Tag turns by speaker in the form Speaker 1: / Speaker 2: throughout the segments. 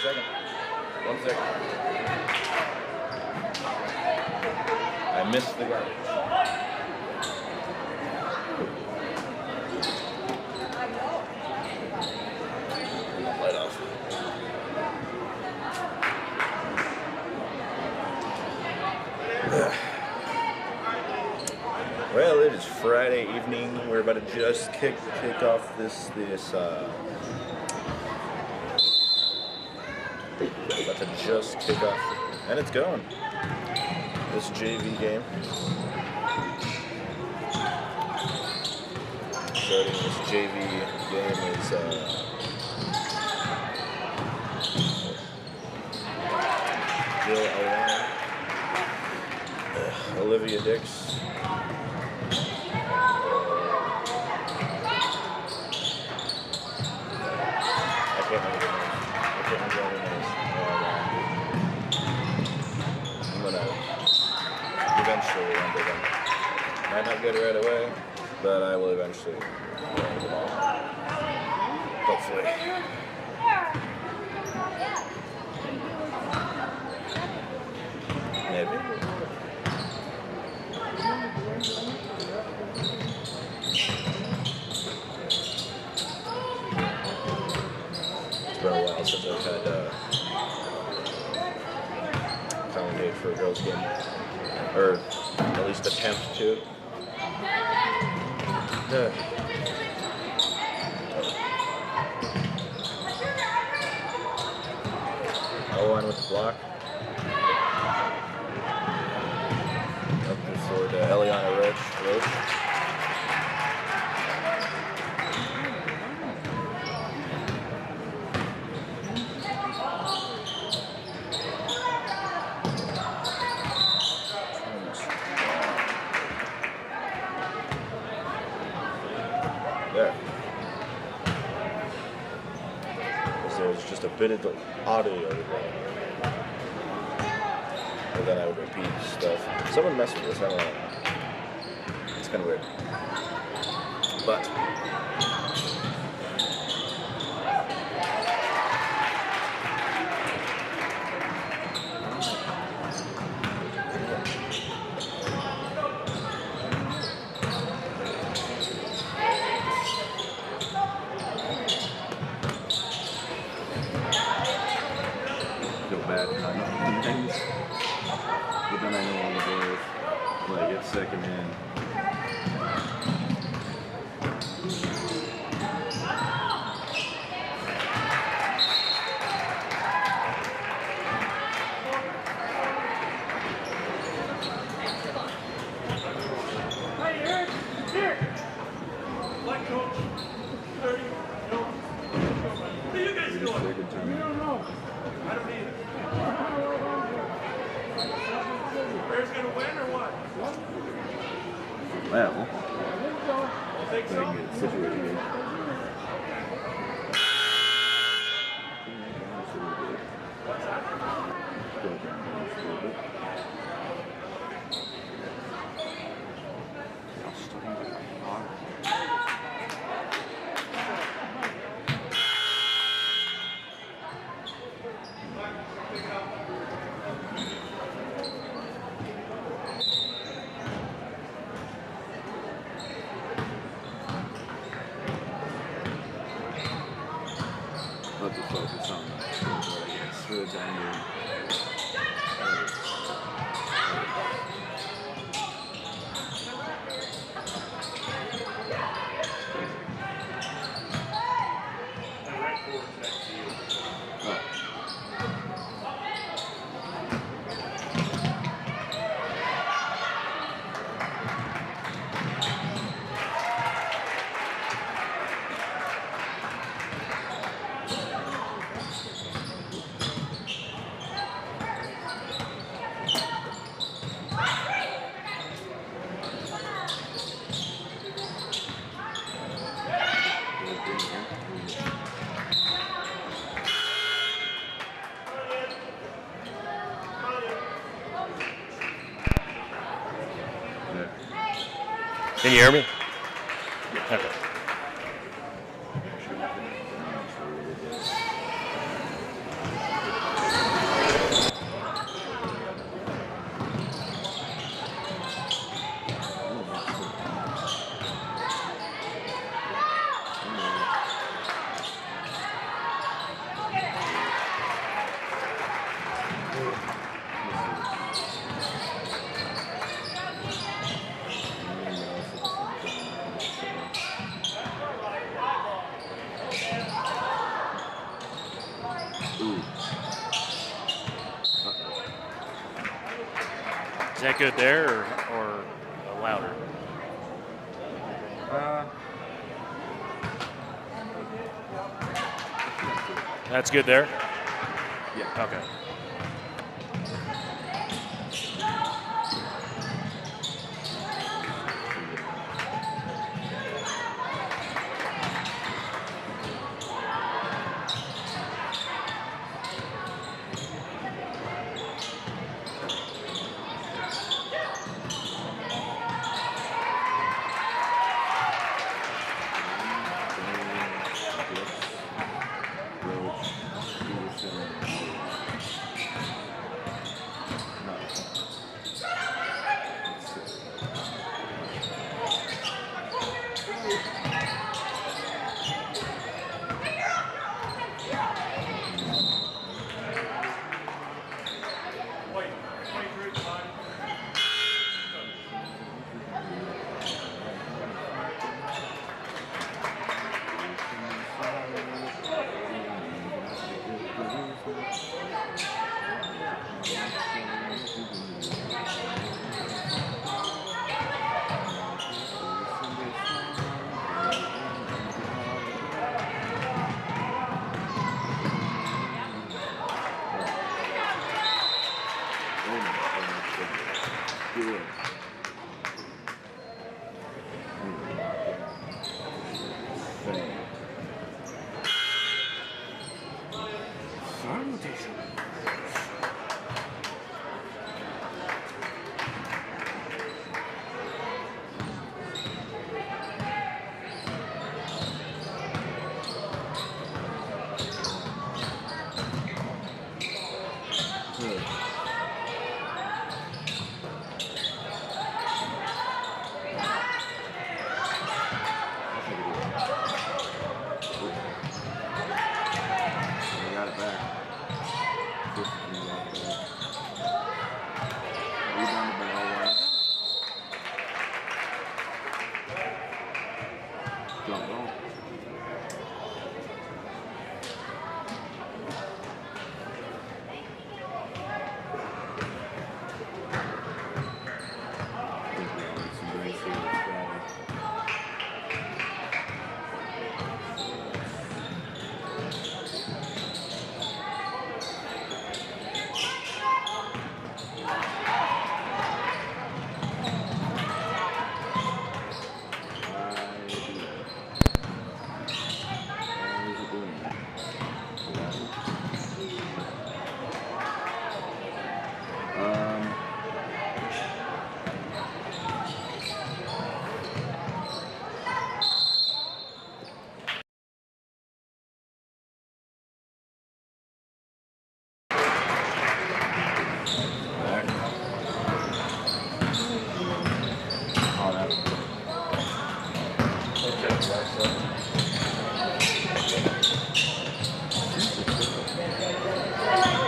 Speaker 1: second. 1 second. I missed the garbage. Light off. Well, it is Friday evening. We're about to just kick off this about to just kick off, and it's going. This JV game. Starting this JV game is Jill Allen, Olivia Dix, I can't remember all the names. I'm gonna eventually remember them. Might not get it right away, but I will eventually remember them all. Hopefully. Maybe. It's been a while since I've had commentate for a girls' game, or at least attempt to. Owen with the block. Up for the Eliana Roach. There. Because there's just a bit of the audio there. And then I would repeat stuff. Someone messed with this, I don't know. It's kind of weird. But bad kind of things, but then I know all the boys, like it's second hand. Well, I think so. Get situated here. Love to focus on what I guess for the time being.
Speaker 2: Can you hear me? Okay.
Speaker 3: Ooh.
Speaker 2: Is that good there or louder? That's good there?
Speaker 3: Yeah.
Speaker 2: Okay.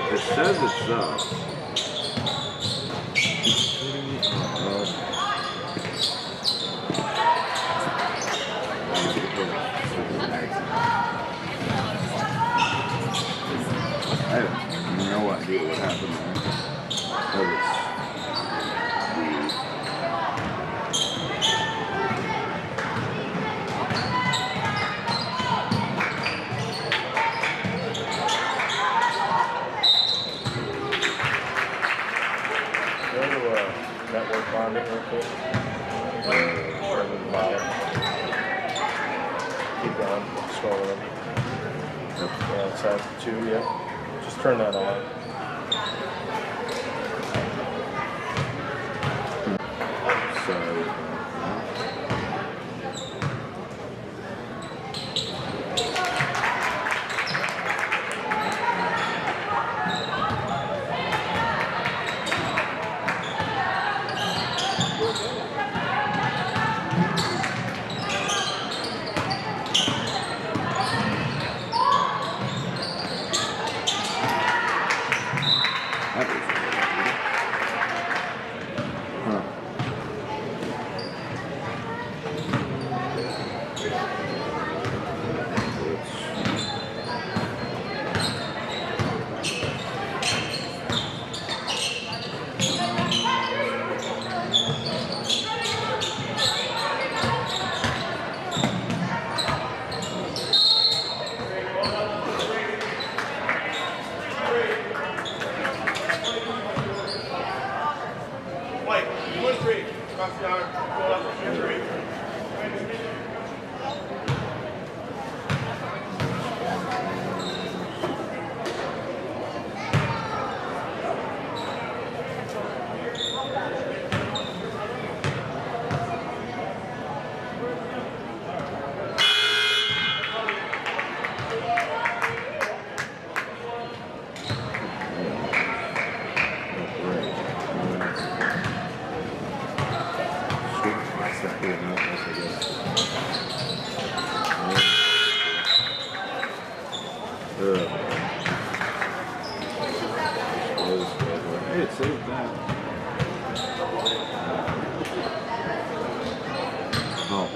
Speaker 3: It says it's I have no idea what happened there.
Speaker 1: Network bonding real quick. Turn the bottom. Keep going, scrolling. Yeah, it's at 2, yeah. Just turn that on.
Speaker 3: So Hey, it saved that. Oh.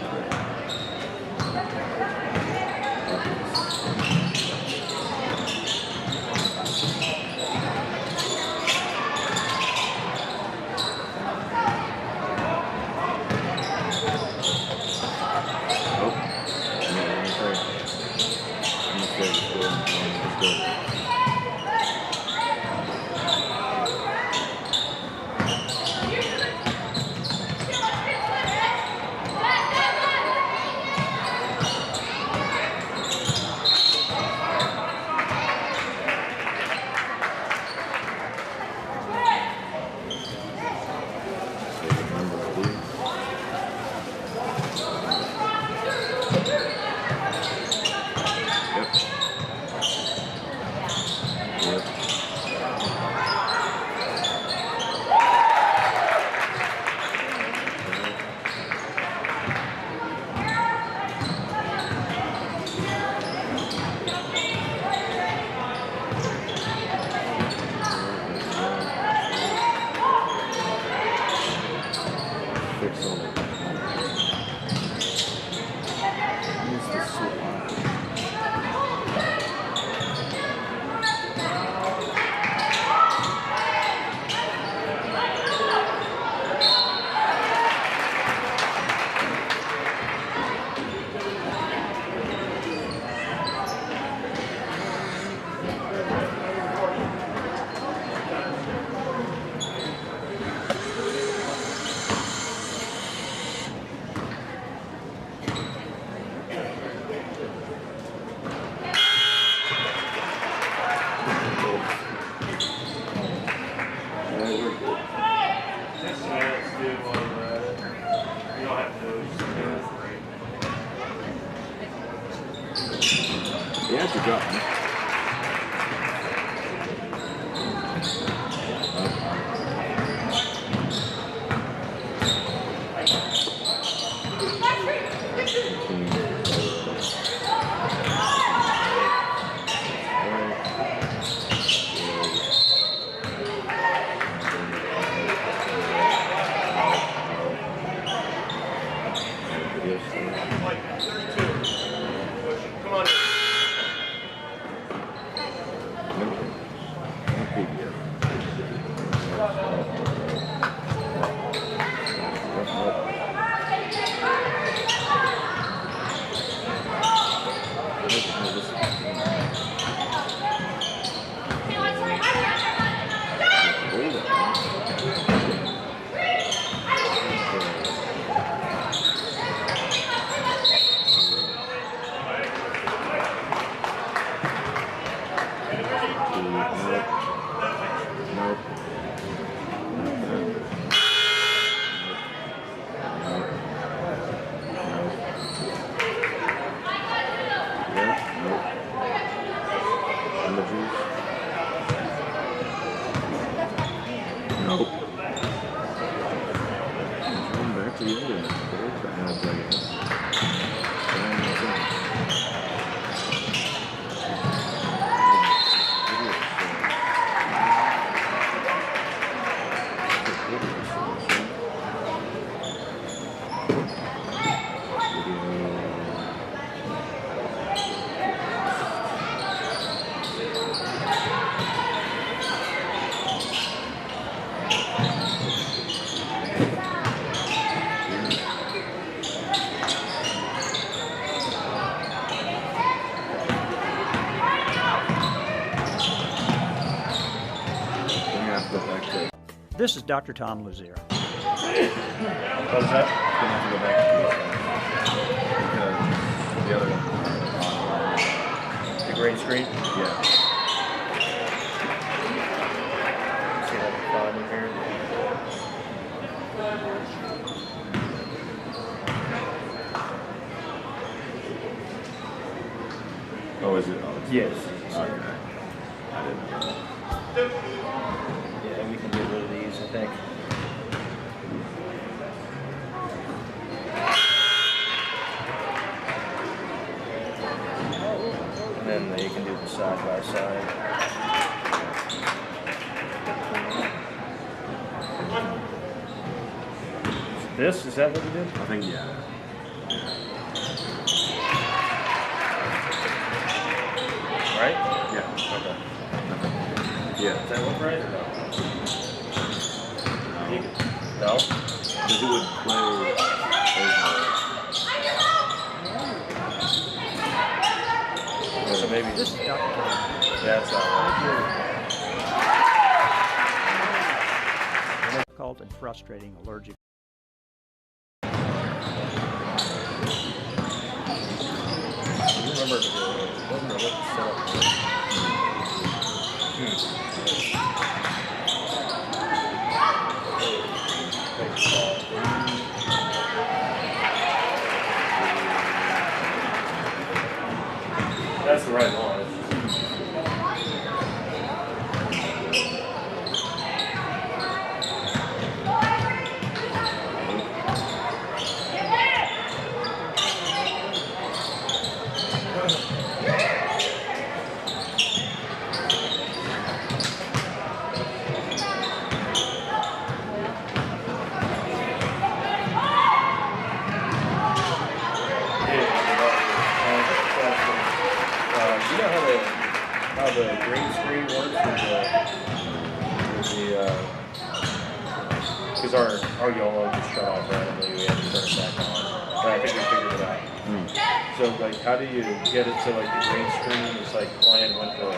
Speaker 3: Yeah, it's a drop.
Speaker 4: This is Dr. Tom Lazier.
Speaker 1: What was that? Gonna have to go back to because the other one.
Speaker 2: The green screen?
Speaker 1: Yeah.
Speaker 2: See that bottom here?
Speaker 1: Oh, is it? Oh, it's
Speaker 2: Yes.
Speaker 1: Okay. I didn't know.
Speaker 2: Yeah, we can get rid of these, I think. And then you can do the side by side. This, is that what you did?
Speaker 3: I think, yeah.
Speaker 2: Right?
Speaker 3: Yeah.
Speaker 2: Okay.
Speaker 3: Yeah.
Speaker 2: Does that look right or no? No?
Speaker 3: Because he would play over.
Speaker 2: So maybe
Speaker 4: This is Dr. Tom.
Speaker 2: that's not
Speaker 4: Difficult and frustrating allergic.
Speaker 2: remember what set up. That's the right one. How the green screen works with the because our YOLO just shut off randomly. We had to turn it back on, but I think we figured it out. So like, how do you get it to like the green screen is like playing with the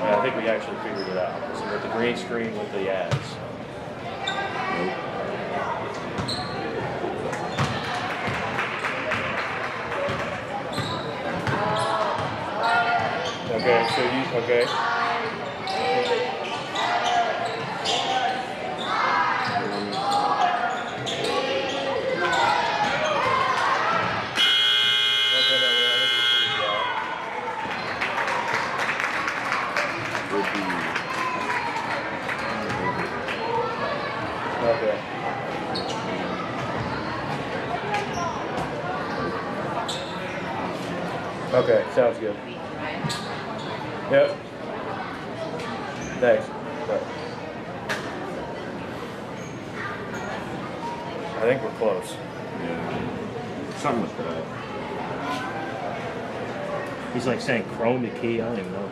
Speaker 2: I think we actually figured it out. So with the green screen with the ads. Okay, so you, okay. Okay. Okay, sounds good. Yep. Thanks. But I think we're close.
Speaker 3: Yeah. Something like that.
Speaker 2: He's like saying chrome the key. I don't even know.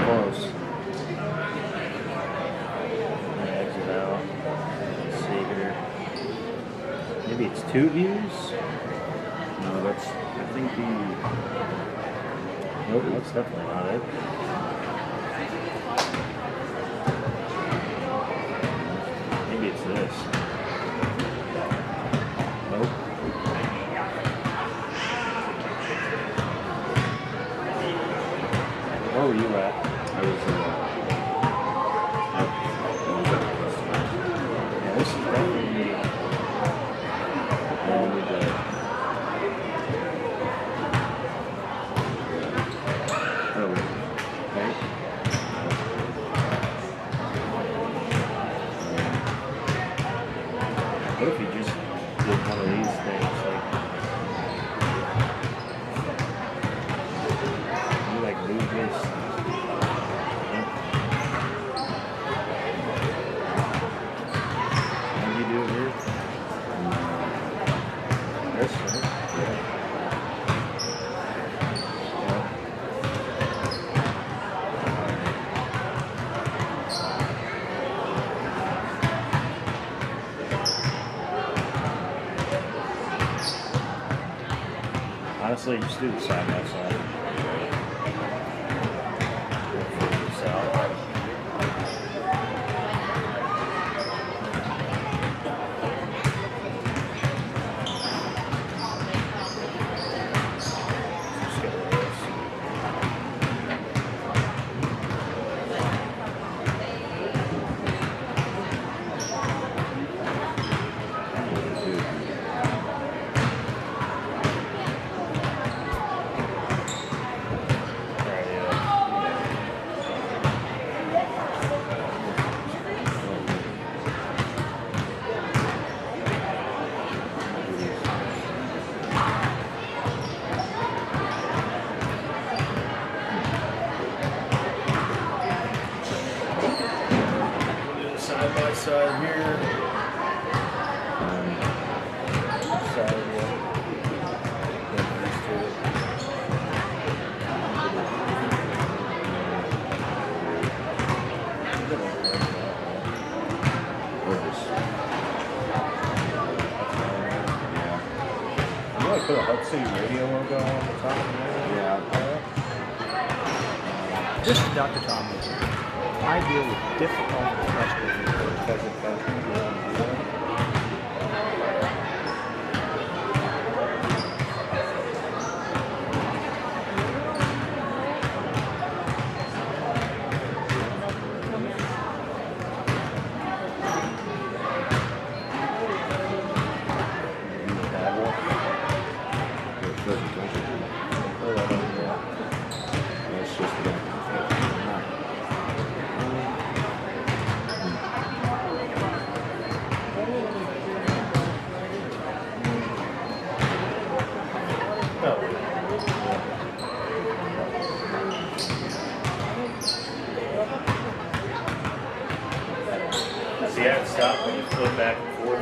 Speaker 2: Close. Exit out. Let's see here. Maybe it's 2 views?
Speaker 3: No, that's, I think the.
Speaker 2: Nope, that's definitely not it. Maybe it's this. Nope. Where were you at?
Speaker 3: I was,
Speaker 2: Yeah, this is definitely. What if you just did one of these things, like you like move this? How do you do it here? This, right? Yeah. Honestly, just do the side by side. We'll figure this out. Let's get rid of this. side here. Side here. You like put a Hut City Radio logo on the top of there?
Speaker 3: Yeah.
Speaker 4: This is Dr. Tom. I deal with difficult and frustrating
Speaker 3: That's just the
Speaker 2: See, I stop when you flip back and forth.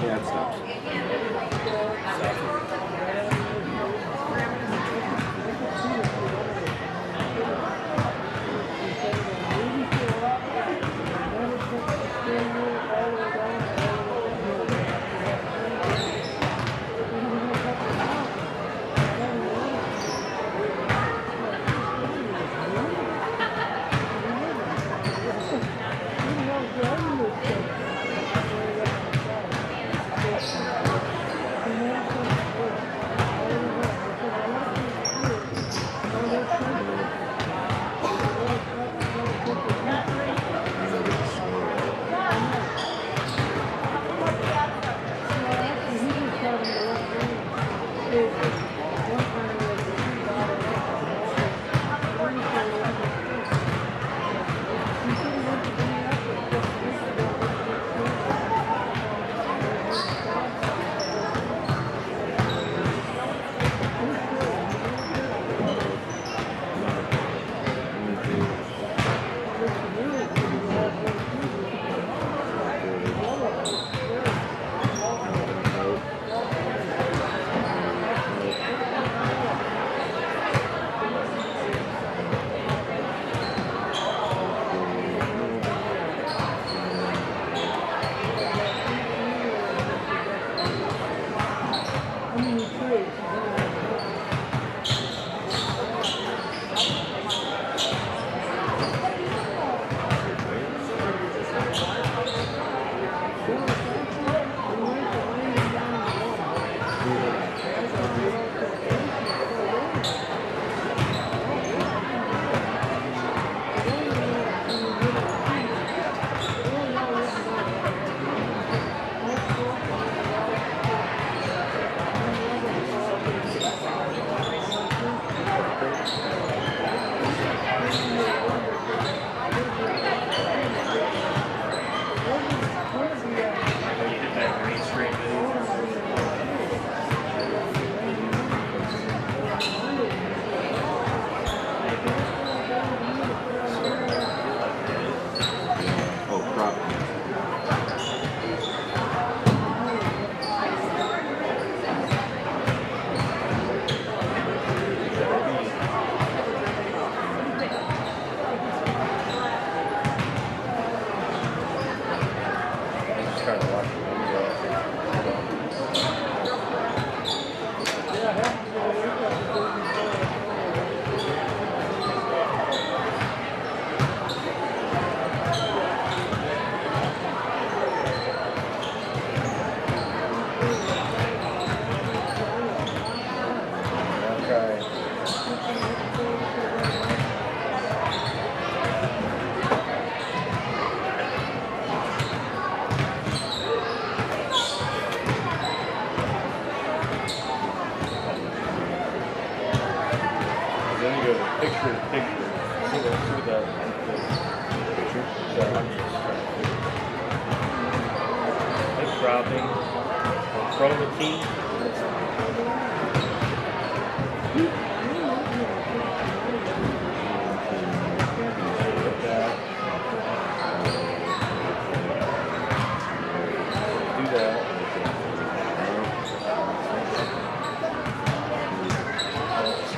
Speaker 3: yeah, it stops.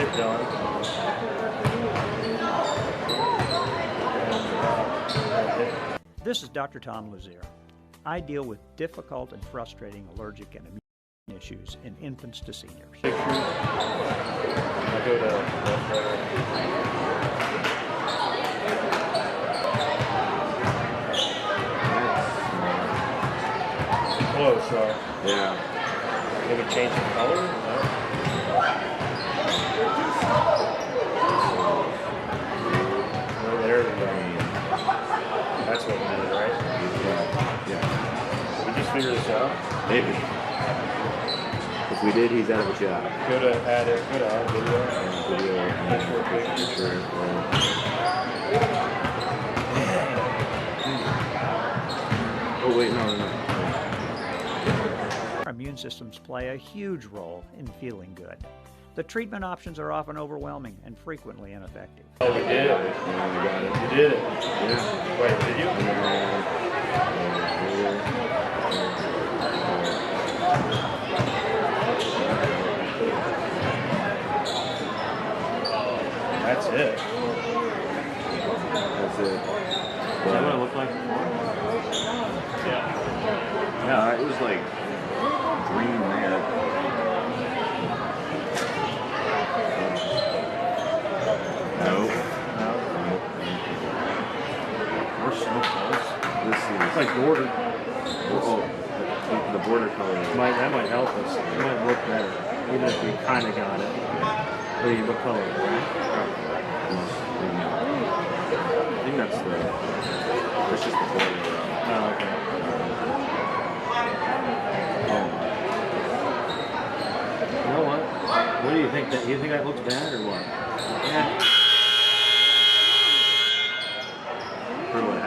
Speaker 2: hit done.
Speaker 4: This is Dr. Tom Lazier. I deal with difficult and frustrating allergic and immune issues in infants to seniors.
Speaker 2: Pictures. I go to close, so
Speaker 3: Yeah.
Speaker 2: maybe change the color. Oh, there we go. That's what we need, right?
Speaker 3: Yeah.
Speaker 2: Did we just figure this out?
Speaker 3: Maybe. If we did, he's out of a job.
Speaker 2: Go to add it. Go to add video.
Speaker 3: Video and picture. Oh wait, no.
Speaker 4: Our immune systems play a huge role in feeling good. The treatment options are often overwhelming and frequently ineffective.
Speaker 2: Oh, we did it.
Speaker 3: Yeah, we got it.
Speaker 2: You did it.
Speaker 3: Yeah.
Speaker 2: Wait, did you? That's it.
Speaker 3: That's it.
Speaker 2: Is that what it looked like before? Yeah.
Speaker 3: Yeah, it was like green there. Nope.
Speaker 2: We're so close.
Speaker 3: This is
Speaker 2: It's like border.
Speaker 3: the border color.
Speaker 2: That might help us. It might look better, even if we kind of got it. What color? Black?
Speaker 3: I think that's just the border.
Speaker 2: Oh, okay. You know what? What do you think? Do you think that looks bad or what? Yeah.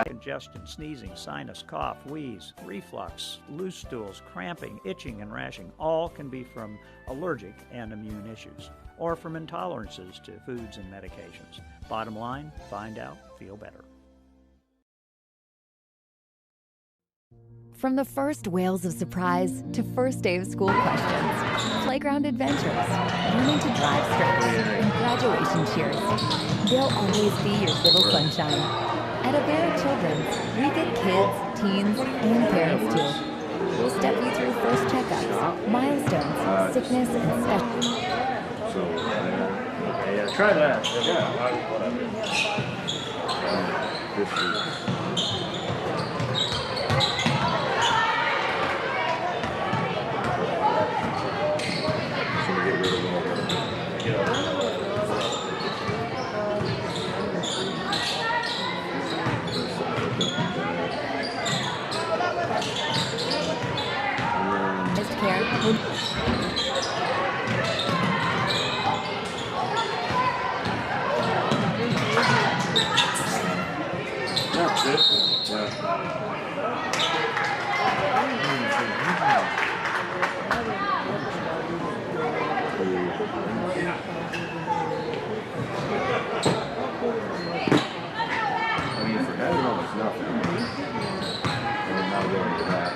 Speaker 4: Congestion, sneezing, sinus, cough, wheeze, reflux, loose stools, cramping, itching, and rashing all can be from allergic and immune issues, or from intolerances to foods and medications. Bottom line, find out, feel better.
Speaker 5: From the first wails of surprise to first day of school questions, playground adventures, learning to drive strips, and graduation cheers, they'll always be your little sunshine. At Aberdeen Children's, we get kids, teens, and parents too. We'll step you through first checkups, milestones, sickness, and special.
Speaker 3: So,
Speaker 2: Yeah, try that.
Speaker 3: yeah. This is. Should we get rid of all the?
Speaker 5: Missed care.
Speaker 3: That's it. Yeah. I mean, for that, it's almost nothing. And then now going to that.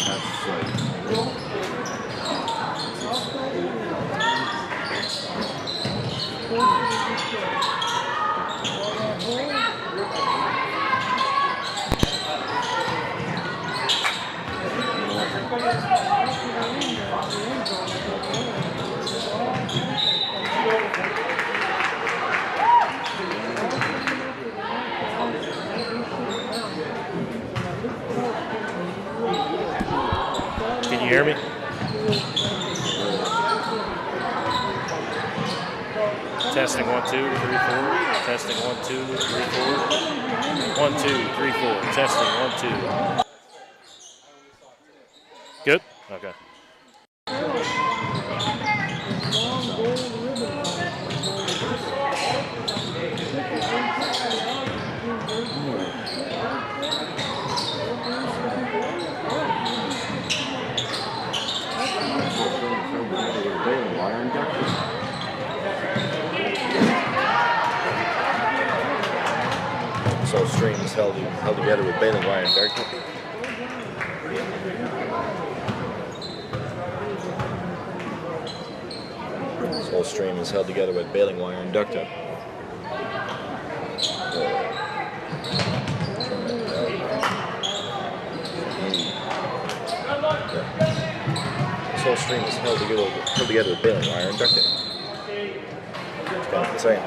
Speaker 3: That's like.
Speaker 2: Can you hear me? Testing 1, 2, 3, 4. Testing 1, 2, 3, 4. 1, 2, 3, 4. Testing 1, 2. Good? Okay.
Speaker 1: So strings held together with baling wire and dark. This whole stream is held together with baling wire and duct tape. This whole stream is held together with baling wire and duct tape. It's kind of insane.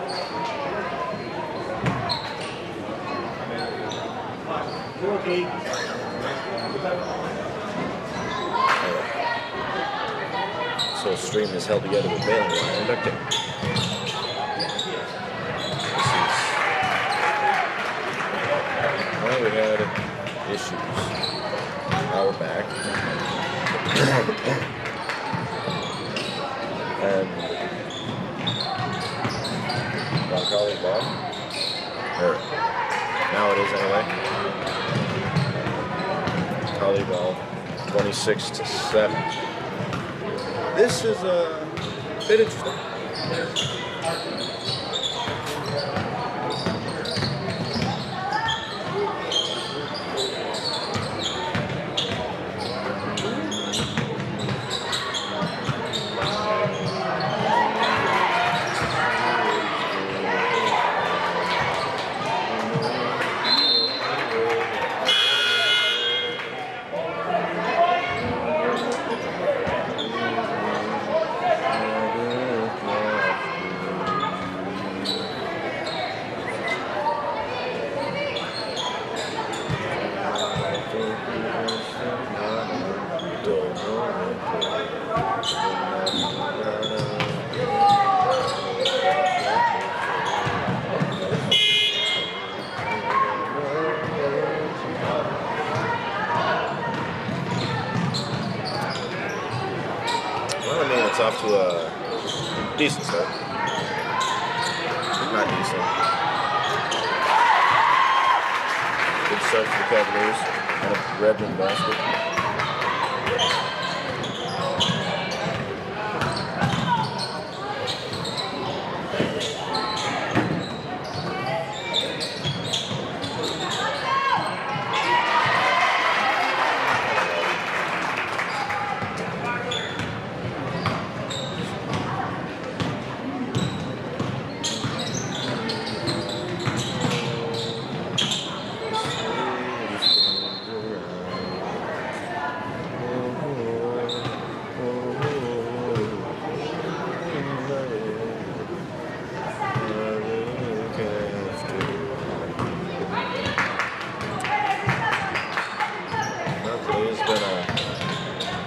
Speaker 1: This whole stream is held together with baling wire and duct tape. Well, we had issues. Now we're back. And Roncalli ball. Or now it is anyway. Roncalli ball, 26-7. This is a bit interesting. It's off to a decent start. Not decent. Good start for the Cavaliers. And a Redmond basket.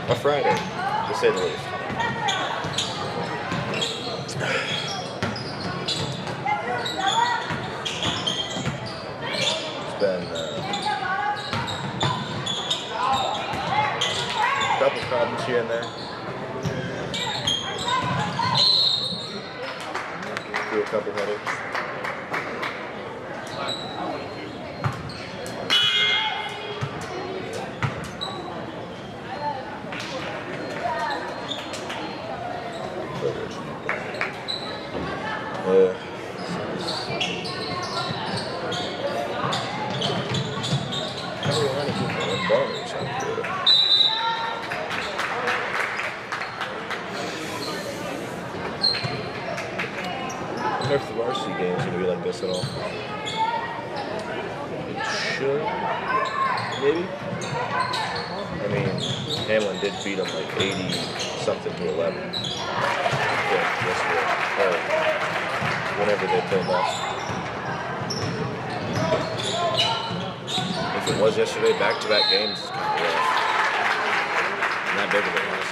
Speaker 1: A Friday, to say the least. It's been a couple problems here and there. Through a couple headaches. I wonder if the varsity game is going to be like this at all. It should, maybe. I mean, Hamlin did beat them like 80-something to 11. Yesterday, or whenever they played last. If it was yesterday, back-to-back games is kind of rough. Not big of a loss.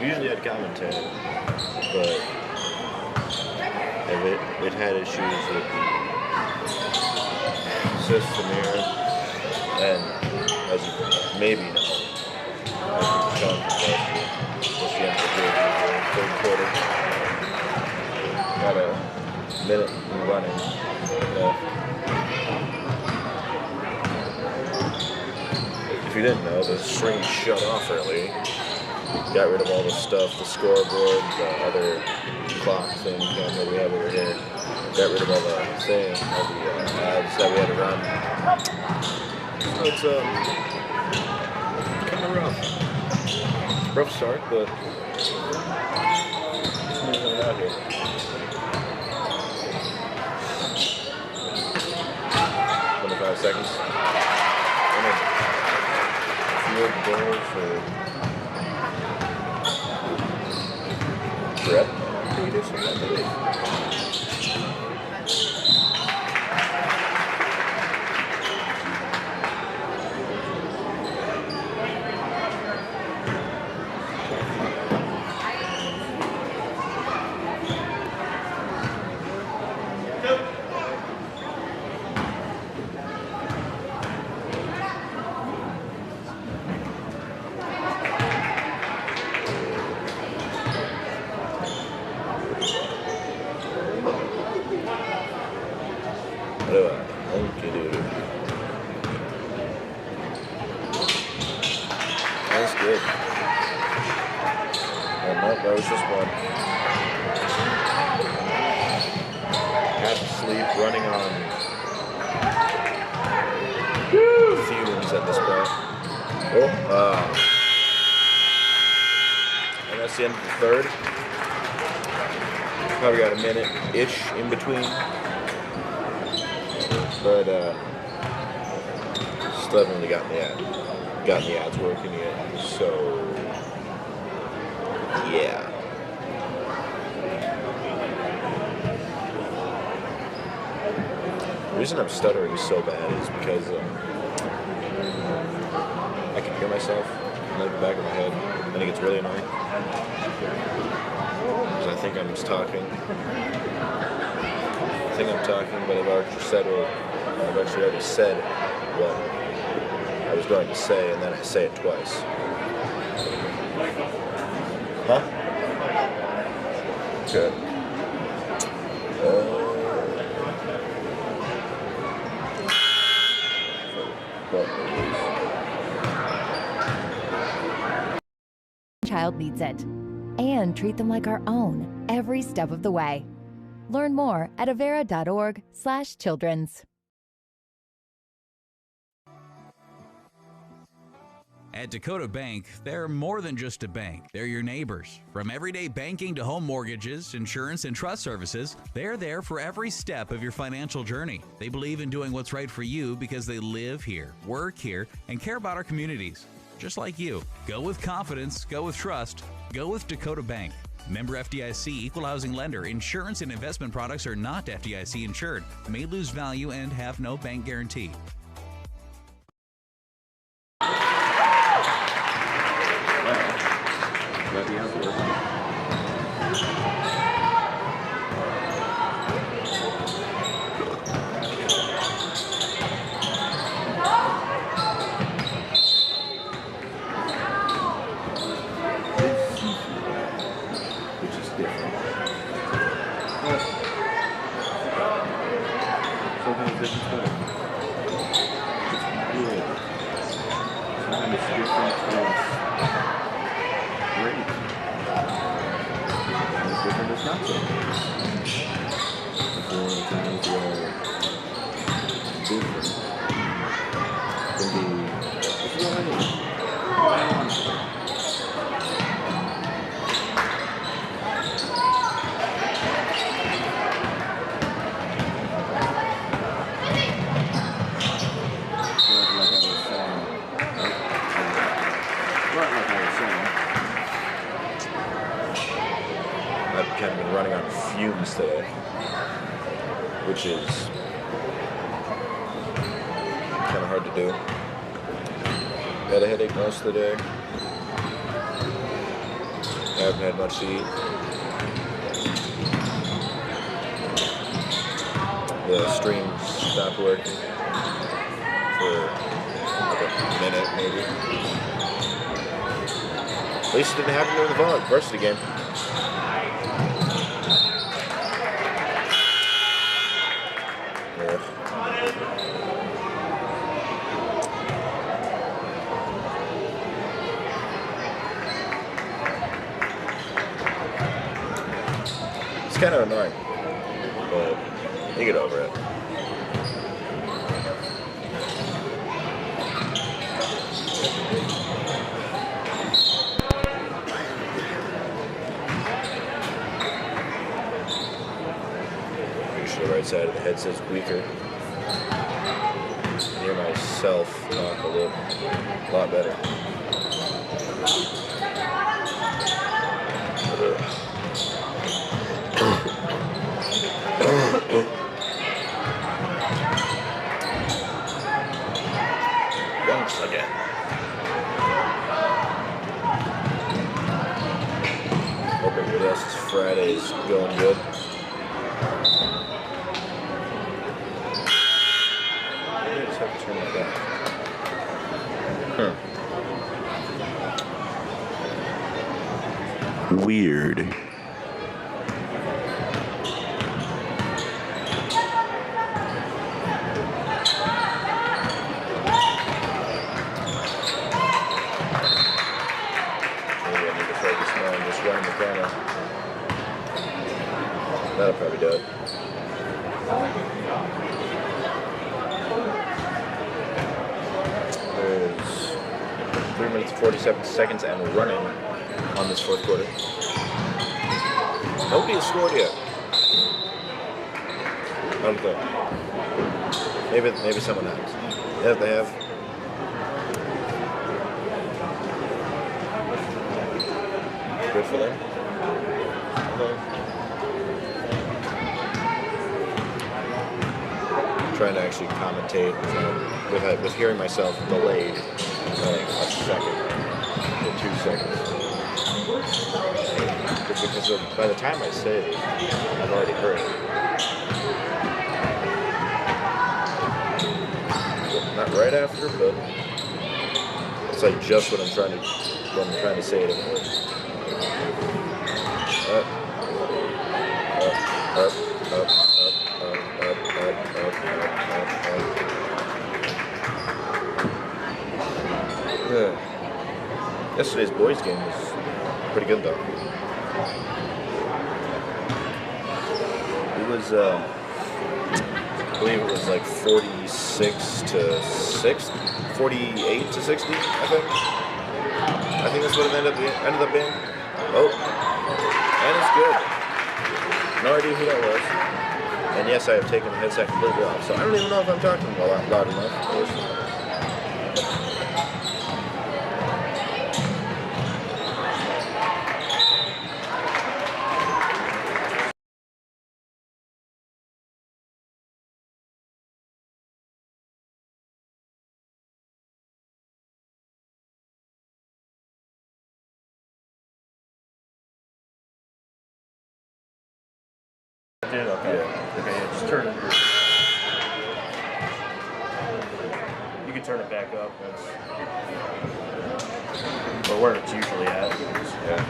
Speaker 1: Usually I'd commentate, but it had issues with the system here, and as you maybe know, as we've talked about, what's the end of the third quarter? Got a minute running left. If you didn't know, the string shut off early. Got rid of all the stuff, the scoreboard, the other clock thing camera we have over here. Got rid of all the thing, all the ads that we had to run. So it's kind of rough. It's a rough start, but it's moving it out here. 25 seconds. Field goal for Brett. Can you do something like that? That's good. And nope, that was just one. Had to sleep, running on fumes at this point. And that's the end of the third. Probably got a minute-ish in between. But still haven't really gotten the ads working yet. So yeah. The reason I'm stuttering so bad is because I can hear myself in the back of my head, and it gets really annoying. Because I think I'm just talking. I think I'm talking, but I've actually already said what I was going to say, and then I say it twice. Huh? Good.
Speaker 5: Child needs it, and treat them like our own every step of the way. Learn more at avera.org/children's.
Speaker 6: At Dakota Bank, they're more than just a bank. They're your neighbors. From everyday banking to home mortgages, insurance, and trust services, they're there for every step of your financial journey. They believe in doing what's right for you because they live here, work here, and care about our communities. Just like you. Go with confidence, go with trust, go with Dakota Bank. Member FDIC, equal housing lender. Insurance and investment products are not FDIC insured, may lose value, and have no bank guarantee.
Speaker 3: Different
Speaker 1: kind of been running on fumes today, which is kind of hard to do. Had a headache most of the day. Haven't had much to eat. The stream stopped working for like a minute, maybe. At least it didn't happen during the varsity game. Yeah. It's kind of annoying, but you get over it. The right side of the headset's weaker. I hear myself talk a lot better. Once again. Hope everybody else's Friday is going good. Have to turn it back.
Speaker 3: Weird.
Speaker 1: Maybe I need to focus more on just running the camera. That'll probably do it. There's 3 minutes and 47 seconds and running on this fourth quarter. Nobody has scored yet. I don't think. Maybe someone has. Yeah, they have. Good for them. Trying to actually commentate with hearing myself delayed like a second or 2 seconds. Because by the time I say it, I've already heard it. Not right after, but it's like just what I'm trying to say to them. Up. Yesterday's boys game was pretty good though. It was, I believe it was like 48 to 60, I think. I think that's what it ended up being. Oh, and it's good. No idea who that was. And yes, I have taken the headset completely off, so I don't even know if I'm talking loud enough.
Speaker 2: Did okay.
Speaker 1: Yeah.
Speaker 2: Okay, yeah, just turn it. You can turn it back up. Or where it's usually at.
Speaker 1: Yeah.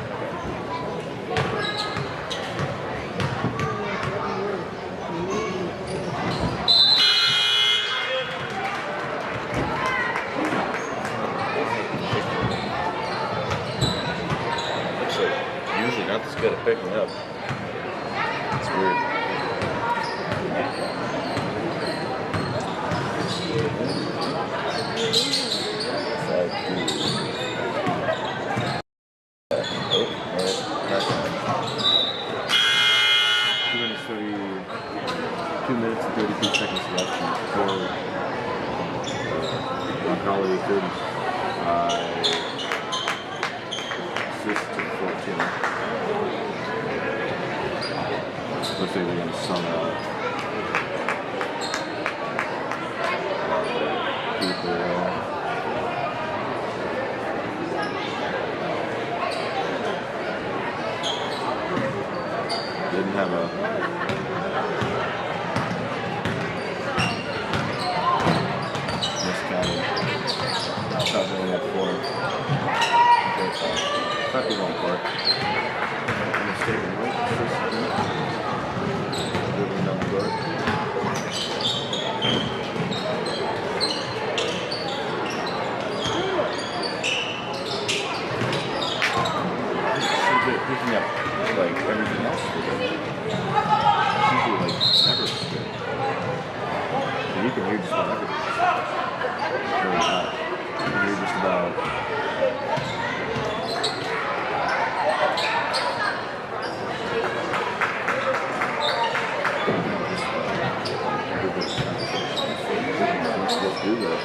Speaker 1: Actually, usually not this good at picking up. It's weird.
Speaker 3: Two minutes and 32 seconds left before Roncalli 35, Sisseton 14. looks like they're going to sum out. Didn't have a miscounted. Thought they only had 4. Thought they won't work. Mistaken, right? Living on the board. Picking up like everything else with it. Usually like never was good. And you can hear just about everything. Really hot. You can hear just about let's do that.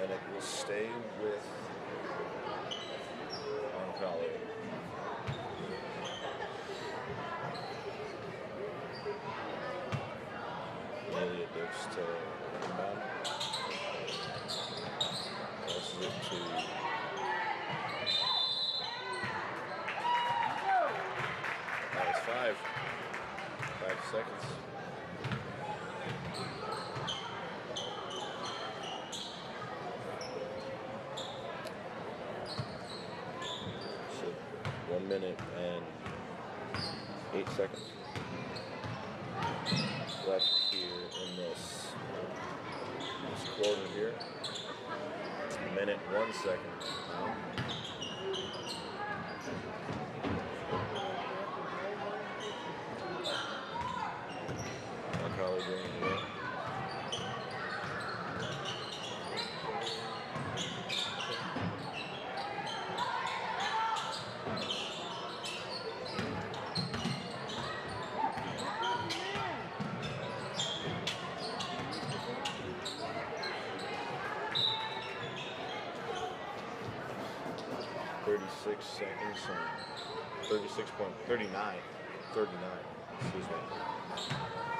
Speaker 1: And it will stay with Roncalli. Nearly it dips to inbound. Passes it to that was 5 seconds. So 1 minute and 8 seconds left here in this quarter here. 1 minute, 1 second. Roncalli bringing it in. Seconds and 39, excuse me,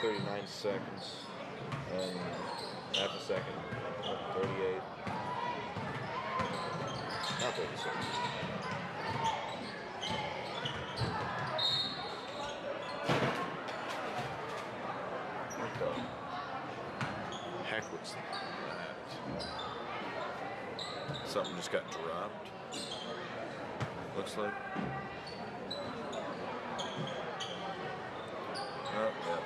Speaker 1: 39 seconds and half a second, 38, not 36. What the heck was that? Something just got dropped. Looks like. Oh, yeah.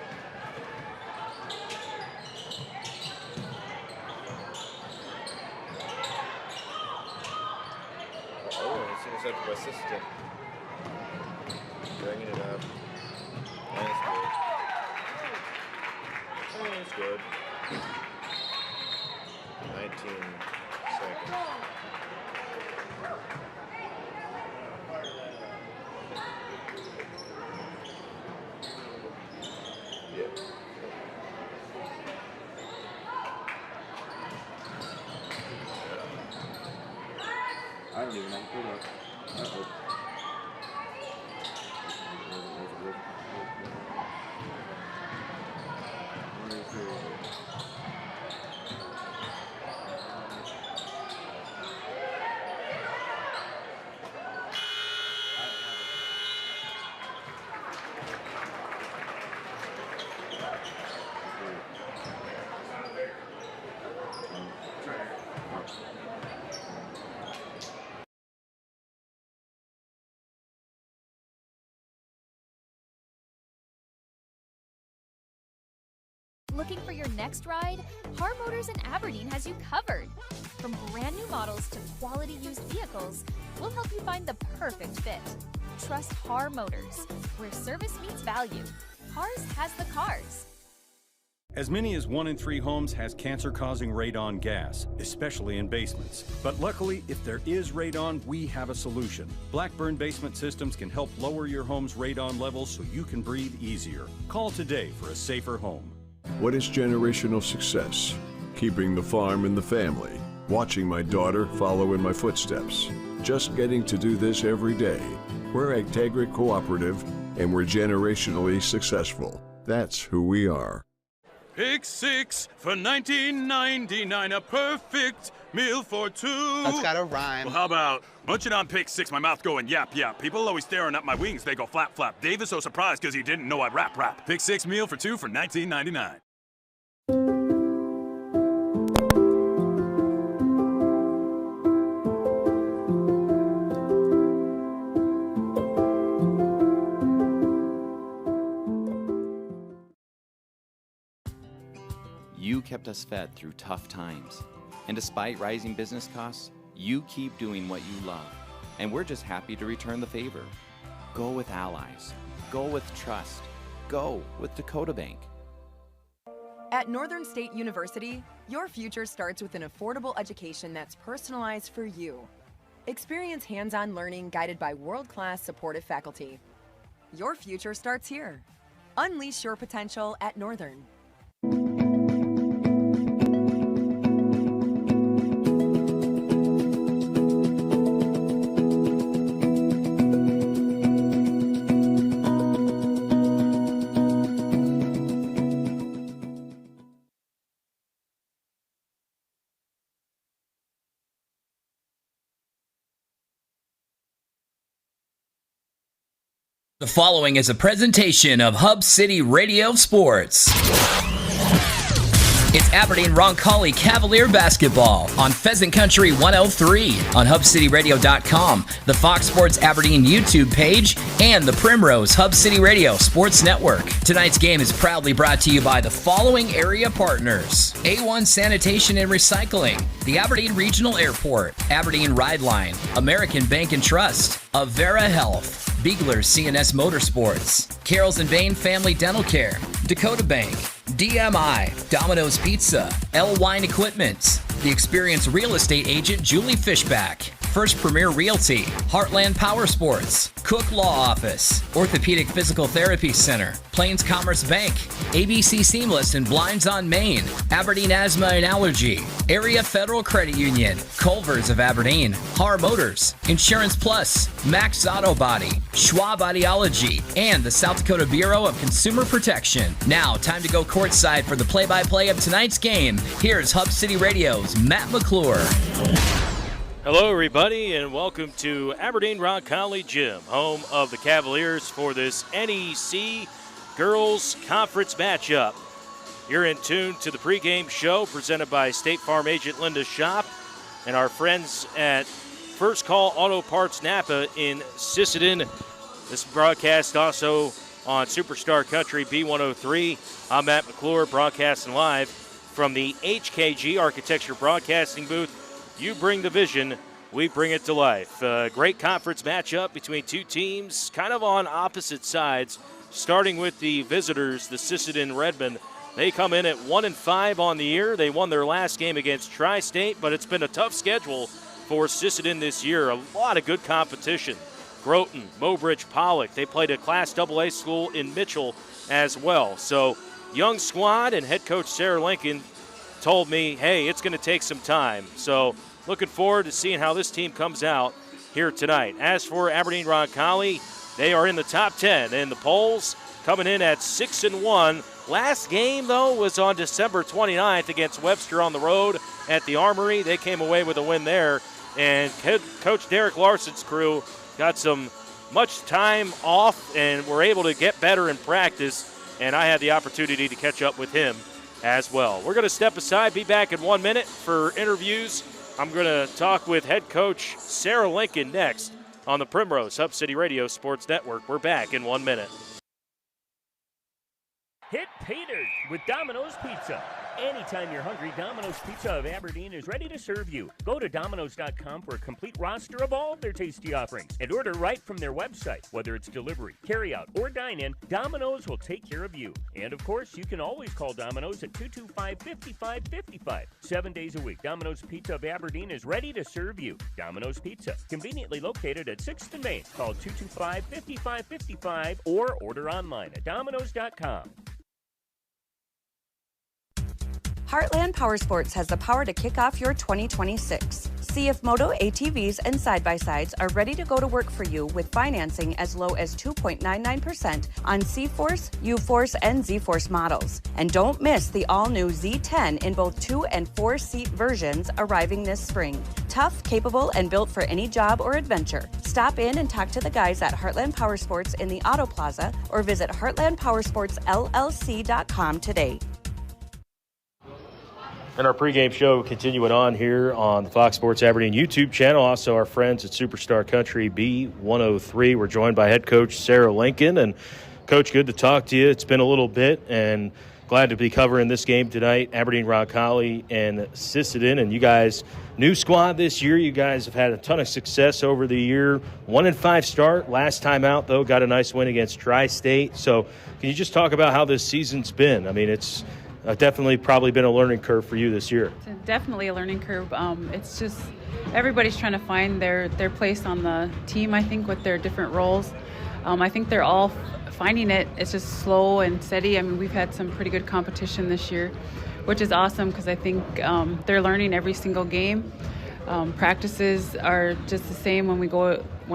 Speaker 1: Oh, it's intercepted by Sisseton. Bringing it up. And it's good. And it's good. 19 seconds.
Speaker 3: I don't even have to pull up. Uh-oh. Where is it?
Speaker 7: Looking for your next ride? Har Motors in Aberdeen has you covered. From brand new models to quality used vehicles, we'll help you find the perfect fit. Trust Har Motors, where service meets value. Har's has the cars.
Speaker 8: As many as 1 in 3 homes has cancer-causing radon gas, especially in basements. But luckily, if there is radon, we have a solution. Blackburn Basement Systems can help lower your home's radon levels so you can breathe easier. Call today for a safer home.
Speaker 9: What is generational success? Keeping the farm in the family, watching my daughter follow in my footsteps, just getting to do this every day. We're Agtegric Cooperative, and we're generationally successful. That's who we are.
Speaker 10: Pick 6 for $19.99, a perfect meal for 2.
Speaker 11: That's gotta rhyme.
Speaker 10: Well, how about munching on Pick 6, my mouth going yap yap. People always staring at my wings, they go flap flap. Dave is so surprised because he didn't know I'd rap. Pick 6 meal for 2 for $19.99.
Speaker 12: You kept us fed through tough times. And despite rising business costs, you keep doing what you love. And we're just happy to return the favor. Go with Allies. Go with trust. Go with Dakota Bank.
Speaker 13: At Northern State University, your future starts with an affordable education that's personalized for you. Experience hands-on learning guided by world-class supportive faculty. Your future starts here. Unleash your potential at Northern.
Speaker 14: The following is a presentation of Hub City Radio Sports. It's Aberdeen Roncalli Cavalier basketball on Pheasant Country 103 on HubCityRadio.com, the Fox Sports Aberdeen YouTube page, and the Primrose Hub City Radio Sports Network. Tonight's game is proudly brought to you by the following area partners: A1 Sanitation and Recycling, the Aberdeen Regional Airport, Aberdeen Ride Line, American Bank and Trust, Avera Health, Beagler CNS Motorsports, Carroll's and Bain Family Dental Care, Dakota Bank, DMI, Domino's Pizza, L Wine Equipment, the experienced real estate agent Julie Fishback, First Premier Realty, Heartland Power Sports, Cook Law Office, Orthopedic Physical Therapy Center, Plains Commerce Bank, ABC Seamless and Blinds on Main, Aberdeen Asthma and Allergy, Area Federal Credit Union, Culver's of Aberdeen, Har Motors, Insurance Plus, Max Auto Body, Schwab Audiology, and the South Dakota Bureau of Consumer Protection. Now, time to go courtside for the play-by-play of tonight's game. Here's Hub City Radio's Matt McClure.
Speaker 15: Hello, everybody, and welcome to Aberdeen Roncalli Gym, home of the Cavaliers for this NEC Girls Conference matchup. You're in tune to the pregame show presented by State Farm agent Linda Schopp and our friends at First Call Auto Parts Napa in Sisseton. This broadcast also on Superstar Country B103. I'm Matt McClure, broadcasting live from the HKG Architecture Broadcasting booth. You bring the vision, we bring it to life. Great conference matchup between two teams, kind of on opposite sides. Starting with the visitors, the Sisseton Redmen. They come in at 1-5 on the year. They won their last game against Tri-State, but it's been a tough schedule for Sisseton this year. A lot of good competition. Groton, Mobridge, Pollock. They played a Class AA school in Mitchell as well. So young squad, and head coach Sarah Lincoln told me, hey, it's going to take some time. So looking forward to seeing how this team comes out here tonight. As for Aberdeen Roncalli, they are in the top 10 in the polls, coming in at 6-1. Last game, though, was on December 29th against Webster on the road at the Armory. They came away with a win there, and Coach Derek Larson's crew got some much time off and were able to get better in practice, and I had the opportunity to catch up with him as well. We're going to step aside, be back in 1 minute for interviews. I'm going to talk with head coach Sarah Lincoln next on the Primrose Hub City Radio Sports Network. We're back in 1 minute.
Speaker 11: Hit pay dirt with Domino's Pizza. Anytime you're hungry, Domino's Pizza of Aberdeen is ready to serve you. Go to Domino's.com for a complete roster of all their tasty offerings and order right from their website. Whether it's delivery, carryout, or dine-in, Domino's will take care of you. And of course, you can always call Domino's at 225-5555. 7 days a week, Domino's Pizza of Aberdeen is ready to serve you. Domino's Pizza, conveniently located at 6th and Main. Call 225-5555 or order online at Domino's.com.
Speaker 16: Heartland Powersports has the power to kick off your 2026. See if Moto ATVs and side-by-sides are ready to go to work for you with financing as low as 2.99% on C-Force, U-Force, and Z-Force models. And don't miss the all-new Z10 in both 2- and 4-seat versions arriving this spring. Tough, capable, and built for any job or adventure. Stop in and talk to the guys at Heartland Powersports in the Auto Plaza or visit heartlandpowersportsllc.com today.
Speaker 15: And our pregame show continuing on here on the Fox Sports Aberdeen YouTube channel. Also, our friends at Superstar Country B103. We're joined by head coach Sarah Lincoln. And, Coach, good to talk to you. It's been a little bit, and glad to be covering this game tonight. Aberdeen Roncalli and Sisseton. And you guys, new squad this year. You guys have had a ton of success over the year. 1-5 start. Last time out, though, got a nice win against Tri-State. So can you just talk about how this season's been? I mean, it's definitely probably been a learning curve for you this year.
Speaker 17: It's definitely a learning curve. It's just everybody's trying to find their place on the team, I think, with their different roles. I think they're all finding it. It's just slow and steady. I mean, we've had some pretty good competition this year, which is awesome because I think they're learning every single game. Practices are just the same when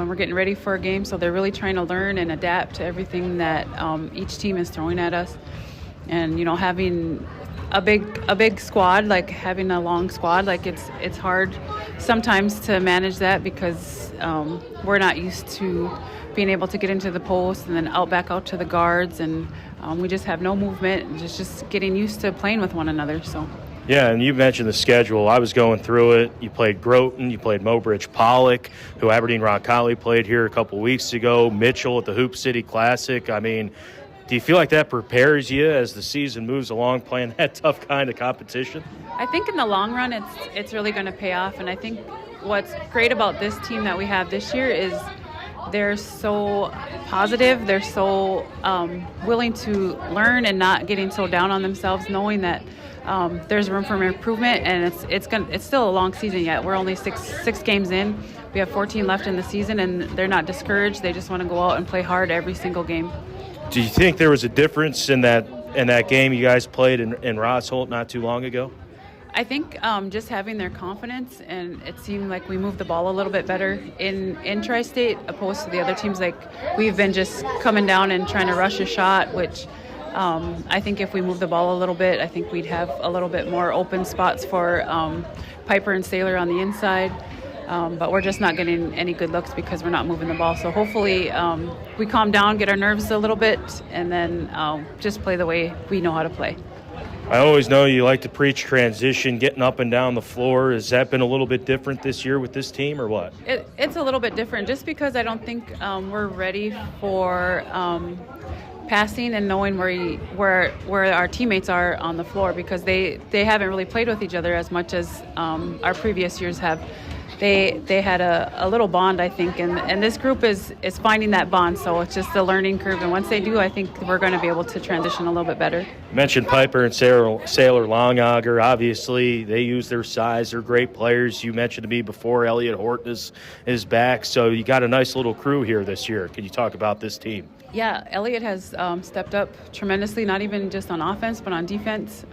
Speaker 17: we're getting ready for a game, so they're really trying to learn and adapt to everything that each team is throwing at us. And, you know, having a big squad, like having a long squad, like it's hard sometimes to manage that because we're not used to being able to get into the post and then back out to the guards, and we just have no movement and just getting used to playing with one another. So.
Speaker 15: Yeah, and you mentioned the schedule. I was going through it. You played Groton, you played Mobridge Pollock, who Aberdeen Roncalli played here a couple weeks ago, Mitchell at the Hoop City Classic. I mean, do you feel like that prepares you as the season moves along, playing that tough kind of competition?
Speaker 17: I think in the long run, it's really going to pay off. And I think what's great about this team that we have this year is they're so positive. They're so willing to learn and not getting so down on themselves, knowing that there's room for improvement. And it's still a long season yet. We're only six games in. We have 14 left in the season, and they're not discouraged. They just want to go out and play hard every single game.
Speaker 15: Do you think there was a difference in that game you guys played in Rossholt not too long ago?
Speaker 17: I think just having their confidence, and it seemed like we moved the ball a little bit better in Tri-State opposed to the other teams. Like we've been just coming down and trying to rush a shot, which I think if we move the ball a little bit, I think we'd have a little bit more open spots for Piper and Saylor on the inside. But we're just not getting any good looks because we're not moving the ball. So hopefully we calm down, get our nerves a little bit, and then just play the way we know how to play.
Speaker 15: I always know you like to preach transition, getting up and down the floor. Has that been a little bit different this year with this team or what?
Speaker 17: It's a little bit different just because I don't think we're ready for passing and knowing where our teammates are on the floor because they haven't really played with each other as much as our previous years have. they had a little bond, I think, and this group is finding that bond. So it's just a learning curve, and once they do, I think we're going to be able to transition a little bit better.
Speaker 15: You mentioned Piper and Sailor Longauger. Obviously, they use their size. They're great players. You mentioned to me before Elliot Horton is back, so you got a nice little crew here this year. Can you talk about this team?
Speaker 17: Yeah, Elliot has stepped up tremendously, not even just on offense, but on defense.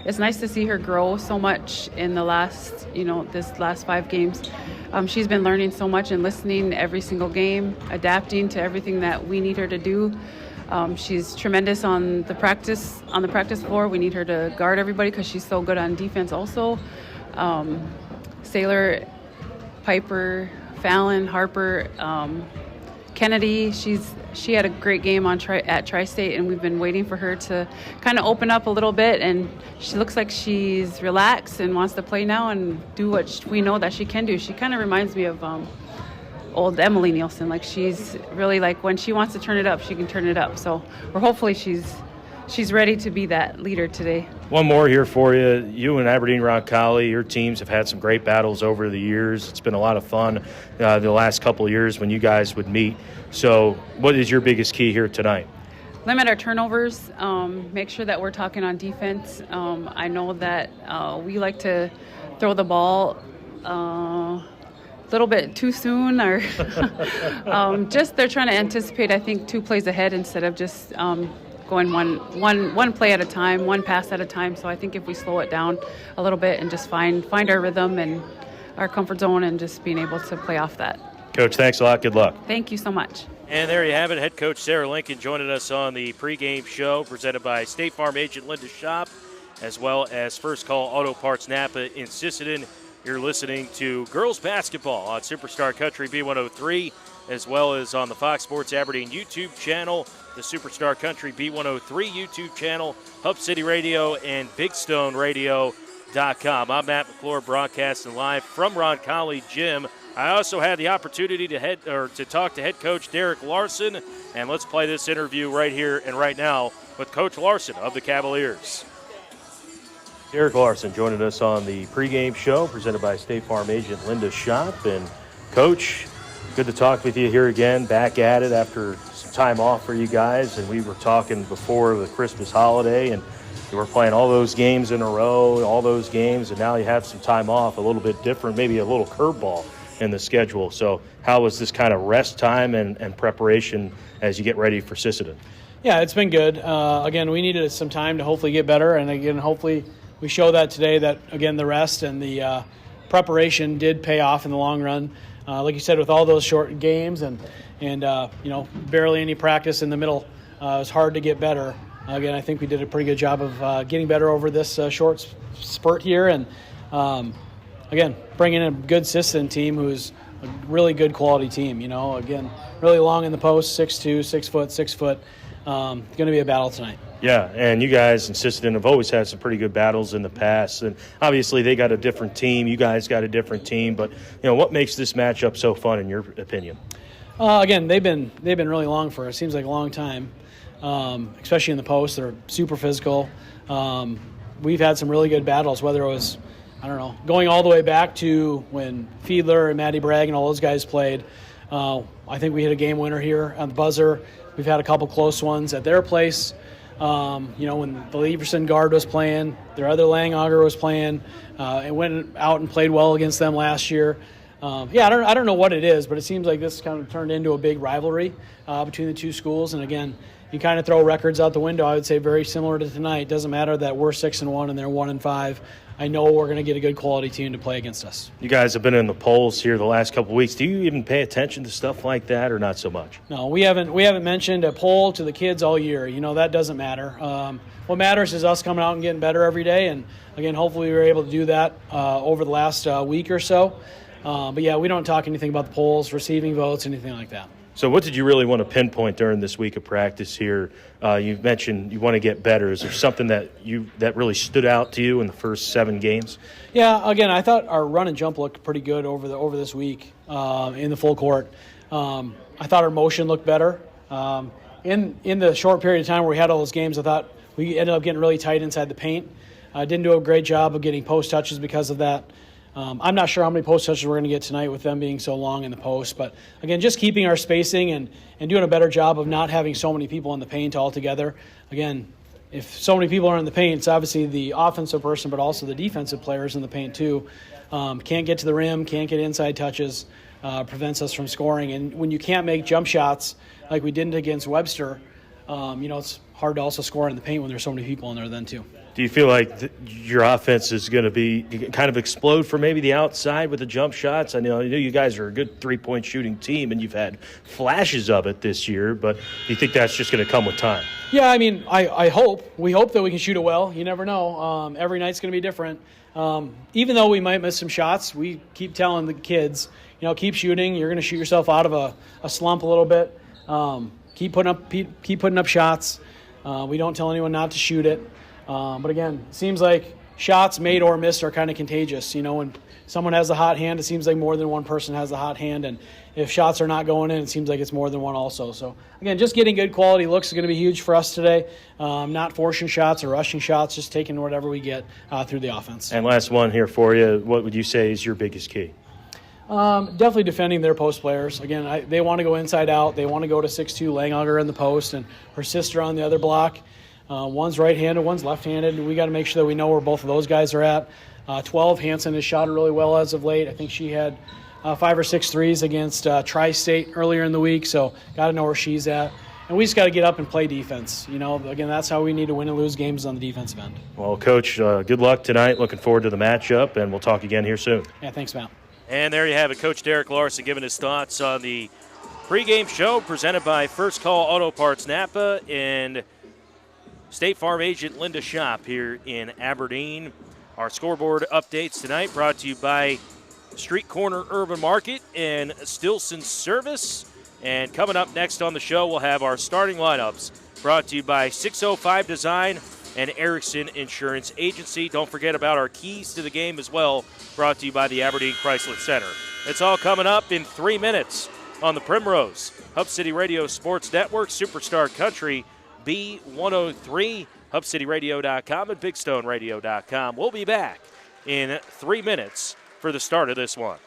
Speaker 17: It's nice to see her grow so much in the last, this last 5 games. She's been learning so much and listening every single game, adapting to everything that we need her to do. She's tremendous on the practice floor. We need her to guard everybody because she's so good on defense also. Sailor, Piper, Fallon, Harper, Kennedy, she had a great game at Tri-State, and we've been waiting for her to kind of open up a little bit, and she looks like she's relaxed and wants to play now and do what we know that she can do. She kind of reminds me of old Emily Nielsen. Like, she's really, like, when she wants to turn it up, she can turn it up. So hopefully she's ready to be that leader today.
Speaker 15: One more here for you. You and Aberdeen Roncalli, your teams have had some great battles over the years. It's been a lot of fun the last couple of years when you guys would meet. So what is your biggest key here tonight?
Speaker 17: Limit our turnovers, make sure that we're talking on defense. I know that we like to throw the ball a little bit too soon, or just they're trying to anticipate, I think, 2 plays ahead instead of just going one play at a time, one pass at a time. So I think if we slow it down a little bit and just find our rhythm and our comfort zone and just being able to play off that.
Speaker 15: Coach, thanks a lot. Good luck.
Speaker 17: Thank you so much.
Speaker 15: And there you have it. Head coach Sarah Lincoln joining us on the pregame show presented by State Farm agent Linda Shop, as well as First Call Auto Parts Napa in Sisseton. You're listening to girls basketball on Superstar Country B103, as well as on the Fox Sports Aberdeen YouTube channel, the Superstar Country B103 YouTube channel, Hub City Radio, and BigStoneRadio.com. I'm Matt McClure, broadcasting live from Roncalli Gym. I also had the opportunity to talk to head coach Derek Larson, and let's play this interview right here and right now with Coach Larson of the Cavaliers. Derek Larson joining us on the pregame show presented by State Farm agent Linda Shop. And Coach, good to talk with you here again, back at it after some time off for you guys. And we were talking before the Christmas holiday, and you were playing all those games in a row, all those games, and now you have some time off, a little bit different, maybe a little curveball in the schedule. So how was this kind of rest time and preparation as you get ready for Sisseton?
Speaker 18: Yeah, it's been good. Again, we needed some time to hopefully get better, and again, hopefully we show that today that, again, the rest and the preparation did pay off in the long run. Like you said, with all those short games and barely any practice in the middle, it was hard to get better. Again, I think we did a pretty good job of getting better over this short spurt here, and again, bringing in a good Sisseton team who's a really good quality team. Again, really long in the post, 6'2", 6 foot. Going to be a battle tonight.
Speaker 15: Yeah, and you guys in Sisseton have always had some pretty good battles in the past, and obviously they got a different team. You guys got a different team, but what makes this matchup so fun in your opinion?
Speaker 18: Again, they've been really long for us. Seems like a long time, especially in the post. They're super physical. We've had some really good battles, whether it was, going all the way back to when Fiedler and Maddie Bragg and all those guys played. I think we hit a game winner here on the buzzer. We've had a couple close ones at their place. When the Leverson guard was playing, their other Langauger was playing, and went out and played well against them last year. I don't know what it is, but it seems like this kind of turned into a big rivalry between the two schools. And again, you kind of throw records out the window. I would say very similar to tonight. It doesn't matter that we're 6-1 and they're 1-5. I know we're going to get a good quality team to play against us.
Speaker 15: You guys have been in the polls here the last couple of weeks. Do you even pay attention to stuff like that, or not so much?
Speaker 18: No, we haven't mentioned a poll to the kids all year. That doesn't matter. What matters is us coming out and getting better every day. And again, hopefully we were able to do that over the last week or so. But yeah, we don't talk anything about the polls, receiving votes, anything like that.
Speaker 15: So what did you really want to pinpoint during this week of practice here? You mentioned you want to get better. Is there something that really stood out to you in the first 7 games?
Speaker 18: Yeah, again, I thought our run and jump looked pretty good over this week in the full court. I thought our motion looked better. In the short period of time where we had all those games, I thought we ended up getting really tight inside the paint. Didn't do a great job of getting post touches because of that. I'm not sure how many post touches we're going to get tonight with them being so long in the post, but again, just keeping our spacing and doing a better job of not having so many people in the paint altogether. Again, if so many people are in the paint, it's obviously the offensive person, but also the defensive players in the paint too. Can't get to the rim, can't get inside touches, prevents us from scoring. And when you can't make jump shots like we didn't against Webster, it's hard to also score in the paint when there's so many people in there then too.
Speaker 15: Do you feel like your offense is going to be kind of explode for maybe the outside with the jump shots? I know you guys are a good three-point shooting team, and you've had flashes of it this year, but do you think that's just going to come with time?
Speaker 18: Yeah, I mean, we hope that we can shoot it well. You never know. Every night's going to be different. Even though we might miss some shots, we keep telling the kids, keep shooting. You're going to shoot yourself out of a slump a little bit. Keep putting up shots. We don't tell anyone not to shoot it. But again, it seems like shots made or missed are kind of contagious. When someone has the hot hand, it seems like more than one person has the hot hand. And if shots are not going in, it seems like it's more than one also. So again, just getting good quality looks is going to be huge for us today. Not forcing shots or rushing shots, just taking whatever we get through the offense.
Speaker 15: And last one here for you. What would you say is your biggest key?
Speaker 18: Definitely defending their post players. Again, they want to go inside out. They want to go to 6'2", Langauger in the post and her sister on the other block. One's right-handed, one's left-handed. We got to make sure that we know where both of those guys are at. 12, Hansen has shot really well as of late. I think she had 5 or 6 threes against Tri-State earlier in the week, so got to know where she's at. And we just got to get up and play defense. Again, that's how we need to win and lose games on the defensive end.
Speaker 15: Well, Coach, good luck tonight. Looking forward to the matchup, and we'll talk again here soon.
Speaker 18: Yeah, thanks, Matt.
Speaker 15: And there you have it, Coach Derek Larson giving his thoughts on the pregame show presented by First Call Auto Parts Napa and State Farm agent Linda Schopp here in Aberdeen. Our scoreboard updates tonight brought to you by Street Corner Urban Market and Stilson Service. And coming up next on the show, we'll have our starting lineups brought to you by 605 Design and Erickson Insurance Agency. Don't forget about our keys to the game as well, brought to you by the Aberdeen Chrysler Center. It's all coming up in 3 minutes on the Primrose, Hub City Radio Sports Network, Superstar Country, B103, HubCityRadio.com, and BigStoneRadio.com. We'll be back in 3 minutes for the start of this one.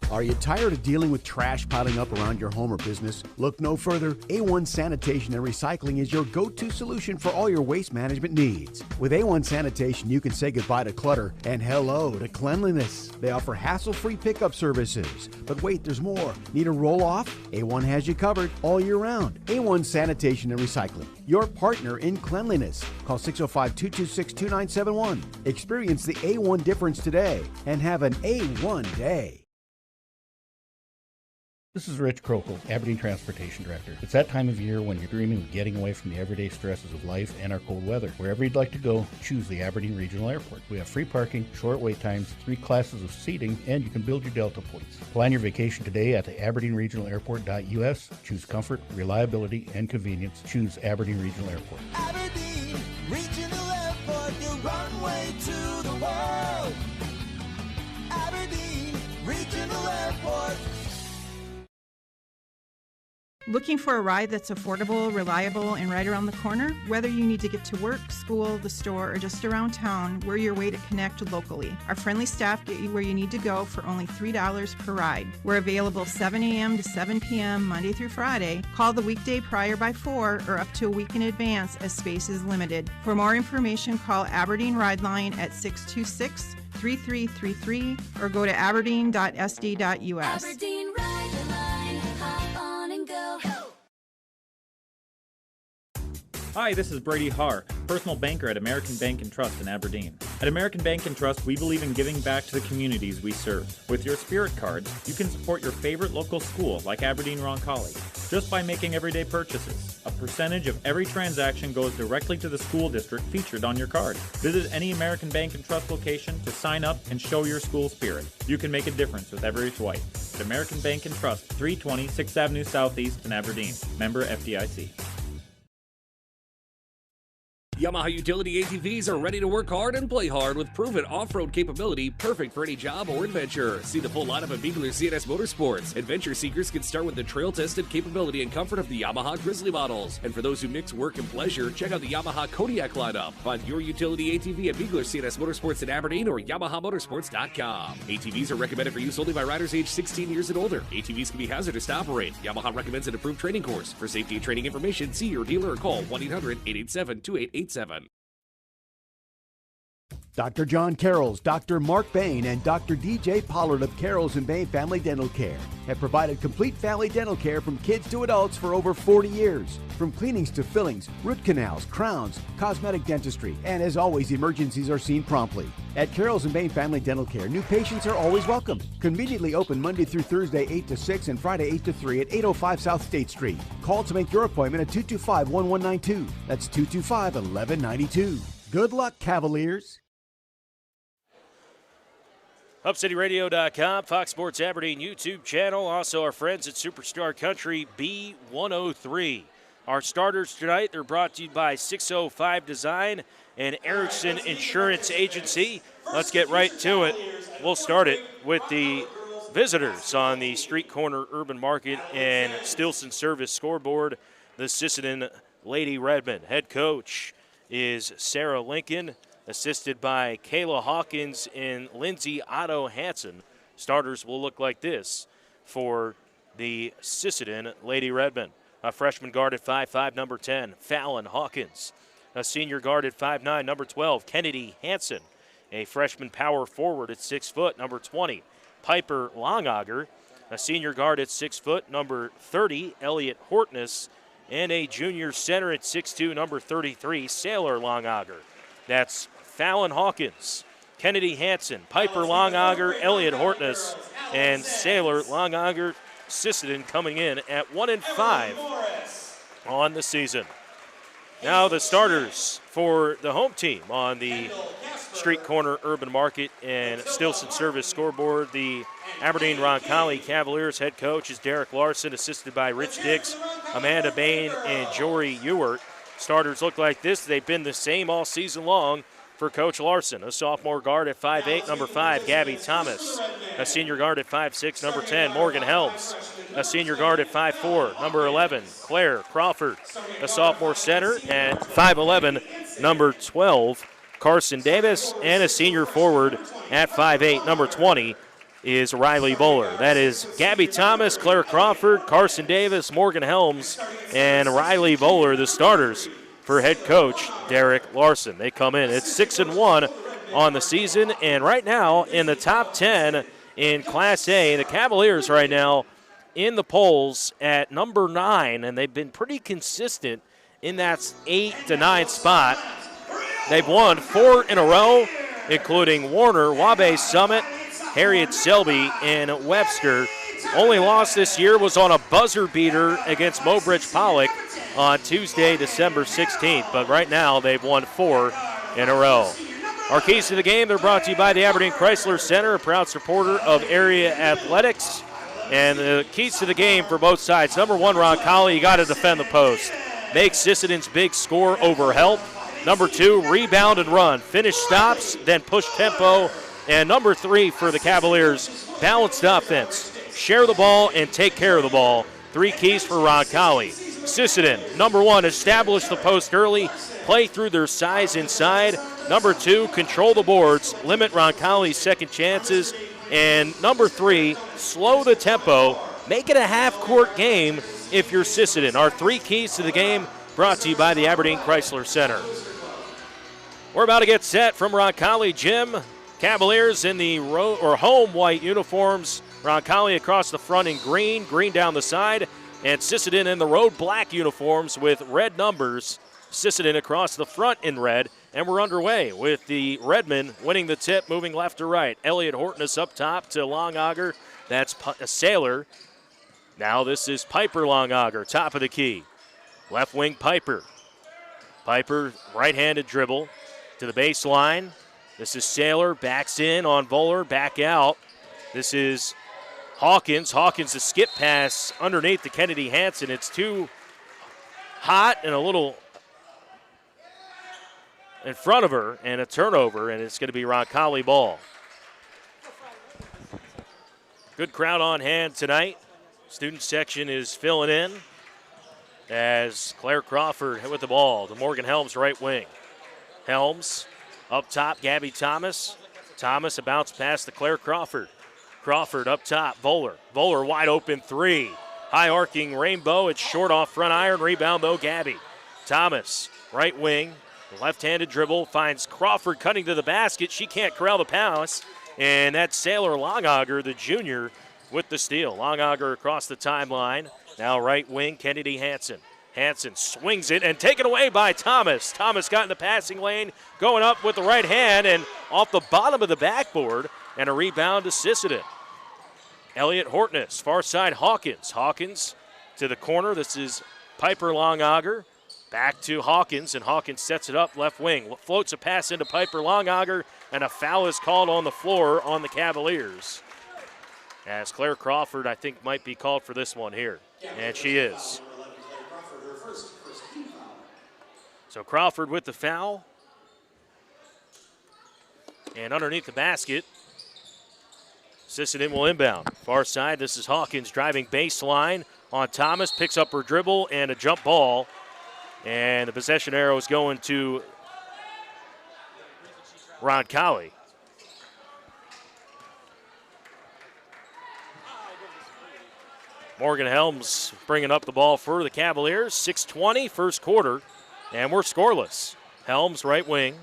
Speaker 19: Are you tired of dealing with trash piling up around your home or business? Look no further. A1 Sanitation and Recycling is your go-to solution for all your waste management needs. With A1 Sanitation, you can say goodbye to clutter and hello to cleanliness. They offer hassle-free pickup services. But wait, there's more. Need a roll-off? A1 has you covered all year round. A1 Sanitation and Recycling, your partner in cleanliness. Call 605-226-2971. Experience the A1 difference today and have an A1 day.
Speaker 20: This is Rich Krokel, Aberdeen Transportation Director. It's that time of year when you're dreaming of getting away from the everyday stresses of life and our cold weather. Wherever you'd like to go, choose the Aberdeen Regional Airport. We have free parking, short wait times, 3 classes of seating, and you can build your Delta points. Plan your vacation today at the AberdeenRegionalAirport.us. Choose comfort, reliability, and convenience. Choose Aberdeen Regional Airport.
Speaker 21: Aberdeen Regional Airport, your runway to the world. Aberdeen Regional Airport.
Speaker 22: Looking for a ride that's affordable, reliable, and right around the corner? Whether you need to get to work, school, the store, or just around town, we're your way to connect locally. Our friendly staff get you where you need to go for only $3 per ride. We're available 7 a.m. to 7 p.m. Monday through Friday. Call the weekday prior by 4 or up to a week in advance as space is limited. For more information, call Aberdeen Ride Line at 626-3333 or go to aberdeen.sd.us.
Speaker 21: Aberdeen Ride the Line, hop on and go.
Speaker 23: Hi, this is Brady Haar, personal banker at American Bank & Trust in Aberdeen. At American Bank & Trust, we believe in giving back to the communities we serve. With your Spirit cards, you can support your favorite local school like Aberdeen Roncalli just by making everyday purchases. A percentage of every transaction goes directly to the school district featured on your card. Visit any American Bank & Trust location to sign up and show your school spirit. You can make a difference with every swipe. At American Bank & Trust, 320 6th Avenue Southeast in Aberdeen. Member FDIC.
Speaker 4: Yamaha utility ATVs are ready to work hard and play hard with proven off-road capability, perfect for any job or adventure. See the full lineup of Beagler CNS Motorsports. Adventure seekers can start with the trail-tested capability and comfort of the Yamaha Grizzly models. And for those who mix work and pleasure, check out the Yamaha Kodiak lineup. Find your utility ATV at Beagler CNS Motorsports in Aberdeen or YamahaMotorsports.com. ATVs are recommended for use only by riders age 16 years and older. ATVs can be hazardous to operate. Yamaha recommends an approved training course. For safety and training information, see your dealer or call 1-800-887-2887.
Speaker 19: Dr. John Carroll's, Dr. Mark Bain, and Dr. DJ Pollard of Carroll's and Bain Family Dental Care have provided complete family dental care from kids to adults for over 40 years. From cleanings to fillings, root canals, crowns, cosmetic dentistry, and as always, emergencies are seen promptly. At Carroll's and Bain Family Dental Care, new patients are always welcome. Conveniently open Monday through Thursday 8 to 6 and Friday 8 to 3 at 805 South State Street. Call to make your appointment at 225-1192. That's 225-1192. Good luck, Cavaliers.
Speaker 15: HubCityRadio.com, Fox Sports Aberdeen YouTube channel, also our friends at Superstar Country B103. Our starters tonight, they're brought to you by 605 Design and Erickson Insurance Agency. Let's get right to it. We'll start it with the visitors on the street corner Urban Market and Stilson Service scoreboard, the Sisseton Lady Redmen. Head coach is Sarah Lincoln, assisted by Kayla Hawkins and Lindsay Otto Hansen. Starters will look like this for the Sisseton Lady Redmen. A freshman guard at 5'5", number 10, Fallon Hawkins. A senior guard at 5'9", number 12, Kennedy Hansen. A freshman power forward at 6 foot, number 20, Piper Longauger. A senior guard at 6 foot, number 30, Elliot Hortness. And a junior center at 6'2", number 33, Sailor Longauger. That's Fallon Hawkins, Kennedy Hansen, Piper Longauger, Elliot Hortness, and Sailor Longauger. Sisseton coming in at 1-5 on the season. Now the starters for the home team on the street corner Urban Market and Stilson Service scoreboard. The Aberdeen Roncalli Cavaliers head coach is Derek Larson, assisted by Rich Dix, Amanda Bain, and Jory Ewert. Starters look like this. They've been the same all season long for Coach Larson. A sophomore guard at 5'8", number 5, Gabby Thomas. A senior guard at 5'6", number 10, Morgan Helms. A senior guard at 5'4", number 11, Claire Crawford. A sophomore center at 5'11", number 12, Carson Davis. And a senior forward at 5'8", number 20, is Riley Bowler. That is Gabby Thomas, Claire Crawford, Carson Davis, Morgan Helms, and Riley Bowler, the starters for head coach Derek Larson. They come in at 6-1 on the season, and right now in the top 10 in Class A, the Cavaliers right now in the polls at number 9, and they've been pretty consistent in that 8 to 9 spot. They've won 4 in a row, including Warner, Wabash Summit, Harriet Selby, and Webster. Only loss this year was on a buzzer beater against Mobridge Pollock on Tuesday, December 16th. But right now, they've won 4 in a row. Our keys to the game, they're brought to you by the Aberdeen Chrysler Center, a proud supporter of area athletics. And the keys to the game for both sides. Number 1, Roncalli, you got to defend the post. Make Sisseton's big score over help. Number 2, rebound and run. Finish stops, then push tempo. And number 3 for the Cavaliers, balanced offense. Share the ball and take care of the ball. 3 keys for Roncalli. Sisseton, number 1, establish the post early, play through their size inside. Number 2, control the boards, limit Roncalli's second chances. And number 3, slow the tempo, make it a half-court game if you're Sisseton. Our 3 keys to the game brought to you by the Aberdeen Chrysler Center. We're about to get set from Roncalli Gym. Cavaliers in the home white uniforms. Roncalli across the front in green, green down the side. And Sisseton in the road black uniforms with red numbers. Sisseton across the front in red. And we're underway with the Redmen winning the tip, moving left to right. Elliot Hortness up top to Longauger. That's a Sailor. Now this is Piper Longauger, top of the key. Left wing Piper. Piper, right-handed dribble to the baseline. This is Sailor, backs in on Bowler, back out. This is Hawkins. Hawkins, a skip pass underneath to Kennedy Hansen. It's too hot and a little in front of her and a turnover, and it's going to be Roncalli ball. Good crowd on hand tonight. Student section is filling in as Claire Crawford with the ball to Morgan Helms, right wing. Helms up top, Gabby Thomas. Thomas, a bounce pass to Claire Crawford. Crawford up top, Voller. Voller wide open three. High arcing rainbow. It's short off front iron. Rebound though, Gabby. Thomas, right wing. Left-handed dribble finds Crawford cutting to the basket. She can't corral the pass. And that's Sailor Longauger, the junior, with the steal. Longauger across the timeline. Now right wing, Kennedy Hansen. Hansen swings it and taken away by Thomas. Thomas got in the passing lane, going up with the right hand and off the bottom of the backboard, and a rebound to Sisseton. Elliott Hortness, far side Hawkins. Hawkins to the corner. This is Piper Longauger. Back to Hawkins, and Hawkins sets it up left wing. Floats a pass into Piper Longauger, and a foul is called on the floor on the Cavaliers. As Claire Crawford, I think, might be called for this one here. And she is. So Crawford with the foul. And underneath the basket, Sisseton will inbound. Far side, this is Hawkins driving baseline on Thomas. Picks up her dribble and a jump ball. And the possession arrow is going to Roncalli. Morgan Helms bringing up the ball for the Cavaliers. 6:20, first quarter, and we're scoreless. Helms, right wing,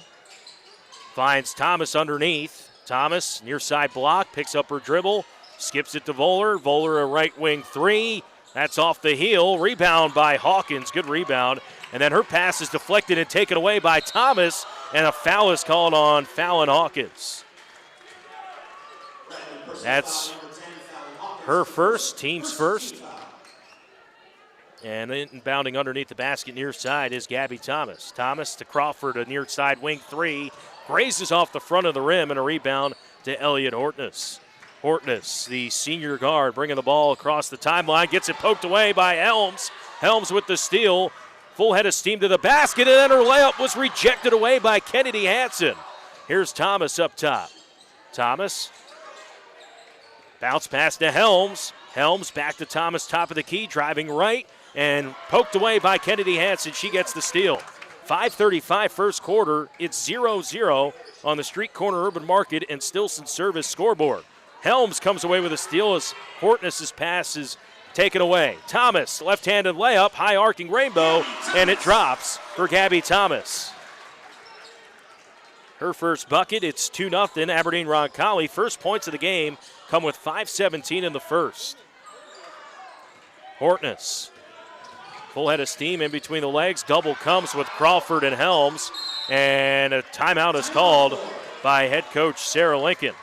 Speaker 15: finds Thomas underneath. Thomas, near side block, picks up her dribble, skips it to Voller. Voller, a right wing three. That's off the heel. Rebound by Hawkins. Good rebound. And then her pass is deflected and taken away by Thomas, and a foul is called on Fallon Hawkins. That's her first, team's first. And inbounding underneath the basket near side is Gabby Thomas. Thomas to Crawford, a near side wing three. Grazes off the front of the rim, and a rebound to Elliott Hortness. Hortness, the senior guard, bringing the ball across the timeline. Gets it poked away by Helms. Helms with the steal. Full head of steam to the basket, and then her layup was rejected away by Kennedy Hansen. Here's Thomas up top. Thomas. Bounce pass to Helms. Helms back to Thomas, top of the key, driving right, and poked away by Kennedy Hansen. She gets the steal. 5:35 first quarter. It's 0-0 on the Street Corner Urban Market and Stilson Service scoreboard. Helms comes away with a steal as Hortness's pass is taken away. Thomas, left-handed layup, high arcing rainbow, and it drops for Gabby Thomas. Her first bucket, it's 2-0 Aberdeen Roncalli. First points of the game come with 5:17 in the first. Hortness, full head of steam in between the legs. Double comes with Crawford and Helms, and a timeout is called by head coach Sarah Lincoln.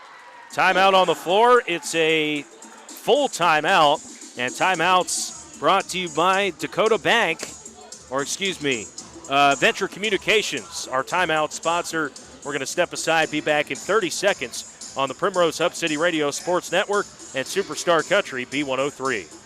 Speaker 15: Timeout on the floor. It's a full timeout, and timeouts brought to you by Dakota Bank, Venture Communications, our timeout sponsor. We're going to step aside, be back in 30 seconds on the Primrose Hub City Radio Sports Network and Superstar Country B103.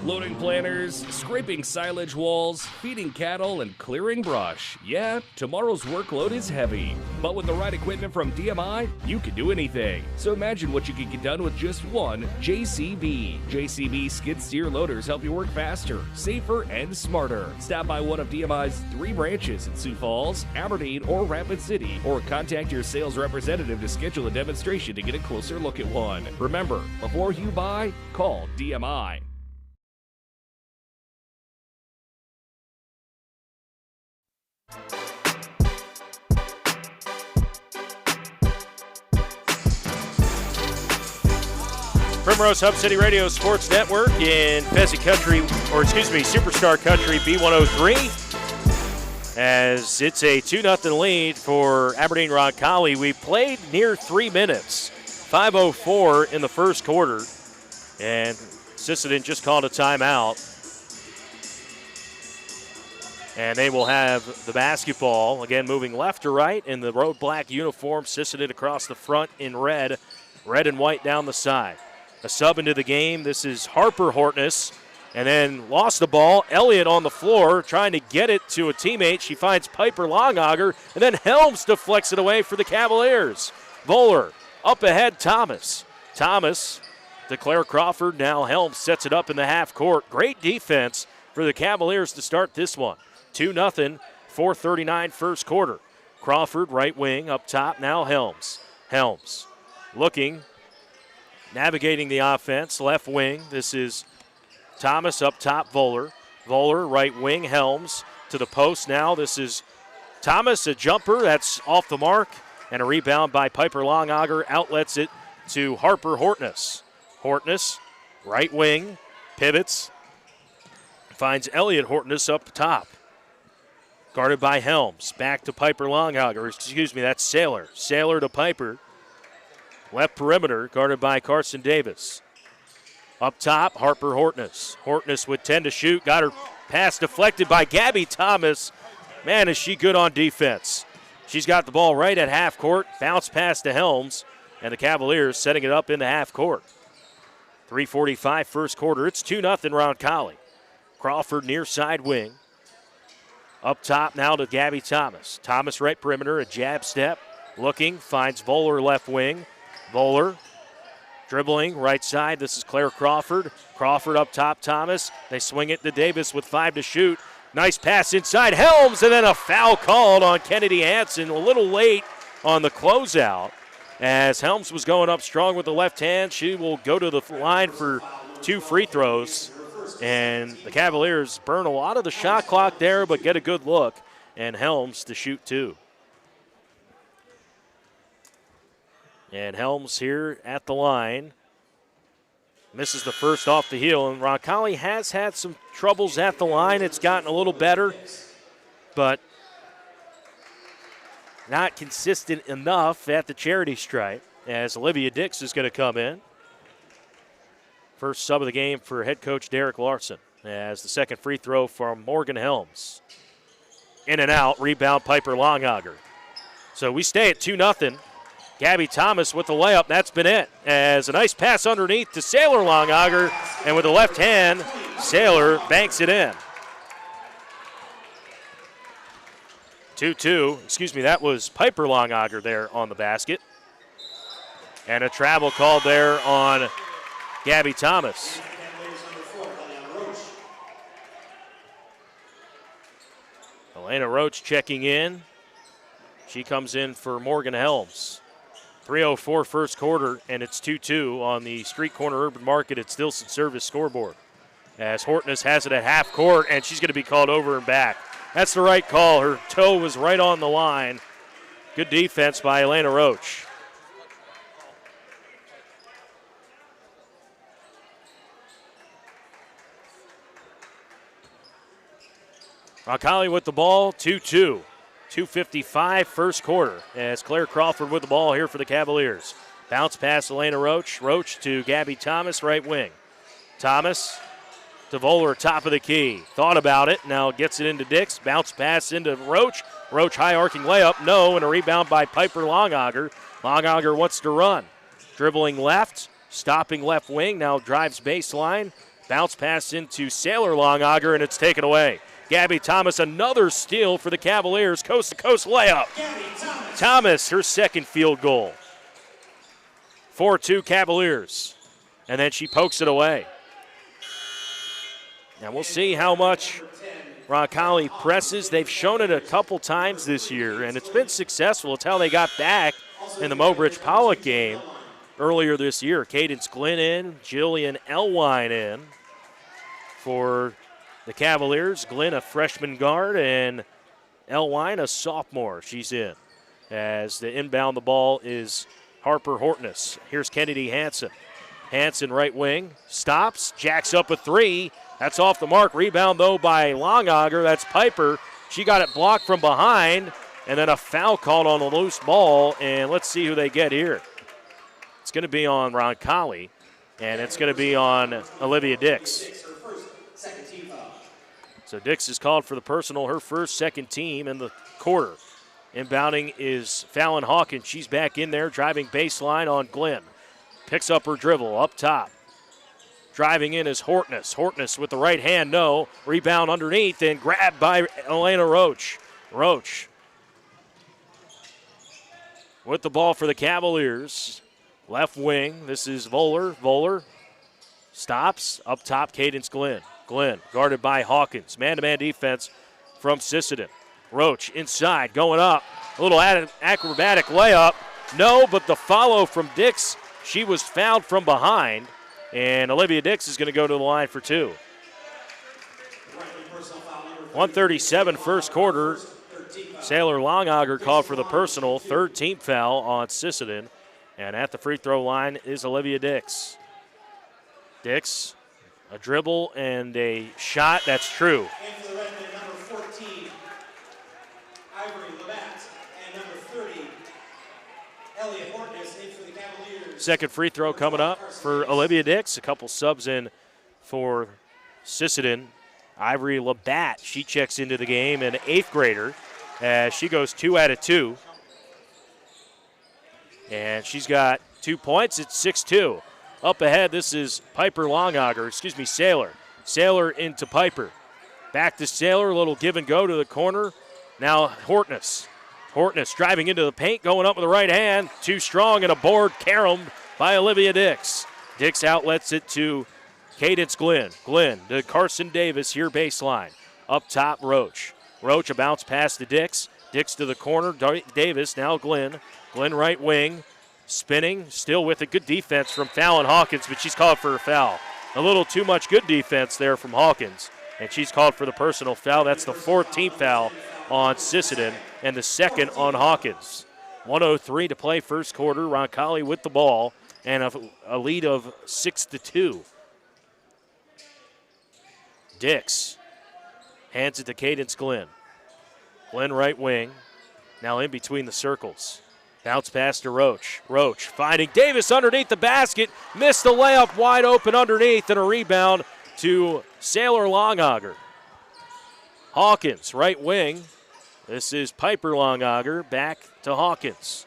Speaker 4: Loading planters, scraping silage walls, feeding cattle, and clearing brush. Yeah, tomorrow's workload is heavy. But with the right equipment from DMI, you can do anything. So imagine what you can get done with just one JCB. JCB skid steer loaders help you work faster, safer, and smarter. Stop by one of DMI's 3 branches in Sioux Falls, Aberdeen, or Rapid City, or contact your sales representative to schedule a demonstration to get a closer look at one. Remember, before you buy, call DMI.
Speaker 15: Primrose Hub City Radio Sports Network in Superstar Country B103. As it's a 2-0 lead for Aberdeen Roncalli. We played near 3 minutes. 5:04 in the first quarter. And Sisseton just called a timeout. And they will have the basketball, again moving left to right in the road black uniform. Sisseton across the front in red and white down the side. A sub into the game. This is Harper Hortness and then lost the ball. Elliott on the floor trying to get it to a teammate. She finds Piper Longauger, and then Helms deflects it away for the Cavaliers. Voller up ahead, Thomas. Thomas to Claire Crawford. Now Helms sets it up in the half court. Great defense for the Cavaliers to start this one. 2-0, 4:39 first quarter. Crawford, right wing, up top. Now Helms. Helms looking, navigating the offense. Left wing, this is Thomas up top, Voller. Voller, right wing, Helms to the post now. This is Thomas, a jumper. That's off the mark. And a rebound by Piper Longauger. Outlets it to Harper Hortness. Hortness, right wing, pivots. Finds Elliott Hortness up top. Guarded by Helms. Back to Piper Longauger. Excuse me, that's Saylor. Saylor to Piper. Left perimeter, guarded by Carson Davis. Up top, Harper Hortness. Hortness with 10 to shoot. Got her pass deflected by Gabby Thomas. Man, is she good on defense. She's got the ball right at half court. Bounce pass to Helms. And the Cavaliers setting it up into half court. 3:45 first quarter. It's 2-0 Roncalli. Crawford near side wing. Up top now to Gabby Thomas. Thomas right perimeter, a jab step. Looking, finds Voller left wing. Voller dribbling right side. This is Claire Crawford. Crawford up top, Thomas. They swing it to Davis with 5 to shoot. Nice pass inside Helms, and then a foul called on Kennedy Hansen. A little late on the closeout. As Helms was going up strong with the left hand, she will go to the line for 2 free throws. And the Cavaliers burn a lot of the shot clock there, but get a good look. And Helms to shoot 2. And Helms here at the line. Misses the first off the heel. And Roncalli has had some troubles at the line. It's gotten a little better, but not consistent enough at the charity stripe, as Olivia Dix is going to come in. First sub of the game for head coach Derek Larson, as the second free throw from Morgan Helms. In and out, rebound Piper Longauger. So we stay at 2-0. Gabby Thomas with the layup, that's been it. As a nice pass underneath to Saylor Longauger, and with the left hand, Saylor banks it in. 2-2, excuse me, that was Piper Longauger there on the basket. And a travel called there on Gabby Thomas. Elena Roach checking in. She comes in for Morgan Helms. 3:04 first quarter, and it's 2-2 on the Street Corner Urban Market at Stilson Service scoreboard. As Hortness has it at half court, and she's going to be called over and back. That's the right call. Her toe was right on the line. Good defense by Elena Roach. Roncalli with the ball, 2-2. 2:55 first quarter as Claire Crawford with the ball here for the Cavaliers. Bounce pass Elena Roach. Roach to Gabby Thomas, right wing. Thomas to Voller, top of the key. Thought about it, now gets it into Dix. Bounce pass into Roach. Roach high arcing layup, no, and a rebound by Piper Longauger. Longauger wants to run. Dribbling left, stopping left wing, now drives baseline. Bounce pass into Saylor Longauger, and it's taken away. Gabby Thomas, another steal for the Cavaliers. Coast-to-coast layup. Thomas, her second field goal. 4-2 Cavaliers. And then she pokes it away. And we'll see how much Roncalli presses. They've shown it a couple times this year, and it's been successful. It's how they got back in the Mobridge Pollock game earlier this year. Cadence Glenn in, Jillian Elwine in for the Cavaliers. Glenn, a freshman guard, and Elwine, a sophomore. She's in. As the inbound the ball is Harper Hortness. Here's Kennedy Hansen. Hansen right wing, stops, jacks up a 3. That's off the mark. Rebound, though, by Longauger. That's Piper. She got it blocked from behind, and then a foul called on the loose ball, and let's see who they get here. It's going to be on Roncalli, and it's going to be on Olivia Dix. So Dix is called for the personal, her first, second team in the quarter. Inbounding is Fallon Hawkins. She's back in there, driving baseline on Glenn. Picks up her dribble up top. Driving in is Hortness. Hortness with the right hand, no. Rebound underneath and grabbed by Elena Roach. Roach with the ball for the Cavaliers. Left wing, this is Voller. Voller stops. Up top, Cadence Glenn. Glenn guarded by Hawkins. Man-to-man defense from Sisseton. Roach inside, going up. A little acrobatic layup. No, but the follow from Dix. She was fouled from behind. And Olivia Dix is going to go to the line for two. 1:37 first quarter. Sailor Longauger called for the personal. Third team foul on Sisseton. And at the free throw line is Olivia Dix. Dix, a dribble and a shot. That's true.
Speaker 2: And for the Redmen, number 14, Ivory Labatt, and number 30, Elliot Hortness, in for the Cavaliers.
Speaker 15: Second free throw coming up for Olivia Dix. A couple subs in for Sisseton. Ivory Labatt, she checks into the game, an 8th grader, as she goes 2 out of 2. And she's got 2 points. It's 6-2. Up ahead, this is Sailor. Sailor into Piper. Back to Sailor, a little give and go to the corner. Now Hortness. Hortness driving into the paint, going up with the right hand. Too strong and a board caromed by Olivia Dix. Dix outlets it to Cadence Glenn. Glenn to Carson Davis here baseline. Up top, Roach. Roach, a bounce pass to Dix. Dix to the corner. Davis, now Glenn. Glenn right wing. Spinning, still with a good defense from Fallon Hawkins, but she's called for a foul. A little too much good defense there from Hawkins, and she's called for the personal foul. That's the 4th team foul on Sisseton and the 2nd on Hawkins. 1:03 to play first quarter. Roncalli with the ball and a lead of 6-2. Dix hands it to Cadence Glenn. Glenn right wing, now in between the circles. Bounce pass to Roach. Roach finding Davis underneath the basket. Missed the layup wide open underneath, and a rebound to Sailor Longauger. Hawkins, right wing. This is Piper Longauger, back to Hawkins.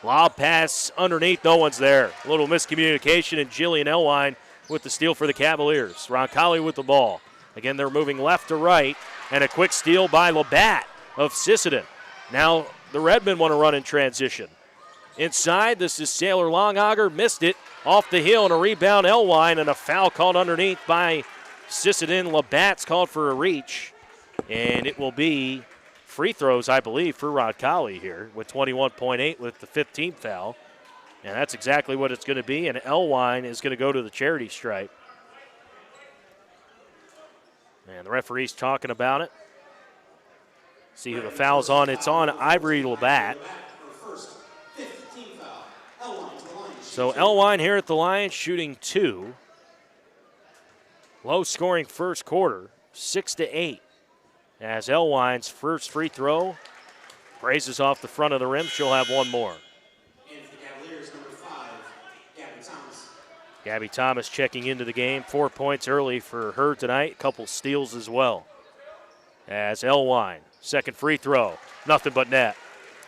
Speaker 15: Lob pass underneath, no one's there. A little miscommunication, and Jillian Elwine with the steal for the Cavaliers. Roncalli with the ball. Again, they're moving left to right, and a quick steal by Labatt of Sisseton. Now the Redmen want to run in transition. Inside, this is Sailor Longauger, missed it, off the heel, and a rebound Elwine, and a foul called underneath by Sisseton. Labatt's called for a reach, and it will be free throws, I believe, for Roncalli here with 21.8 with the 15th foul. And that's exactly what it's going to be, and Elwine is going to go to the charity stripe. And the referee's talking about it. See who the foul's on. It's on Ivory Labatt. So Elwine here at the line shooting 2. Low scoring first quarter, 6-8. As Elwine's first free throw raises off the front of the rim. She'll have one more.
Speaker 2: And for the Cavaliers, number 5, Gabby Thomas.
Speaker 15: Gabby Thomas checking into the game. 4 points early for her tonight. A couple steals as well. As Elwine, second free throw, nothing but net.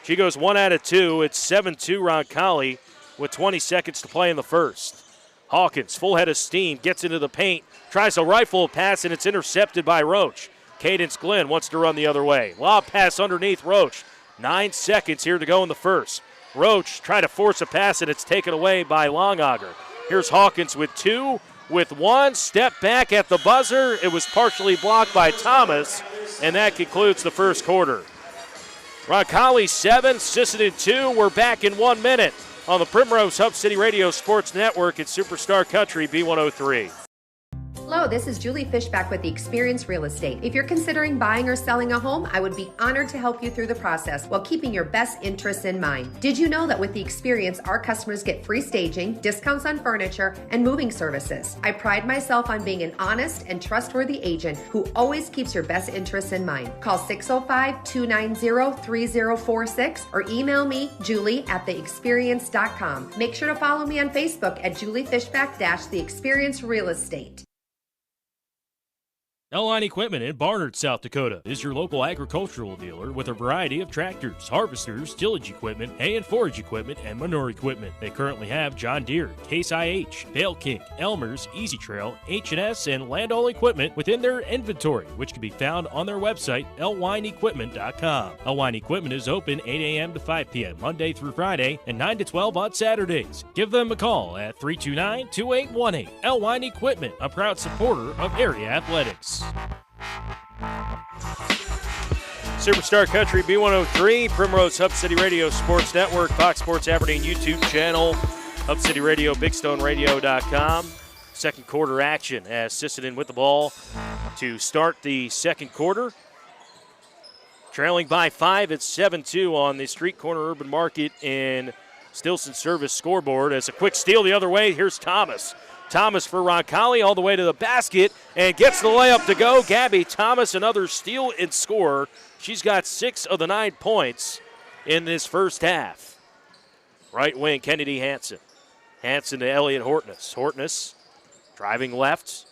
Speaker 15: She goes 1 out of 2. It's 7-2 Roncalli with 20 seconds to play in the first. Hawkins, full head of steam, gets into the paint, tries a rifle pass, and it's intercepted by Roach. Cadence Glenn wants to run the other way. Lob pass underneath Roach. 9 seconds here to go in the first. Roach tried to force a pass, and it's taken away by Longauger. Here's Hawkins with 2, with 1. Step back at the buzzer. It was partially blocked by Thomas, and that concludes the first quarter. Roncalli 7, Sisseton 2. We're back in 1 minute on the Primrose Hub City Radio Sports Network at Superstar Country B103.
Speaker 5: Hello, this is Julie Fishback with the Experience Real Estate. If you're considering buying or selling a home, I would be honored to help you through the process while keeping your best interests in mind. Did you know that with the Experience, our customers get free staging, discounts on furniture, and moving services? I pride myself on being an honest and trustworthy agent who always keeps your best interests in mind. Call 605-290-3046 or email me, Julie@theexperience.com. Make sure to follow me on Facebook at Julie Fishback-The Experience Real Estate.
Speaker 15: L-Line Equipment in Barnard, South Dakota is your local agricultural dealer with a variety of tractors, harvesters, tillage equipment, hay and forage equipment, and manure equipment. They currently have John Deere, Case IH, Bale King, Elmer's, Easy Trail, H&S, and Landall equipment within their inventory, which can be found on their website, lwineequipment.com. L-Line Equipment is open 8 a.m. to 5 p.m. Monday through Friday and 9 to 12 on Saturdays. Give them a call at 329-2818. L-Line Equipment, a proud supporter of area athletics. Superstar Country B103, Primrose Hub City Radio Sports Network, Fox Sports Aberdeen YouTube channel, Hub City Radio, BigStoneRadio.com. Second quarter action as Sisseton with the ball to start the second quarter. Trailing by 5 at 7-2 on the Street Corner Urban Market in Stilson Service scoreboard. As a quick steal the other way, here's Thomas. Thomas for Roncalli all the way to the basket and gets the layup to go. Gabby Thomas, another steal and score. She's got 6 of the 9 points in this first half. Right wing, Kennedy Hansen. Hansen to Elliott Hortness. Hortness driving left.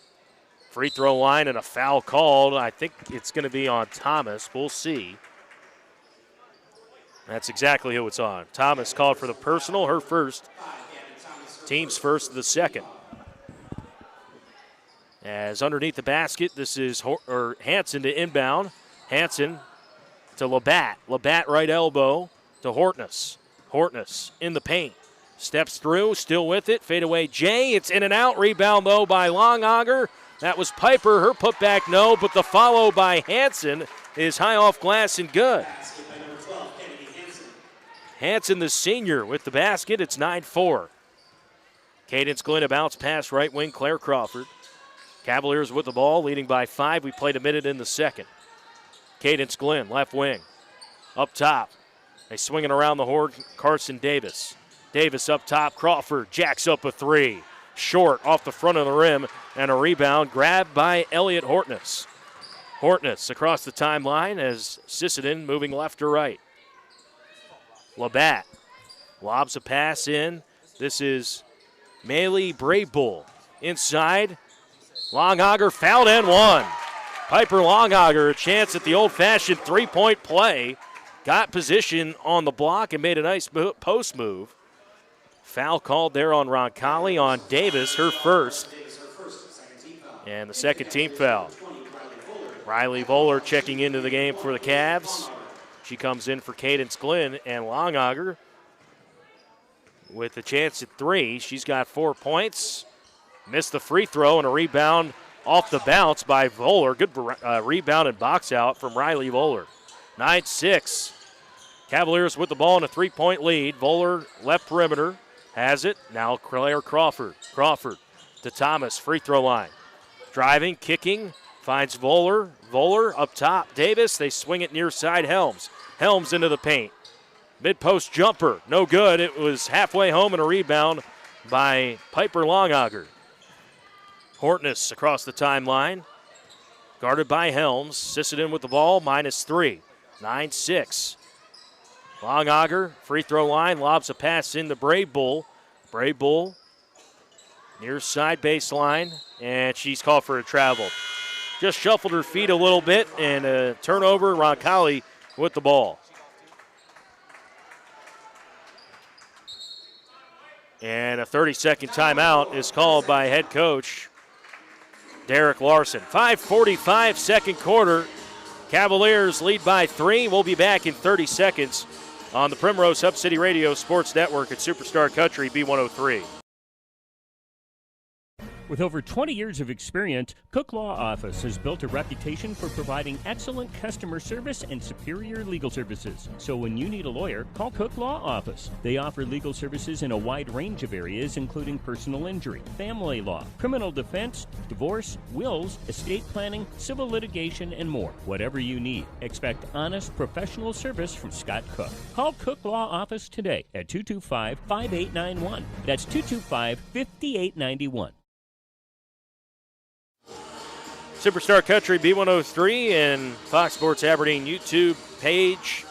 Speaker 15: Free throw line and a foul called. I think it's going to be on Thomas. We'll see. That's exactly who it's on. Thomas called for the personal, her first. Team's first of the second. As underneath the basket, this is Hansen to inbound. Hansen to Labatt. Labatt right elbow to Hortness. Hortness in the paint. Steps through, still with it. Fadeaway Jay. It's in and out. Rebound, though, by Longauger. That was Piper. Her putback, no, but the follow by Hansen is high off glass and good. Hansen, the senior, with the basket. It's 9-4. Cadence Glenn, a bounce pass right wing, Claire Crawford. Cavaliers with the ball, leading by 5. We played a minute in the second. Cadence Glenn, left wing. Up top. They swing it around the horn, Carson Davis. Davis up top, Crawford jacks up a 3. Short off the front of the rim, and a rebound grabbed by Elliott Hortness. Hortness across the timeline as Sisseton moving left to right. Labatt lobs a pass in. This is Maylee Braybull inside. Longauger fouled and one. Piper Longauger, a chance at the old-fashioned three-point play. Got position on the block and made a nice post move. Foul called there on Roncalli, on Davis, her first. And the second team foul. Riley Voller checking into the game for the Cavs. She comes in for Cadence Glenn, and Longauger with a chance at 3. She's got 4 points. Missed the free throw and a rebound off the bounce by Voller. Good rebound and box out from Riley Voller. 9-6. Cavaliers with the ball in a 3-point lead. Voller left perimeter has it. Now Claire Crawford. Crawford to Thomas, free throw line. Driving, kicking, finds Voller. Voller up top. Davis, they swing it near side Helms. Helms into the paint. Mid-post jumper, no good. It was halfway home and a rebound by Piper Longauger. Hortness across the timeline. Guarded by Helms. Sisseton with the ball, -3. 9-6. Longauger, free throw line, lobs a pass into Braybull. Braybull near side baseline, and she's called for a travel. Just shuffled her feet a little bit, and a turnover. Roncalli with the ball. And a 30-second timeout is called by head coach Derek Larson. 5:45 second quarter. Cavaliers lead by 3. We'll be back in 30 seconds on the Primrose Hub City Radio Sports Network at Superstar Country B103.
Speaker 11: With over 20 years of experience, Cook Law Office has built a reputation for providing excellent customer service and superior legal services. So when you need a lawyer, call Cook Law Office. They offer legal services in a wide range of areas, including personal injury, family law, criminal defense, divorce, wills, estate planning, civil litigation, and more. Whatever you need, expect honest, professional service from Scott Cook. Call Cook Law Office today at 225-5891. That's 225-5891.
Speaker 15: Superstar Country B103 and Fox Sports Aberdeen YouTube page.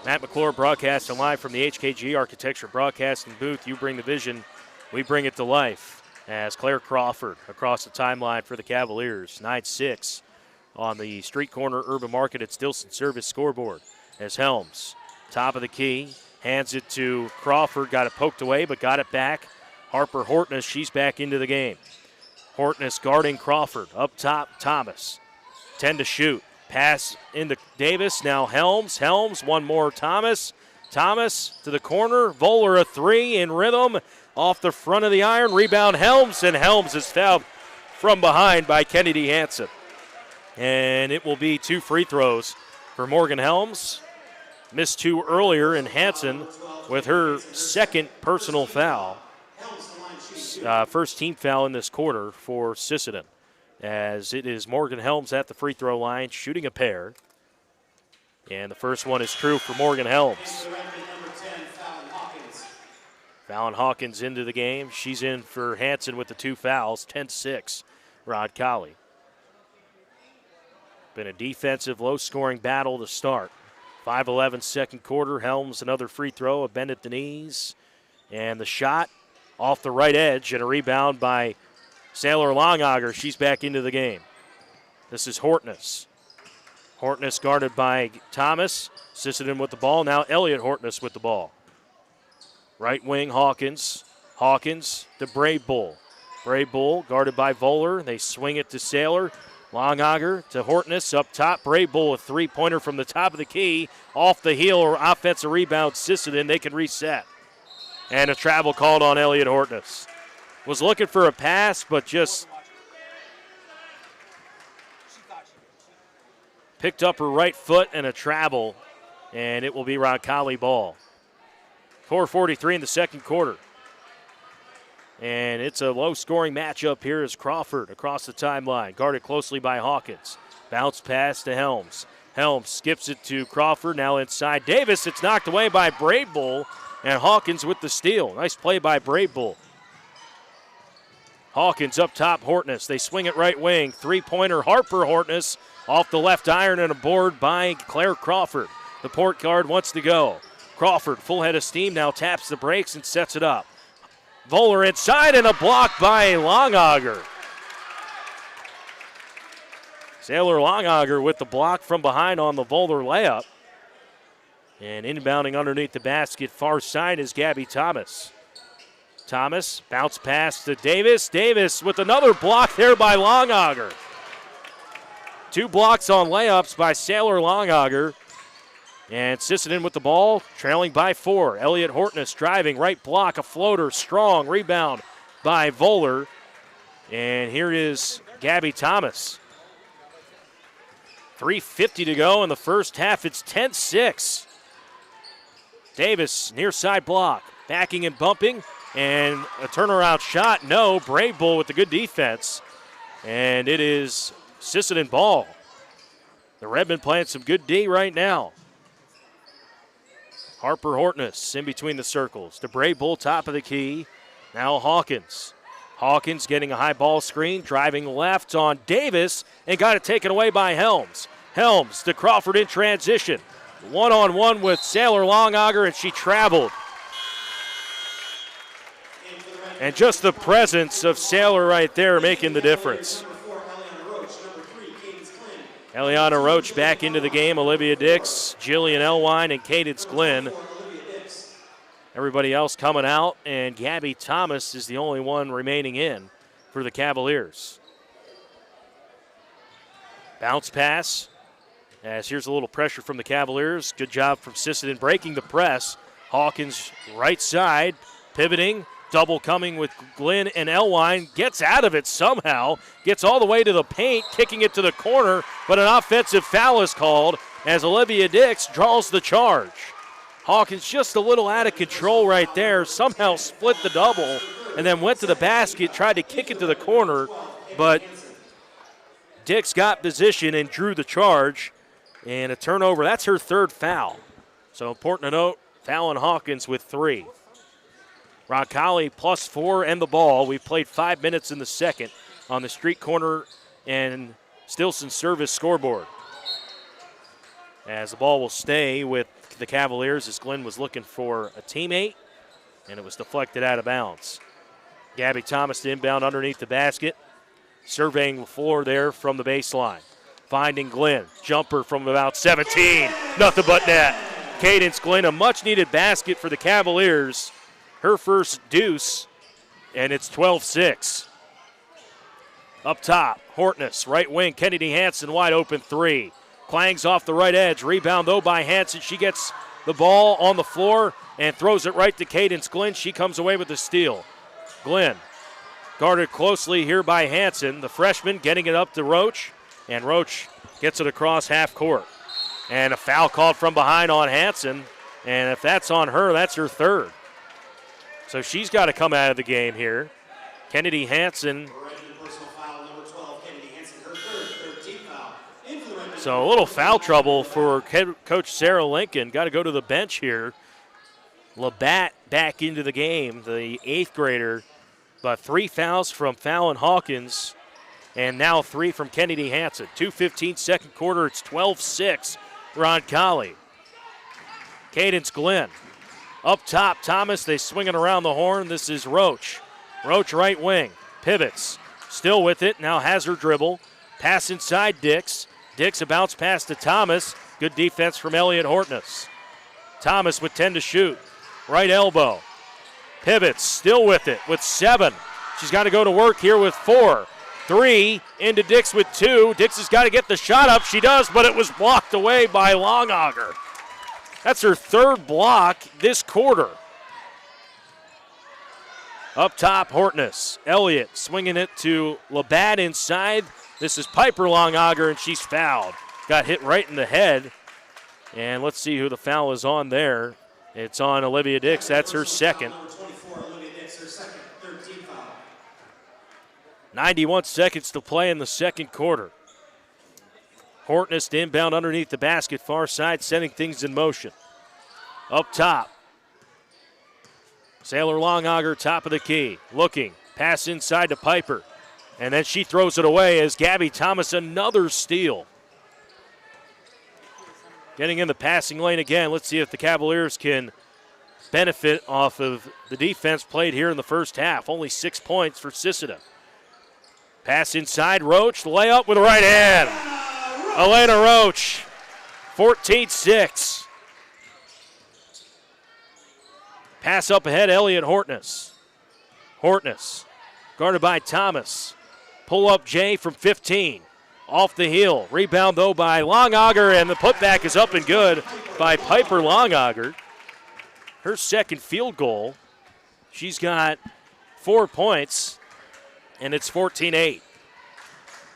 Speaker 15: Matt McClure broadcasting live from the HKG Architecture Broadcasting booth. You bring the vision, we bring it to life. as Claire Crawford across the timeline for the Cavaliers. 9-6 on the street corner Urban Market at Stilson Service scoreboard. As Helms, top of the key, hands it to Crawford. Got it poked away, but got it back. Harper Hortness, she's back into the game. Hortness guarding Crawford. Up top, Thomas. 10 to shoot. Pass into Davis. Now Helms. Helms, one more Thomas. Thomas to the corner. Voller a three in rhythm. Off the front of the iron. Rebound Helms, and Helms is fouled from behind by Kennedy Hansen. And it will be 2 free throws for Morgan Helms. Missed 2 earlier, and Hansen with her second personal foul. First team foul in this quarter for Sisseton, as it is Morgan Helms at the free throw line shooting a pair. And the first one is true for Morgan Helms. Fallon Hawkins into the game. She's in for Hansen with the 2 fouls, 10-6, Roncalli. Been a defensive, low-scoring battle to start. 5:11 second quarter. Helms another free throw, a bend at the knees. And the shot off the right edge, and a rebound by Sailor Longager. She's back into the game. This is Hortness. Hortness guarded by Thomas. Sisseton with the ball. Now Elliott Hortness with the ball. Right wing, Hawkins. Hawkins to Brave Bull. Brave Bull guarded by Voller. They swing it to Sailor. Longager to Hortness up top. Brave Bull a three-pointer from the top of the key. Off the heel or offensive rebound. Sisseton, they can reset. And a travel called on Elliott Hortness. Was looking for a pass, but just picked up her right foot and a travel, and it will be Roncalli ball. 4:43 in the second quarter. And it's a low-scoring matchup here as Crawford across the timeline, guarded closely by Hawkins. Bounce pass to Helms. Helms skips it to Crawford, now inside Davis. It's knocked away by Brave Bull, and Hawkins with the steal. Nice play by Brave Bull. Hawkins up top, Hortness. They swing it right wing. Three-pointer, Harper Hortness off the left iron and a board by Claire Crawford. The port guard wants to go. Crawford, full head of steam, now taps the brakes and sets it up. Voller inside and a block by Longager. Sailor Longager with the block from behind on the Voller layup. And inbounding underneath the basket, far side is Gabby Thomas. Thomas, bounce pass to Davis. Davis with another block there by Longager. 2 blocks on layups by Sailor Longager. And Sisseton with the ball, trailing by 4. Elliott Hortness driving, right block, a floater, strong rebound by Voller. And here is Gabby Thomas. 3:50 to go in the first half. It's 10-6. Davis, near side block, backing and bumping, and a turnaround shot. No, Brave Bull with the good defense. And it is Sisseton ball. The Redmen playing some good D right now. Harper Hortness in between the circles. To Brave Bull, top of the key. Now Hawkins. Hawkins getting a high ball screen, driving left on Davis, and got it taken away by Helms. Helms to Crawford in transition. One-on-one with Sailor Longager, and she traveled. And just the presence of Sailor right there making the difference. Eliana Roach back into the game. Olivia Dix, Jillian Elwine, and Cadence Glenn. Everybody else coming out, and Gabby Thomas is the only one remaining in for the Cavaliers. Bounce pass, as here's a little pressure from the Cavaliers. Good job from Sisseton breaking the press. Hawkins right side, pivoting. Double coming with Glenn and Elwine. Gets out of it somehow. Gets all the way to the paint, kicking it to the corner. But an offensive foul is called as Olivia Dix draws the charge. Hawkins just a little out of control right there. Somehow split the double and then went to the basket, tried to kick it to the corner. But Dix got position and drew the charge. And a turnover. That's her 3rd foul. So important to note, Fallon Hawkins with 3. Roncalli +4 and the ball. We've played 5 minutes in the second on the street corner and Stilson Service scoreboard. As the ball will stay with the Cavaliers as Glenn was looking for a teammate, and it was deflected out of bounds. Gabby Thomas to inbound underneath the basket. Surveying the floor there from the baseline. Finding Glenn. Jumper from about 17. Nothing but net. Cadence Glenn, a much-needed basket for the Cavaliers. Her first deuce, and it's 12-6. Up top, Hortness, right wing, Kennedy Hansen, wide open three. Clangs off the right edge. Rebound, though, by Hansen. She gets the ball on the floor and throws it right to Cadence Glenn. She comes away with the steal. Glenn guarded closely here by Hansen. The freshman getting it up to Roach, and Roach gets it across half court. And a foul called from behind on Hansen, and if that's on her, that's her third. So she's got to come out of the game here. Kennedy Hansen. So a little foul trouble for Coach Sarah Lincoln. Got to go to the bench here. Labatt back into the game, the 8th grader. But 3 fouls from Fallon Hawkins, and now 3 from Kennedy Hansen. 2:15 second quarter, it's 12-6, Roncalli. Cadence Glenn. Up top, Thomas, they swing it around the horn. This is Roach. Roach right wing, pivots, still with it, now has her dribble. Pass inside Dix. Dix a bounce pass to Thomas. Good defense from Elliott Hortness. Thomas with 10 to shoot. Right elbow. Pivots, still with it, with 7. She's got to go to work here with 4. 3, into Dix with 2. Dix has got to get the shot up. She does, but it was blocked away by Longauger. That's her 3rd block this quarter. Up top, Hortness. Elliott swinging it to Labatt inside. This is Piper Longauger, and she's fouled. Got hit right in the head. And let's see who the foul is on there. It's on Olivia Dix. That's her 2nd. 91 seconds to play in the second quarter. Hortness to inbound underneath the basket, far side, setting things in motion. Up top. Sailor Longauger, top of the key. Looking, pass inside to Piper. And then she throws it away as Gabby Thomas, another steal. Getting in the passing lane again. Let's see if the Cavaliers can benefit off of the defense played here in the first half. Only 6 points for Sisseton. Pass inside, Roach, layup with the right hand. Elena Roach, 14-6. Pass up ahead, Elliott Hortness. Hortness, guarded by Thomas. Pull up Jay from 15. Off the heel. Rebound, though, by Longauger, and the putback is up and good by Piper Longauger. Her 2nd field goal. She's got 4 points, and it's 14-8.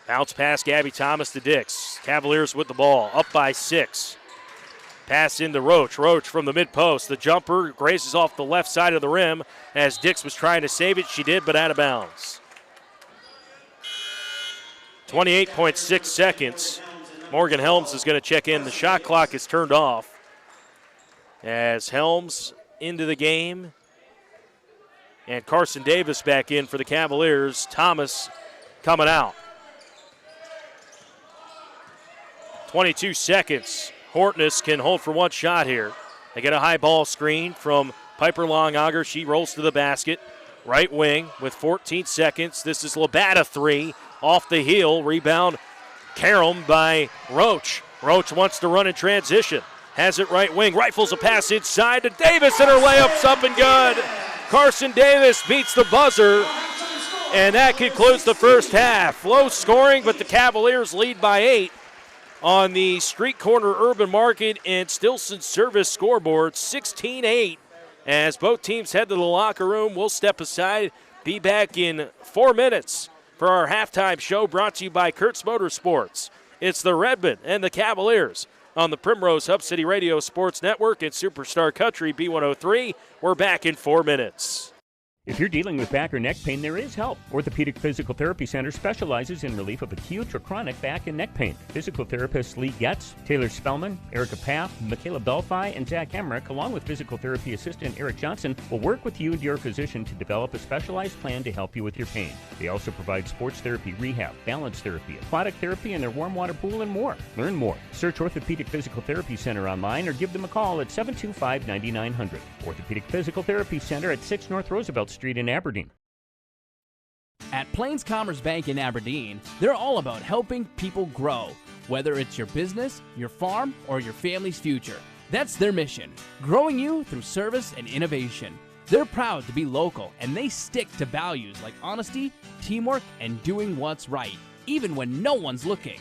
Speaker 15: Bounce pass, Gabby Thomas to Dix. Cavaliers with the ball, up by 6. Pass into Roach. Roach from the mid-post. The jumper grazes off the left side of the rim as Dix was trying to save it. She did, but out of bounds. 28.6 seconds. Morgan Helms is going to check in. The shot clock is turned off as Helms into the game. And Carson Davis back in for the Cavaliers. Thomas coming out. 22 seconds. Hortness can hold for one shot here. They get a high ball screen from Piper Longauger. She rolls to the basket. Right wing with 14 seconds. This is Labatt 3. Off the heel. Rebound caromed by Roach. Roach wants to run in transition. Has it right wing. Rifles a pass inside to Davis, and her layup's up and good. Carson Davis beats the buzzer, and that concludes the first half. Low scoring, but the Cavaliers lead by 8 on the Street Corner Urban Market and Stilson Service scoreboard, 16-8. As both teams head to the locker room, we'll step aside, be back in 4 minutes for our halftime show brought to you by Kurtz Motorsports. It's the Redmen and the Cavaliers on the Primrose Hub City Radio Sports Network and Superstar Country B103. We're back in 4 minutes.
Speaker 11: If you're dealing with back or neck pain, there is help. Orthopedic Physical Therapy Center specializes in relief of acute or chronic back and neck pain. Physical therapists Lee Getz, Taylor Spellman, Erica Paff, Michaela Belfi, and Zach Hemrick, along with physical therapy assistant Eric Johnson, will work with you and your physician to develop a specialized plan to help you with your pain. They also provide sports therapy rehab, balance therapy, aquatic therapy, and their warm water pool and more. Learn more. Search Orthopedic Physical Therapy Center online or give them a call at 725-9900. Orthopedic Physical Therapy Center at 6 North Roosevelt Street in Aberdeen.
Speaker 1: At Plains Commerce Bank in Aberdeen, they're all about helping people grow, whether it's your business, your farm, or your family's future. That's their mission, growing you through service and innovation. They're proud to be local, and they stick to values like honesty, teamwork, and doing what's right, even when no one's looking.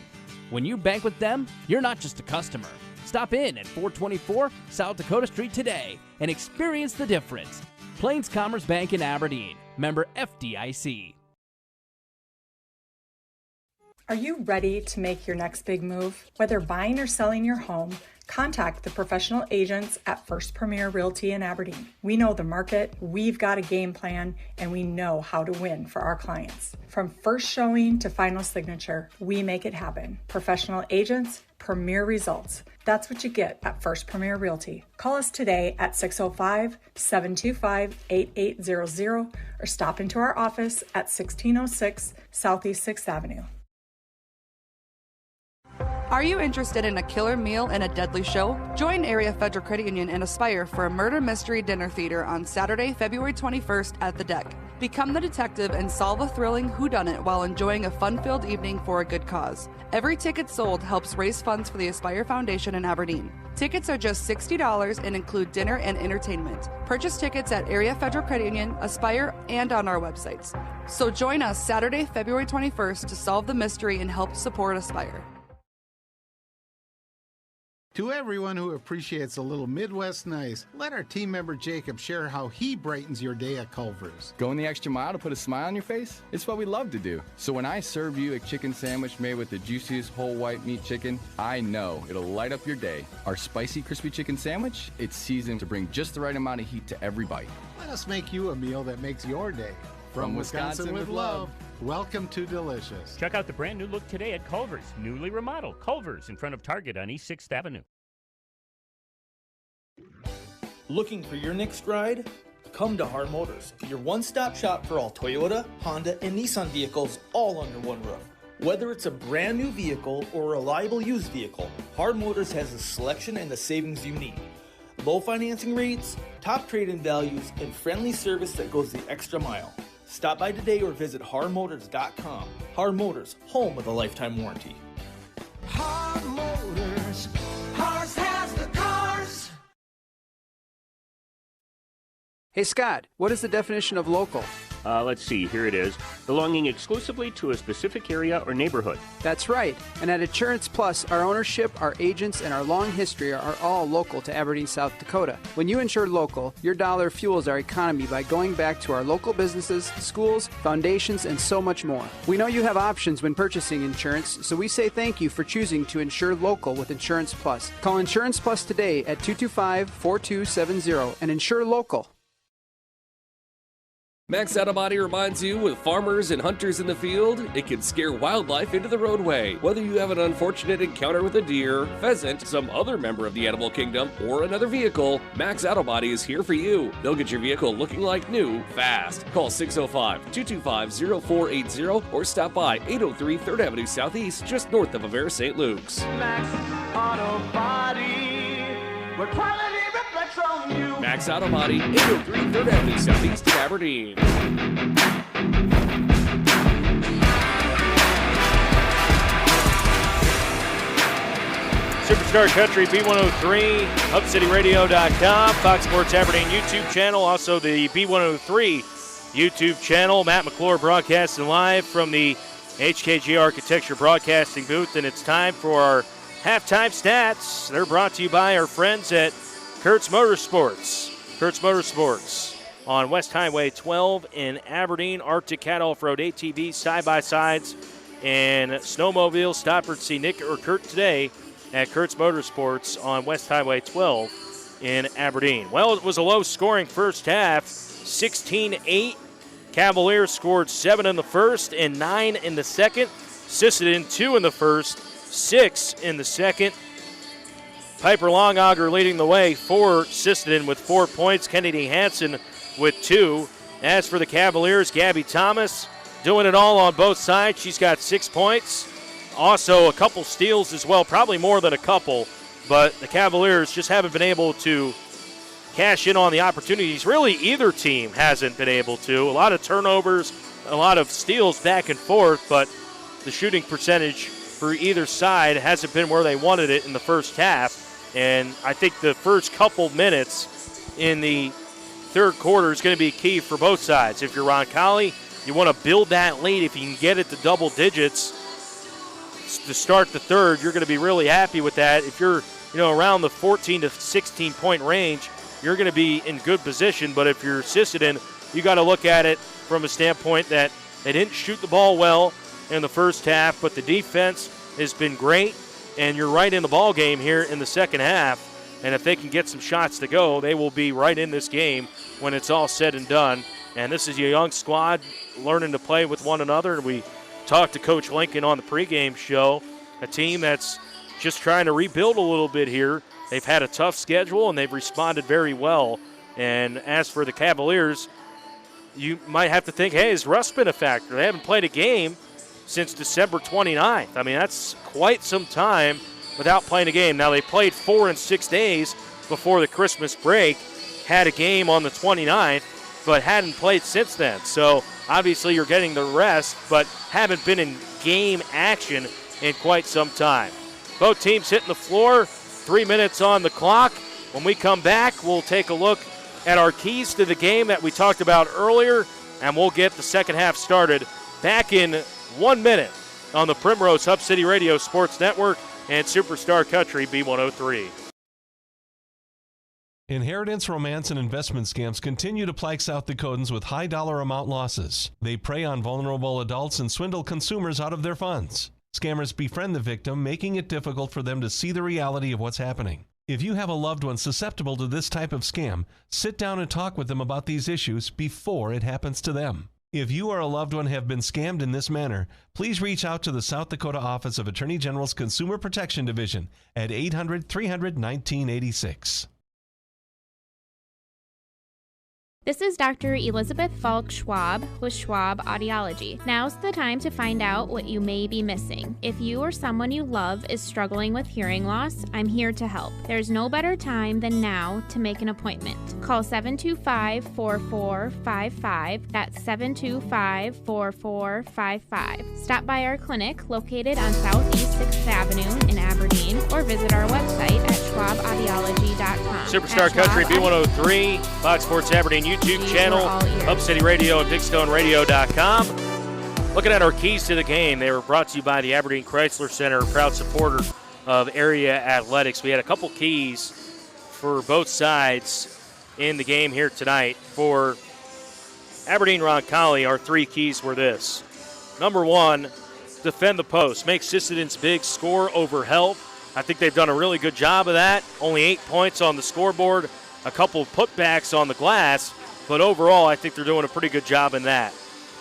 Speaker 1: When you bank with them, you're not just a customer. Stop in at 424 South Dakota Street today and experience the difference. Plains Commerce Bank in Aberdeen, member FDIC.
Speaker 3: Are you ready to make your next big move? Whether buying or selling your home, contact the professional agents at First Premier Realty in Aberdeen. We know the market, we've got a game plan, and we know how to win for our clients. From first showing to final signature, we make it happen. Professional agents, premier results. That's what you get at First Premier Realty. Call us today at 605-725-8800 or stop into our office at 1606 Southeast 6th Avenue.
Speaker 6: Are you interested in a killer meal and a deadly show? Join Area Federal Credit Union and Aspire for a murder mystery dinner theater on Saturday, February 21st at the Deck. Become the detective and solve a thrilling whodunit while enjoying a fun-filled evening for a good cause. Every ticket sold helps raise funds for the Aspire Foundation in Aberdeen. Tickets are just $60 and include dinner and entertainment. Purchase tickets at Area Federal Credit Union, Aspire, and on our websites. So join us Saturday, February 21st to solve the mystery and help support Aspire.
Speaker 24: To everyone who appreciates a little Midwest nice, let our team member Jacob share how he brightens your day at Culver's.
Speaker 25: Going the extra mile to put a smile on your face? It's what we love to do. So when I serve you a chicken sandwich made with the juiciest whole white meat chicken, I know it'll light up your day. Our spicy crispy chicken sandwich, it's seasoned to bring just the right amount of heat to every bite.
Speaker 24: Let us make you a meal that makes your day. From Wisconsin with love. Welcome to Delicious.
Speaker 11: Check out the brand new look today at Culver's, newly remodeled. Culver's in front of Target on East 6th Avenue.
Speaker 26: Looking for your next ride? Come to Hard Motors, your one-stop shop for all Toyota, Honda, and Nissan vehicles all under one roof. Whether it's a brand new vehicle or a reliable used vehicle, Hard Motors has the selection and the savings you need. Low financing rates, top trade-in values, and friendly service that goes the extra mile. Stop by today or visit hardmotors.com. Hard Motors, home of a lifetime warranty.
Speaker 21: Hard Motors. Cars has the cars.
Speaker 27: Hey Scott, what is the definition of local?
Speaker 11: Let's see, here it is. Belonging exclusively to a specific area or neighborhood.
Speaker 27: That's right. And at Insurance Plus, our ownership, our agents, and our long history are all local to Aberdeen, South Dakota. When you insure local, your dollar fuels our economy by going back to our local businesses, schools, foundations, and so much more. We know you have options when purchasing insurance, so we say thank you for choosing to insure local with Insurance Plus. Call Insurance Plus today at 225-4270 and insure local.
Speaker 4: Max Auto Body reminds you, with farmers and hunters in the field, it can scare wildlife into the roadway. Whether you have an unfortunate encounter with a deer, pheasant, some other member of the animal kingdom, or another vehicle, Max Auto Body is here for you. They'll get your vehicle looking like new fast. Call 605-225-0480 or stop by 803 3rd Avenue Southeast, just north of Avera St. Luke's.
Speaker 21: Max Auto Body, where quality reflects on you.
Speaker 4: Max Auto Body, 803 3rd Avenue Southeast in Aberdeen.
Speaker 15: Superstar Country B103, HubCityRadio.com, Fox Sports Aberdeen YouTube channel, also the B103 YouTube channel. Matt McClure broadcasting live from the HKG Architecture Broadcasting booth, and it's time for our halftime stats. They're brought to you by our friends at Kurtz Motorsports. Kurtz Motorsports on West Highway 12 in Aberdeen. Arctic Cat Off-Road ATVs, side-by-sides, and snowmobiles. Stop or see Nick or Kurt today at Kurtz Motorsports on West Highway 12 in Aberdeen. Well, it was a low-scoring first half, 16-8. Cavaliers scored 7 in the first and 9 in the second. Sisseton 2 in the first, 6 in the second. Piper Longauger leading the way for Sisseton with 4 points. Kennedy Hansen with 2. As for the Cavaliers, Gabby Thomas doing it all on both sides. She's got 6 points. Also a couple steals as well, probably more than a couple. But the Cavaliers just haven't been able to cash in on the opportunities. Really, either team hasn't been able to. A lot of turnovers, a lot of steals back and forth, but the shooting percentage for either side hasn't been where they wanted it in the first half. And I think the first couple minutes in the third quarter is going to be key for both sides. If you're Roncalli, you want to build that lead. If you can get it to double digits to start the third, you're going to be really happy with that. If you're around the 14 to 16 point range, you're going to be in good position. But if you're Sisseton, you got to look at it from a standpoint that they didn't shoot the ball well in the first half, but the defense has been great, and you're right in the ball game here in the second half. And if they can get some shots to go, they will be right in this game when it's all said and done. And this is a young squad learning to play with one another. And we talked to Coach Lincoln on the pregame show, a team that's just trying to rebuild a little bit here. They've had a tough schedule, and they've responded very well. And as for the Cavaliers, you might have to think, hey, has rust been a factor? They haven't played a game since December 29th. I mean, that's quite some time without playing a game. Now, they played 4 in 6 days before the Christmas break, had a game on the 29th, but hadn't played since then. So, obviously, you're getting the rest, but haven't been in game action in quite some time. Both teams hitting the floor, 3 minutes on the clock. When we come back, we'll take a look at our keys to the game that we talked about earlier, and we'll get the second half started back in 1 minute on the Primrose Hub City Radio Sports Network and Superstar Country B103.
Speaker 7: Inheritance, romance, and investment scams continue to plague South Dakotans with high dollar amount losses. They prey on vulnerable adults and swindle consumers out of their funds. Scammers befriend the victim, making it difficult for them to see the reality of what's happening. If you have a loved one susceptible to this type of scam, sit down and talk with them about these issues before it happens to them. If you or a loved one have been scammed in this manner, please reach out to the South Dakota Office of Attorney General's Consumer Protection Division at 800-300-1986.
Speaker 8: This is Dr. Elizabeth Falk Schwab with Schwab Audiology. Now's the time to find out what you may be missing. If you or someone you love is struggling with hearing loss, I'm here to help. There's no better time than now to make an appointment. Call 725-4455. That's 725-4455. Stop by our clinic located on Southeast 6th Avenue in Aberdeen or visit our website at schwabaudiology.com.
Speaker 15: Superstar Country B103, Fox Sports Aberdeen YouTube channel, Hub City Radio, and BigStoneRadio.com. Looking at our keys to the game, they were brought to you by the Aberdeen Chrysler Center, proud supporter of area athletics. We had a couple keys for both sides in the game here tonight. For Aberdeen Roncalli, our 3 keys were this. Number 1, defend the post. Make Sisseton's big score over help. I think they've done a really good job of that. Only 8 points on the scoreboard, a couple of putbacks on the glass, but overall I think they're doing a pretty good job in that.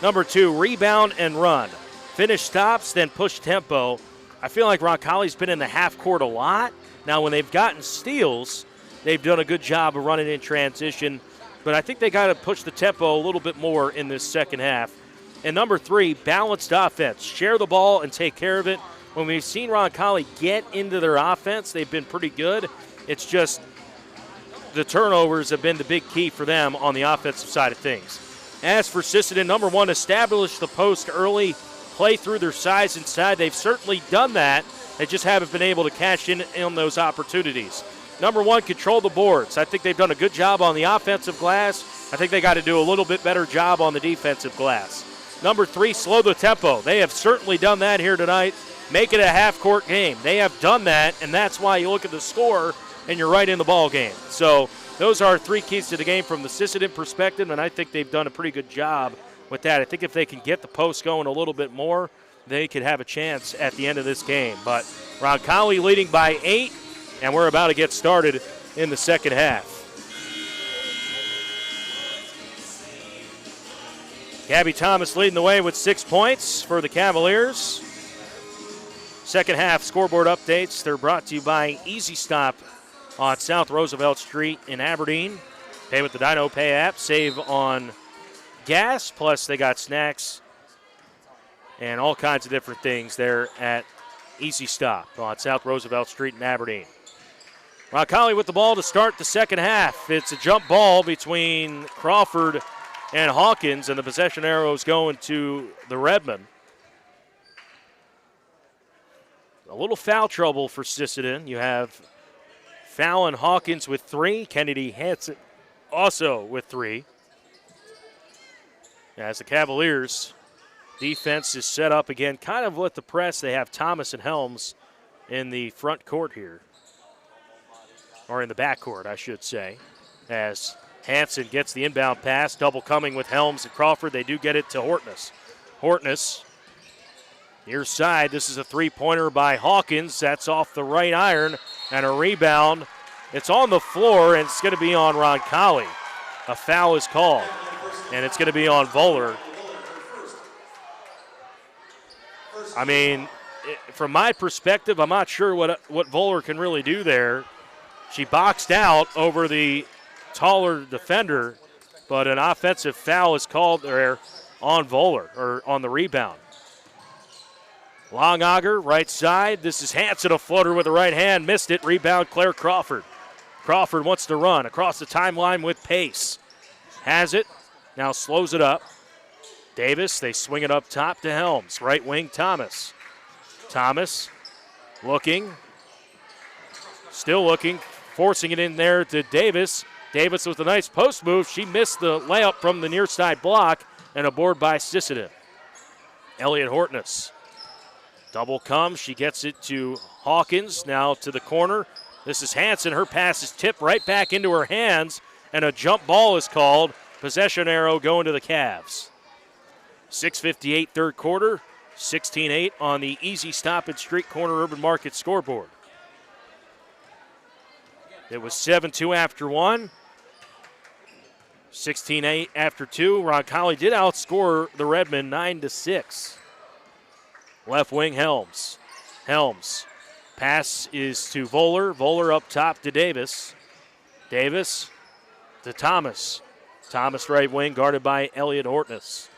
Speaker 15: Number 2, rebound and run. Finish stops, then push tempo. I feel like Roncalli's been in the half court a lot. Now when they've gotten steals, they've done a good job of running in transition, but I think they got to push the tempo a little bit more in this second half. And number 3, balanced offense. Share the ball and take care of it. When we've seen Roncalli get into their offense, they've been pretty good. It's just the turnovers have been the big key for them on the offensive side of things. As for Sisseton, number 1, establish the post early, play through their size inside. They've certainly done that. They just haven't been able to cash in on those opportunities. Number 1, control the boards. I think they've done a good job on the offensive glass. I think they got to do a little bit better job on the defensive glass. Number 3, slow the tempo. They have certainly done that here tonight. Make it a half-court game. They have done that, and that's why you look at the score and you're right in the ball game. So those are 3 keys to the game from the Sisseton perspective, and I think they've done a pretty good job with that. I think if they can get the post going a little bit more, they could have a chance at the end of this game. But Roncalli leading by 8, and we're about to get started in the second half. Gabby Thomas leading the way with 6 points for the Cavaliers. Second half scoreboard updates. They're brought to you by Easy Stop on South Roosevelt Street in Aberdeen. Pay with the Dino Pay app. Save on gas. Plus, they got snacks and all kinds of different things there at Easy Stop on South Roosevelt Street in Aberdeen. Roncalli with the ball to start the second half. It's a jump ball between Crawford and Hawkins, and the possession arrow is going to the Redmen. A little foul trouble for Sisseton. You have Fallon Hawkins with 3, Kennedy Hansen also with 3. As the Cavaliers defense is set up again, kind of with the press, they have Thomas and Helms in the front court here. Or in the back court, I should say. As Hansen gets the inbound pass, double coming with Helms and Crawford. They do get it to Hortness. Hortness, near side. This is a three-pointer by Hawkins. That's off the right iron, and a rebound. It's on the floor, and it's going to be on Roncalli. A foul is called, and it's going to be on Voller. I mean, from my perspective, I'm not sure what Voller can really do there. She boxed out over the taller defender, but an offensive foul is called there on Voller, or on the rebound. Longauger, right side. This is Hansen, a floater with the right hand. Missed it. Rebound, Claire Crawford. Crawford wants to run across the timeline with pace. Has it. Now slows it up. Davis, they swing it up top to Helms. Right wing, Thomas. Thomas looking. Still looking. Forcing it in there to Davis. Davis with a nice post move. She missed the layup from the near side block, and a board by Sisseton. Elliott Hortness. Double comes. She gets it to Hawkins. Now to the corner. This is Hansen. Her pass is tipped right back into her hands, and a jump ball is called. Possession arrow going to the Cavs. 6:58 third quarter. 16-8 on the Easy Stop and Street Corner Urban Market scoreboard. It was 7-2 after 1. 16-8 after 2. Roncalli did outscore the Redmen 9-6. Left wing, Helms. Helms. Pass is to Voller. Voller up top to Davis. Davis to Thomas. Thomas right wing, guarded by Elliott Hortness.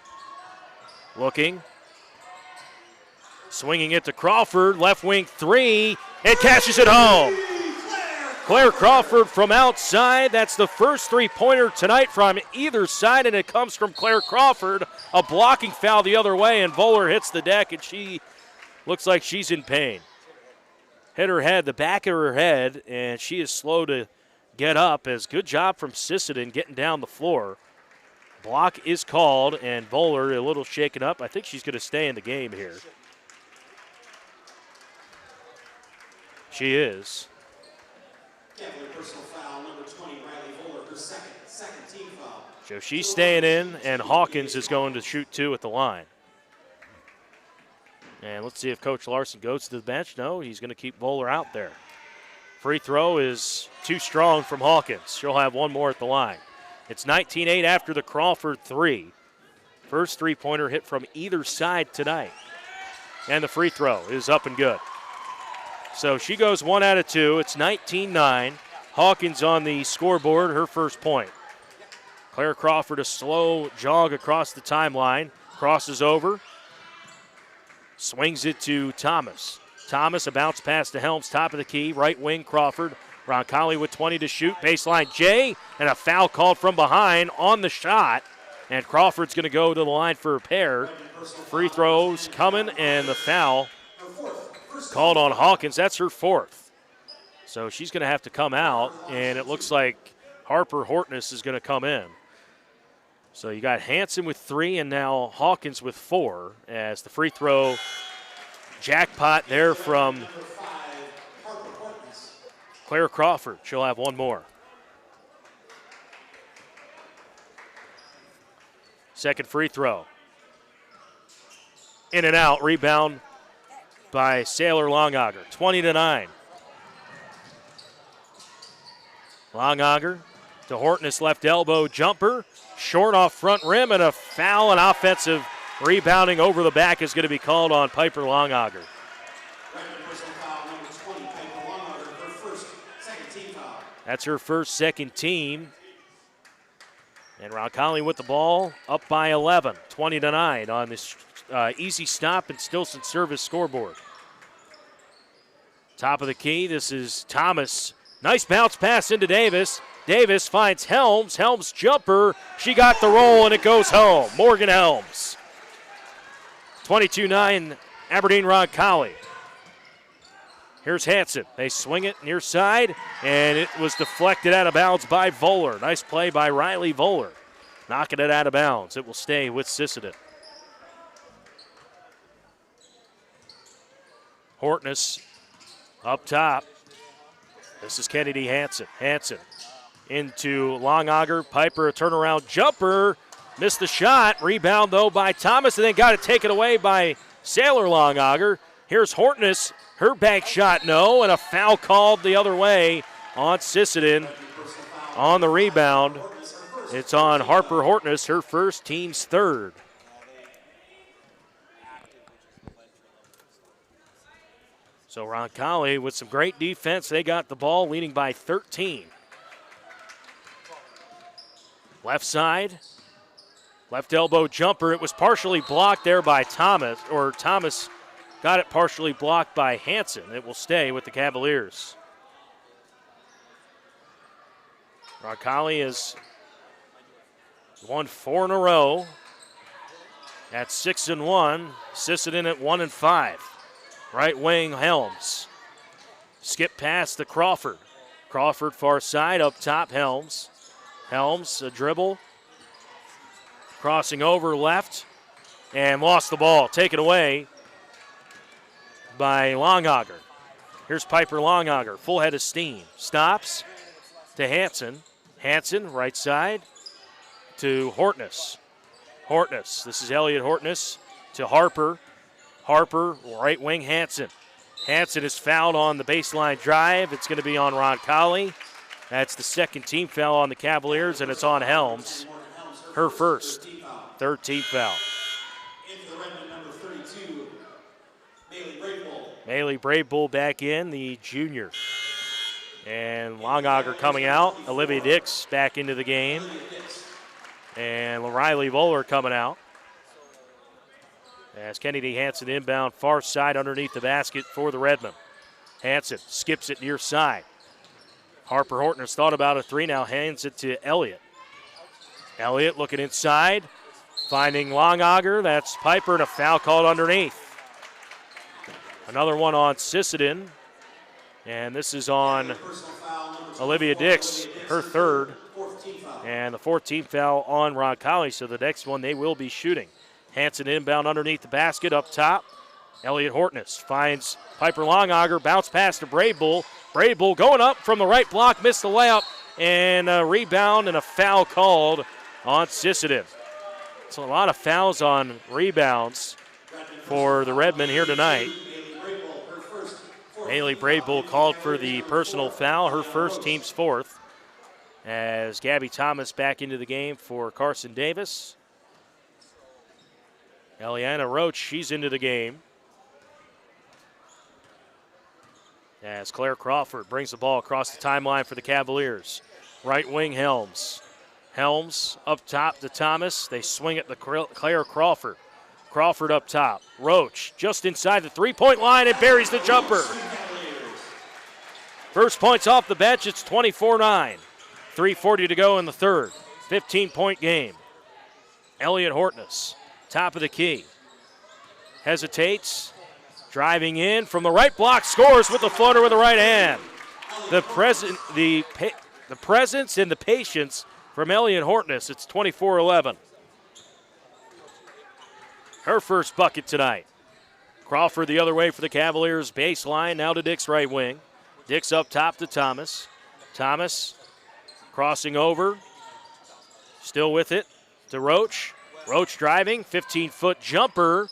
Speaker 15: Looking. Swinging it to Crawford. Left wing 3. And cashes it home. Claire Crawford from outside. That's the first three-pointer tonight from either side, and it comes from Claire Crawford. A blocking foul the other way, and Voller hits the deck, and she looks like she's in pain. Hit her head, the back of her head, and she is slow to get up. As good job from Sisseton getting down the floor. Block is called, and Voller a little shaken up. I think she's going to stay in the game here. She is.
Speaker 2: Personal foul, number 20, Riley Voller, her second team foul.
Speaker 15: So she's staying in, and Hawkins is going to shoot 2 at the line. And let's see if Coach Larson goes to the bench. No, he's going to keep Voller out there. Free throw is too strong from Hawkins. She'll have one more at the line. It's 19-8 after the Crawford 3. First three-pointer hit from either side tonight. And the free throw is up and good. So she goes 1 out of 2. It's 19-9. Hawkins on the scoreboard, her first point. Claire Crawford, a slow jog across the timeline. Crosses over. Swings it to Thomas. Thomas, a bounce pass to Helms, top of the key. Right wing, Crawford. Roncalli with 20 to shoot. Baseline, Jay. And a foul called from behind on the shot. And Crawford's going to go to the line for a pair. Free throws coming, and the foul called on Hawkins. That's her 4th. So she's going to have to come out, and it looks like Harper Hortness is going to come in. So you got Hansen with 3 and now Hawkins with 4 as the free throw jackpot there from Claire Crawford. She'll have one more. Second free throw. In and out, rebound by Sailor Longauger, 20-9. Longauger to Hortness, left elbow jumper, short off front rim, and a foul, and offensive rebounding over the back is going to be called on Piper Longauger. That's her first second team. And Roncalli with the ball, up by 11, 20-9 on this Easy Stop and Stilson service scoreboard. Top of the key, this is Thomas Nice bounce pass into Davis. Davis finds Helms. Helms jumper. She got the roll, and it goes home. Morgan Helms. 22-9, Aberdeen Roncalli. Here's Hanson. They swing it near side, and it was deflected out of bounds by Voller. Nice play by Riley Voller. Knocking it out of bounds. It will stay with Sisseton. Hortness up top. This is Kennedy Hanson. Hanson into Longauger. Piper, a turnaround jumper. Missed the shot. Rebound, though, by Thomas, and then got it taken away by Sailor Longauger. Here's Hortness. Her bank shot, no, and a foul called the other way on Sisseton on the rebound. It's on Harper Hortness, her first, team's third. So Roncalli with some great defense. They got the ball, leading by 13. Left side, left elbow jumper. It was partially blocked there by Thomas, or Thomas got it partially blocked by Hanson. It will stay with the Cavaliers. Roncalli has won 4 in a row at 6-1. Sisseton at 1-5. Right wing Helms. Skip pass to Crawford. Crawford far side, up top Helms. Helms, a dribble. Crossing over left and lost the ball. Taken away by Longauger. Here's Piper Longauger, full head of steam. Stops to Hanson. Hanson, right side to Hortness. Hortness, this is Elliot Hortness to Harper. Harper, right wing Hanson. Hanson is fouled on the baseline drive. It's going to be on Roncalli. That's the second team foul on the Cavaliers, and it's on Helms. Her first, third team foul. Bailey Bravebull back in, the junior. And Longauger coming out. Olivia Dix back into the game. And Riley Voller coming out. As Kennedy Hanson inbound far side underneath the basket for the Redmen. Hanson skips it near side. Harper Hortness thought about a three, now hands it to Elliott. Elliott looking inside, finding Longauger. That's Piper, and a foul called underneath. Another one on Sisseton, and this is on Olivia Dix, her third, and the 14th foul on Roncalli, so the next one they will be shooting. Hanson inbound underneath the basket, up top. Elliot Hortness finds Piper Longauger, bounce pass to Bravebull. Bravebull going up from the right block, missed the layup, and a rebound and a foul called on Sisseton. So a lot of fouls on rebounds for the Redmen here tonight. Haley Bravebull called for the personal foul, her first, team's fourth. As Gabby Thomas back into the game for Carson Davis. Eliana Roach, she's into the game. As Claire Crawford brings the ball across the timeline for the Cavaliers. Right wing Helms. Helms up top to Thomas. They swing it to Claire Crawford. Crawford up top. Roach just inside the three-point line and buries the jumper. First points off the bench. It's 24-9. 3:40 to go in the third. 15-point game. Elliot Hortness, top of the key. Hesitates. Driving in from the right block, scores with the floater with the right hand. The presence and the patience from Elliot Hortness. It's 24-11. Her first bucket tonight. Crawford the other way for the Cavaliers. Baseline now to Dix right wing. Dix up top to Thomas. Thomas crossing over. Still with it to Roach. Roach driving, 15-foot jumper.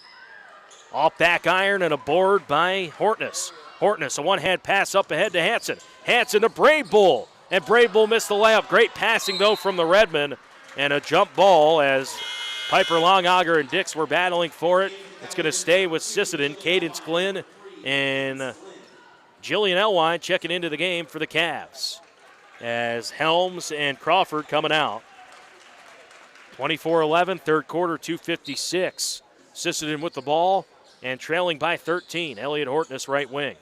Speaker 15: Off back iron and a board by Hortness. Hortness, a one-hand pass up ahead to Hanson. Hanson to Bravebull, and Bravebull missed the layup. Great passing, though, from the Redmen, and a jump ball as Piper Longauger and Dix were battling for it. It's going to stay with Sisseton, Cadence Glenn, and Jillian Elwine checking into the game for the Cavs as Helms and Crawford coming out. 24-11, third quarter, 2:56. Sisseton with the ball and trailing by 13. Elliot Hortness right wing.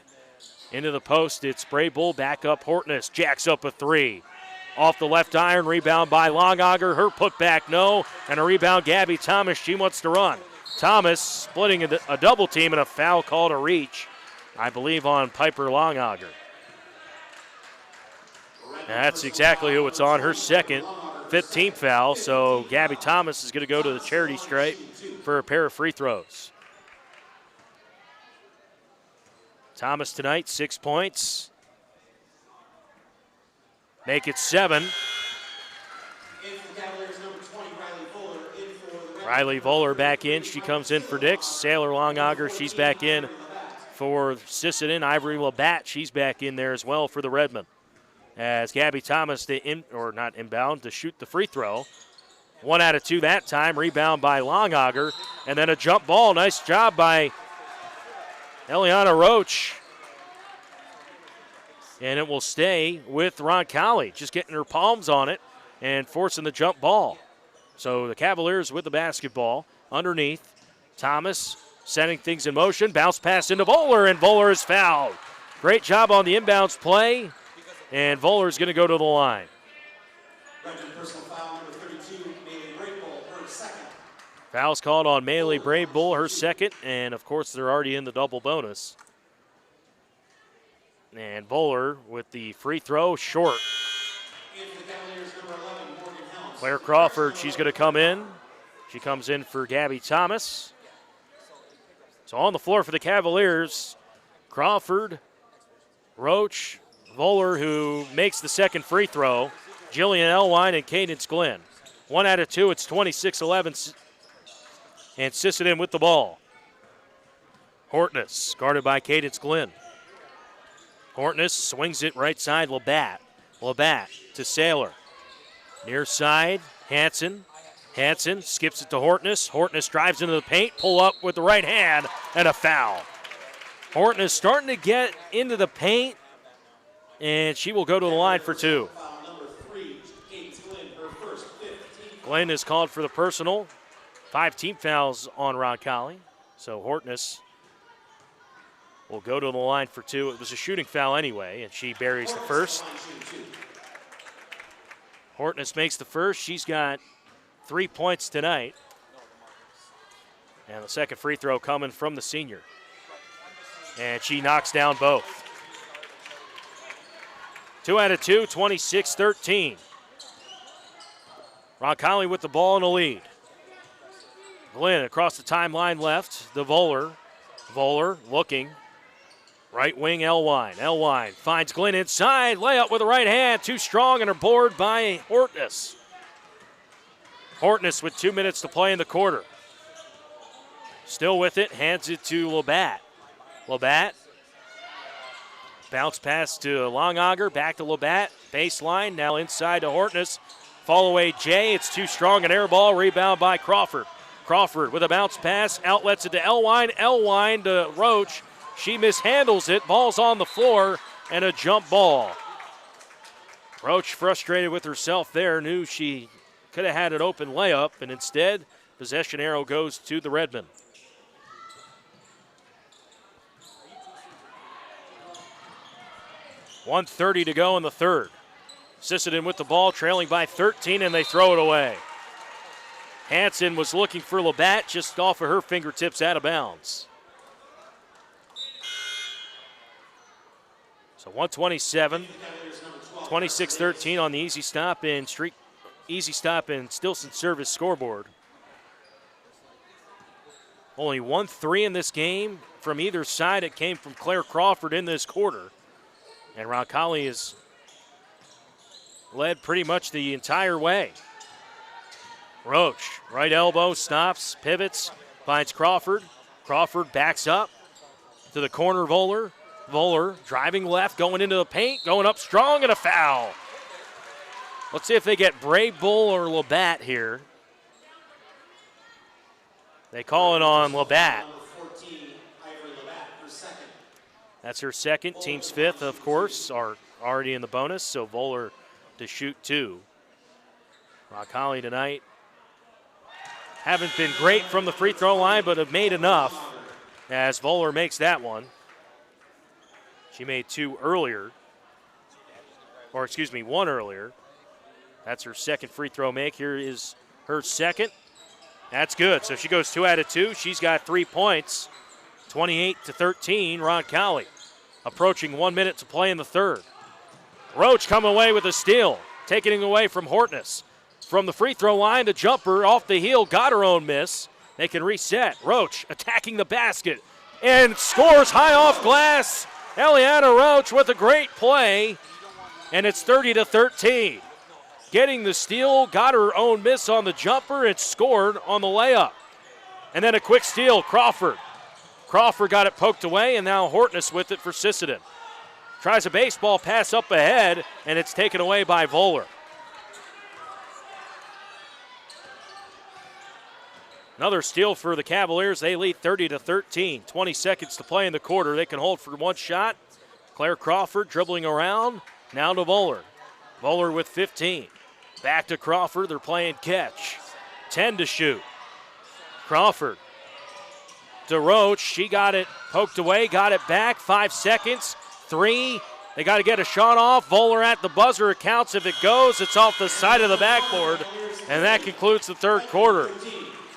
Speaker 15: Into the post, it's Braybull, back up Hortness, jacks up a three. Off the left iron, rebound by Longauger, her putback no, and a rebound Gabby Thomas, she wants to run. Thomas splitting a double team and a foul called a reach, I believe on Piper Longauger. That's exactly who it's on, her second, 15th foul, so Gabby Thomas is going to go to the charity stripe for a pair of free throws. Thomas tonight, 6 points. Make it 7. Riley Voller back in. She comes in for Dix. Sailor Longauger, she's back in for Sisseton. Ivory Labatt, she's back in there as well for the Redmen. As Gabby Thomas, to shoot the free throw. 1 out of 2 that time. Rebound by Longauger. And then a jump ball. Nice job by Eliana Roach. And it will stay with Roncalli, just getting her palms on it and forcing the jump ball. So the Cavaliers with the basketball underneath. Thomas setting things in motion. Bounce pass into Voller, and Voller is fouled. Great job on the inbounds play, and Voller is going to go to the line. Foul's called on Maylee Braybull, her second, and of course they're already in the double bonus. And Voller with the free throw, short. Claire Crawford, she's going to come in. She comes in for Gabby Thomas. So on the floor for the Cavaliers, Crawford, Roach, Voller, who makes the second free throw, Jillian Elwine and Cadence Glenn. 1 out of 2, it's 26-11, and Sisseton with the ball. Hortness, guarded by Cadence Glenn. Hortness swings it right side, Labatt. Labatt to Sailor. Near side, Hanson. Hanson skips it to Hortness. Hortness drives into the paint, pull up with the right hand, and a foul. Hortness starting to get into the paint, and she will go to the line for 2. Glenn is called for the personal. 5 team fouls on Roncalli. So Hortness will go to the line for 2. It was a shooting foul anyway, and she buries the first. Hortness makes the first. She's got 3 points tonight. And the second free throw coming from the senior. And she knocks down both. 2 out of 2, 26-13. Roncalli with the ball in the lead. Glenn across the timeline left. The Voller. Voller looking. Right wing, Elwine. Elwine finds Glenn inside. Layup with the right hand. Too strong and are bored by Hortness. Hortness with 2 minutes to play in the quarter. Still with it. Hands it to Labatt. Labatt. Bounce pass to Longauger. Back to Labatt. Baseline. Now inside to Hortness. Fall away Jay. It's too strong. An air ball. Rebound by Crawford. Crawford with a bounce pass. Outlets it to Elwine. Elwine to Roach. She mishandles it. Ball's on the floor, and a jump ball. Roach frustrated with herself there. Knew she could have had an open layup, and instead, possession arrow goes to the Redmen. .130 to go in the third. Sisseton with the ball, trailing by 13, and they throw it away. Hanson was looking for Labatt, just off of her fingertips, out of bounds. So 127, 26-13 on the Easy Stop and Stilson service scoreboard. Only 1-3 in this game from either side. It came from Claire Crawford in this quarter. And Roncalli is led pretty much the entire way. Roach, right elbow, stops, pivots, finds Crawford. Crawford backs up to the corner, Voller. Voller driving left, going into the paint, going up strong, and a foul. Let's see if they get Braybull or Labatt here. They call it on Labatt. That's her second. Team's fifth, of course, are already in the bonus, so Voller to shoot 2. Roncalli tonight haven't been great from the free throw line, but have made enough as Voller makes that one. She made two earlier. One earlier. That's her second free throw make. Here is her second. That's good. So she goes 2 out of 2. She's got 3 points. 28-13, Roncalli. Approaching 1 minute to play in the third. Roach coming away with a steal. Taking it away from Hortness. From the free throw line, the jumper off the heel, got her own miss. They can reset. Roach attacking the basket and scores high off glass. Eliana Roach with a great play, and it's 30-13. Getting the steal, got her own miss on the jumper, and scored on the layup. And then a quick steal, Crawford. Crawford got it poked away, and now Hortness with it for Sisseton. Tries a baseball pass up ahead, and it's taken away by Voller. Another steal for the Cavaliers. They lead 30-13. 20 seconds to play in the quarter. They can hold for one shot. Claire Crawford dribbling around. Now to Voller. Voller with 15. Back to Crawford. They're playing catch. 10 to shoot. Crawford to Roach. She got it poked away. Got it back. 5 seconds. 3. They got to get a shot off. Voller at the buzzer. It counts. If it goes, it's off the side of the backboard. And that concludes the third quarter.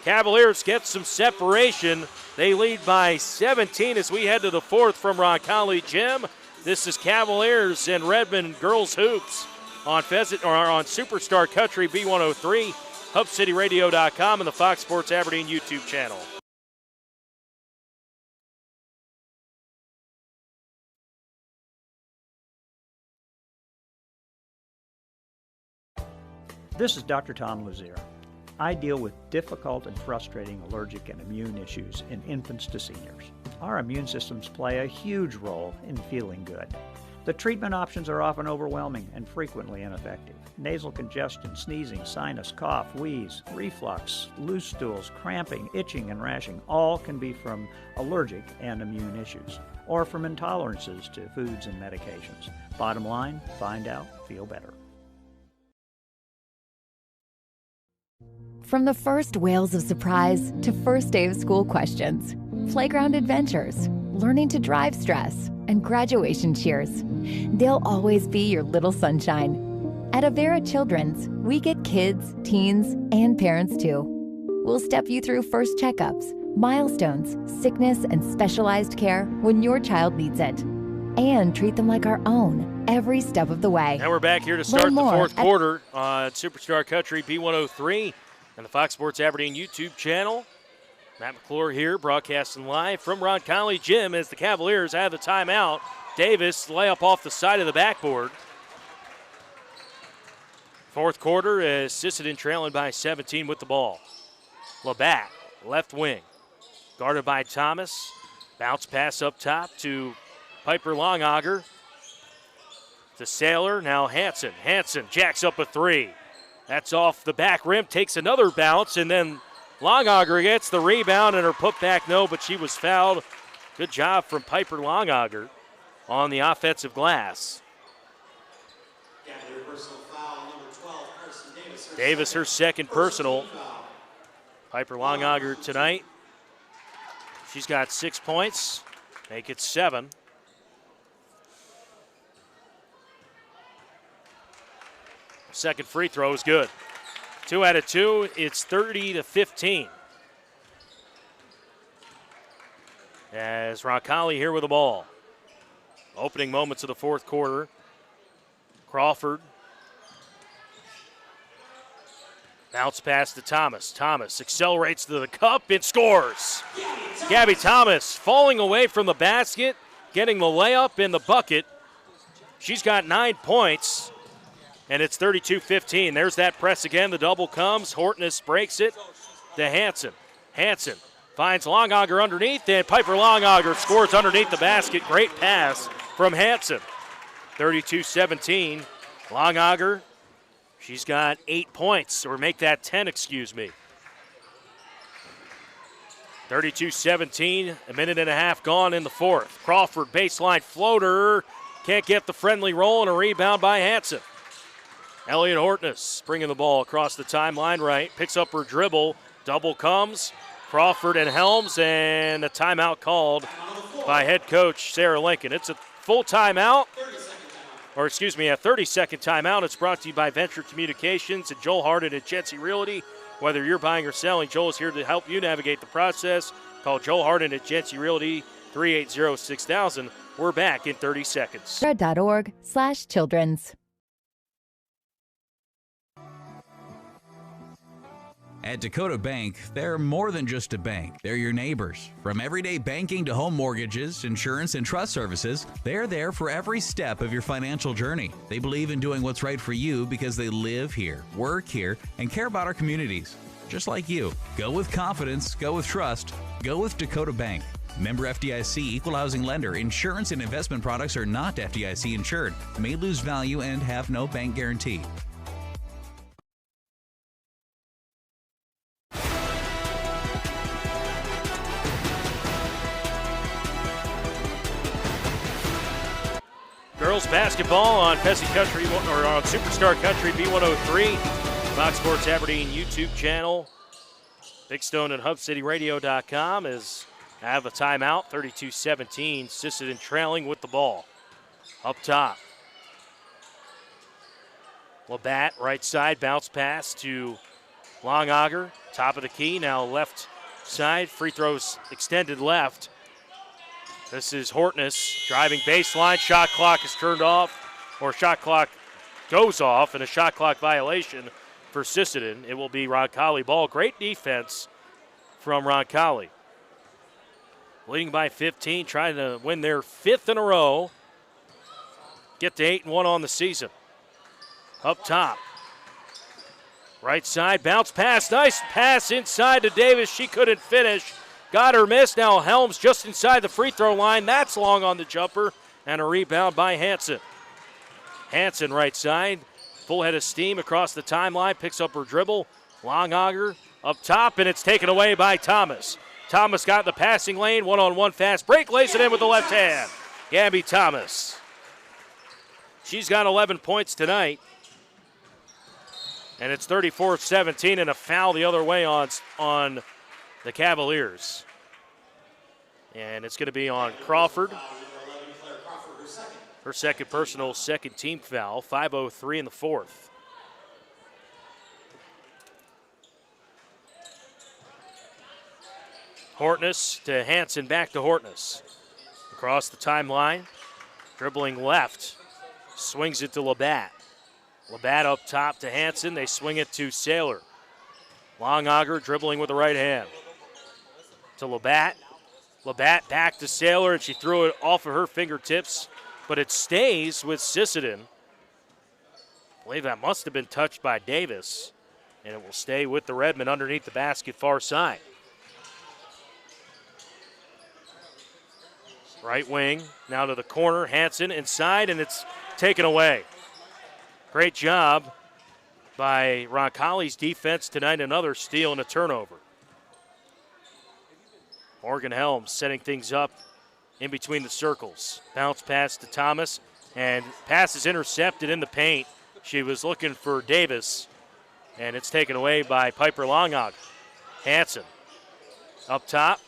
Speaker 15: Cavaliers get some separation. They lead by 17 as we head to the fourth from Roncalli Gym. This is Cavaliers and Redmond Girls Hoops on Superstar Country B103, HubCityRadio.com, and the Fox Sports Aberdeen YouTube channel.
Speaker 9: This is Dr. Tom Luzier. I deal with difficult and frustrating allergic and immune issues in infants to seniors. Our immune systems play a huge role in feeling good. The treatment options are often overwhelming and frequently ineffective. Nasal congestion, sneezing, sinus, cough, wheeze, reflux, loose stools, cramping, itching, and rashing all can be from allergic and immune issues or from intolerances to foods and medications. Bottom line, find out, feel better.
Speaker 10: From the first wails of surprise to first day of school questions, playground adventures, learning to drive stress, and graduation cheers, they'll always be your little sunshine. At Avera Children's, we get kids, teens, and parents too. We'll step you through first checkups, milestones, sickness, and specialized care when your child needs it, and treat them like our own every step of the way.
Speaker 15: Now we're back here to start the fourth quarter on Superstar Country B103. And the Fox Sports Aberdeen YouTube channel. Matt McClure here, broadcasting live from Roncalli Gym as the Cavaliers have the timeout. Davis layup off the side of the backboard. Fourth quarter as Sisseton trailing by 17 with the ball. Labatt, left wing, guarded by Thomas. Bounce pass up top to Piper Longauger. To Saylor, now Hanson. Hanson jacks up a three. That's off the back rim, takes another bounce, and then Longauger gets the rebound and her putback no, but she was fouled. Good job from Piper Longauger on the offensive glass. Davis, her second personal. Piper Longauger tonight. She's got 6 points, make it 7. Second free throw is good. 2 out of 2, it's 30-15. As Roncalli here with the ball. Opening moments of the fourth quarter. Crawford. Bounce pass to Thomas. Thomas accelerates to the cup and scores. Gabby Thomas falling away from the basket, getting the layup in the bucket. She's got 9 points. And it's 32-15. There's that press again. The double comes. Hortness breaks it to Hanson. Hanson finds Longauger underneath, and Piper Longauger scores underneath the basket. Great pass from Hanson. 32-17. Longauger, she's got 8 points, or make that 10, excuse me. 32-17, a minute and a half gone in the fourth. Crawford, baseline floater. Can't get the friendly roll, and a rebound by Hanson. Elliot Hortness bringing the ball across the timeline right. Picks up her dribble. Double comes. Crawford and Helms, and a timeout called by head coach Sarah Lincoln. It's a full timeout. Or excuse me, a 30-second timeout. It's brought to you by Venture Communications and Joel Harden at Jetsi Realty. Whether you're buying or selling, Joel is here to help you navigate the process. Call Joel Harden at Jetsi Realty, 380-6000. We're back in 30 seconds.
Speaker 10: Red.org/children's.
Speaker 12: At Dakota Bank, they're more than just a bank. They're your neighbors. From everyday banking to home mortgages, insurance, and trust services, they're there for every step of your financial journey. They believe in doing what's right for you because they live here, work here, and care about our communities. Just like you. Go with confidence, go with trust, go with Dakota Bank. Member FDIC, equal housing lender. Insurance and investment products are not FDIC insured, may lose value, and have no bank guarantee.
Speaker 15: Girls basketball on Pheasant Country, or on Superstar Country B103, Fox Sports Aberdeen YouTube channel. Big Stone and HubCityRadio.com is have a timeout, 32-17. Sisseton trailing with the ball. Up top. Labatt, right side, bounce pass to Longauger. Top of the key, now left side. Free throws extended left. This is Hortness driving baseline. Shot clock is turned off, or shot clock goes off, and a shot clock violation for Sisseton. It will be Roncalli ball. Great defense from Roncalli. Leading by 15, trying to win their 5th in a row. Get to 8-1 on the season. Up top. Right side, bounce pass. Nice pass inside to Davis. She couldn't finish. Got her miss. Now Helms just inside the free throw line. That's long on the jumper. And a rebound by Hansen. Hansen right side. Full head of steam across the timeline. Picks up her dribble. Longauger up top, and it's taken away by Thomas. Thomas got in the passing lane. One-on-one fast break. Lays it in with the left hand. Gabby Thomas. She's got 11 points tonight. And it's 34-17, and a foul the other way on the Cavaliers. And it's going to be on Crawford. Her second personal, second team foul. 5:03 in the fourth. Hortness to Hansen, back to Hortness. Across the timeline, dribbling left. Swings it to Labatt. Labatt up top to Hansen. They swing it to Saylor. Longauger dribbling with the right hand. To Labatt. Labatt back to Saylor, and she threw it off of her fingertips, but it stays with Sisseton. I believe that must have been touched by Davis, and it will stay with the Redmen underneath the basket far side. Right wing, now to the corner. Hansen inside, and it's taken away. Great job by Roncalli's defense tonight. Another steal and a turnover. Morgan Helms setting things up in between the circles. Bounce pass to Thomas, and pass is intercepted in the paint. She was looking for Davis, and it's taken away by Piper Longauger. Hansen up top,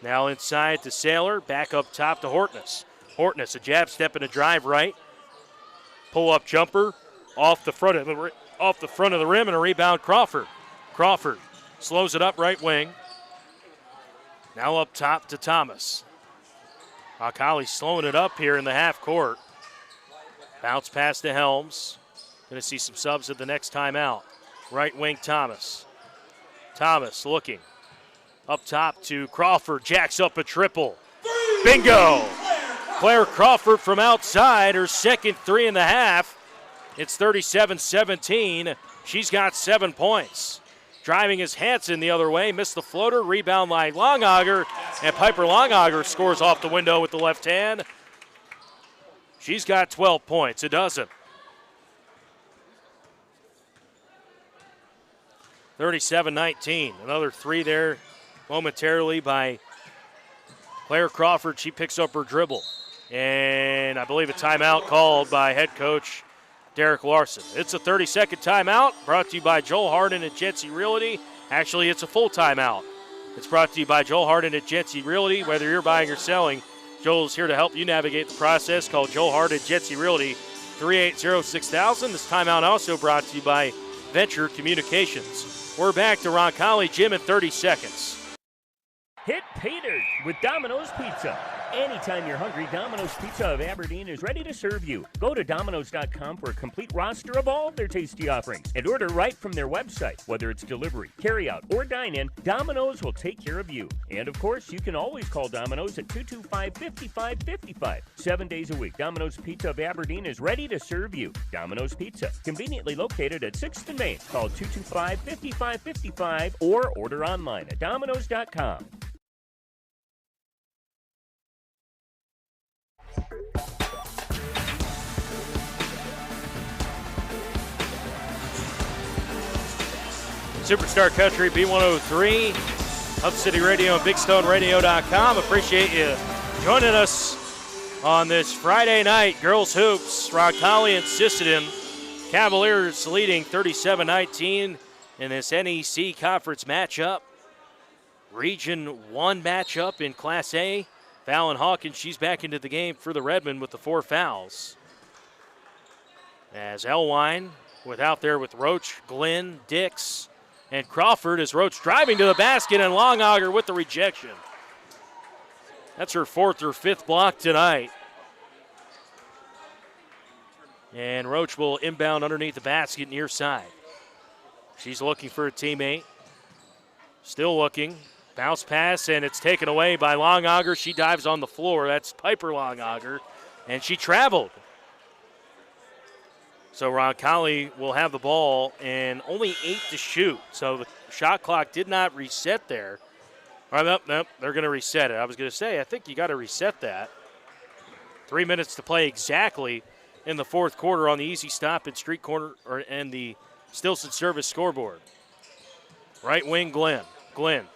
Speaker 15: now inside to Saylor, back up top to Hortness. Hortness, a jab step and a drive right. Pull-up jumper off the front of the rim, and a rebound Crawford. Crawford slows it up right wing. Now up top to Thomas. Roncalli slowing it up here in the half court. Bounce pass to Helms. Going to see some subs at the next timeout. Right wing Thomas. Thomas looking. Up top to Crawford. Jacks up a triple. Bingo! Claire Crawford from outside. Her second three in the half. It's 37-17. She's got 7 points. Driving is Hansen the other way. Missed the floater. Rebound by Longauger. And Piper Longauger scores off the window with the left hand. She's got 12 points. A dozen. 37-19. Another three there momentarily by Claire Crawford. She picks up her dribble. And I believe a timeout called by head coach Derek Larson. It's a 30-second timeout brought to you by Joel Harden at Jetsi Realty. Actually, it's a full timeout. It's brought to you by Joel Harden at Jetsi Realty. Whether you're buying or selling, Joel's here to help you navigate the process. Call Joel Hart at Jetsy Realty, 380-6000. This timeout also brought to you by Venture Communications. We're back to Roncalli Gym in 30 seconds.
Speaker 11: Hit pay dirt with Domino's Pizza. Anytime you're hungry, Domino's Pizza of Aberdeen is ready to serve you. Go to Domino's.com for a complete roster of all their tasty offerings and order right from their website. Whether it's delivery, carryout, or dine-in, Domino's will take care of you. And of course, you can always call Domino's at 225-5555. 7 days a week, Domino's Pizza of Aberdeen is ready to serve you. Domino's Pizza, conveniently located at 6th and Main. Call 225-5555 or order online at Domino's.com.
Speaker 15: Superstar Country B103, Hub City Radio and BigStoneRadio.com. Appreciate you joining us on this Friday night. Girls Hoops, Roncalli and Sisseton. Cavaliers leading 37-19 in this NEC Conference matchup. Region 1 matchup in Class A. Fallon Hawkins, she's back into the game for the Redmen with the 4 fouls. As Elwine out there with Roach, Glenn, Dix, and Crawford, as Roach driving to the basket, and Longauger with the rejection. That's her 4th or 5th block tonight. And Roach will inbound underneath the basket near side. She's looking for a teammate. Still looking. Bounce pass, and it's taken away by Longauger. She dives on the floor. That's Piper Longauger, and she traveled. So Roncalli will have the ball and only 8 to shoot. So the shot clock did not reset there. Nope, they're going to reset it. I was going to say, I think you got to reset that. 3 minutes to play exactly in the 4th quarter on the Easy Stop and Street Corner and the Stilson Service scoreboard. Right wing, Glenn. Glenn,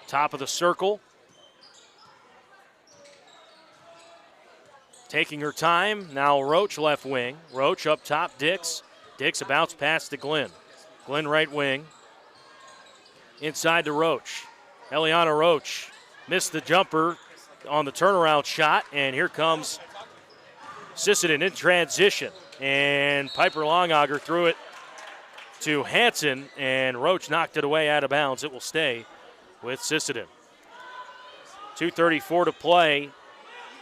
Speaker 15: top of the circle. Taking her time. Now Roach left wing. Roach up top, Dix. Dix a bounce pass to Glenn. Glenn right wing. Inside to Roach. Eliana Roach missed the jumper on the turnaround shot, and here comes Sisseton in transition. And Piper Longauger threw it to Hanson, and Roach knocked it away out of bounds. It will stay with Sisseton. 2:34 to play.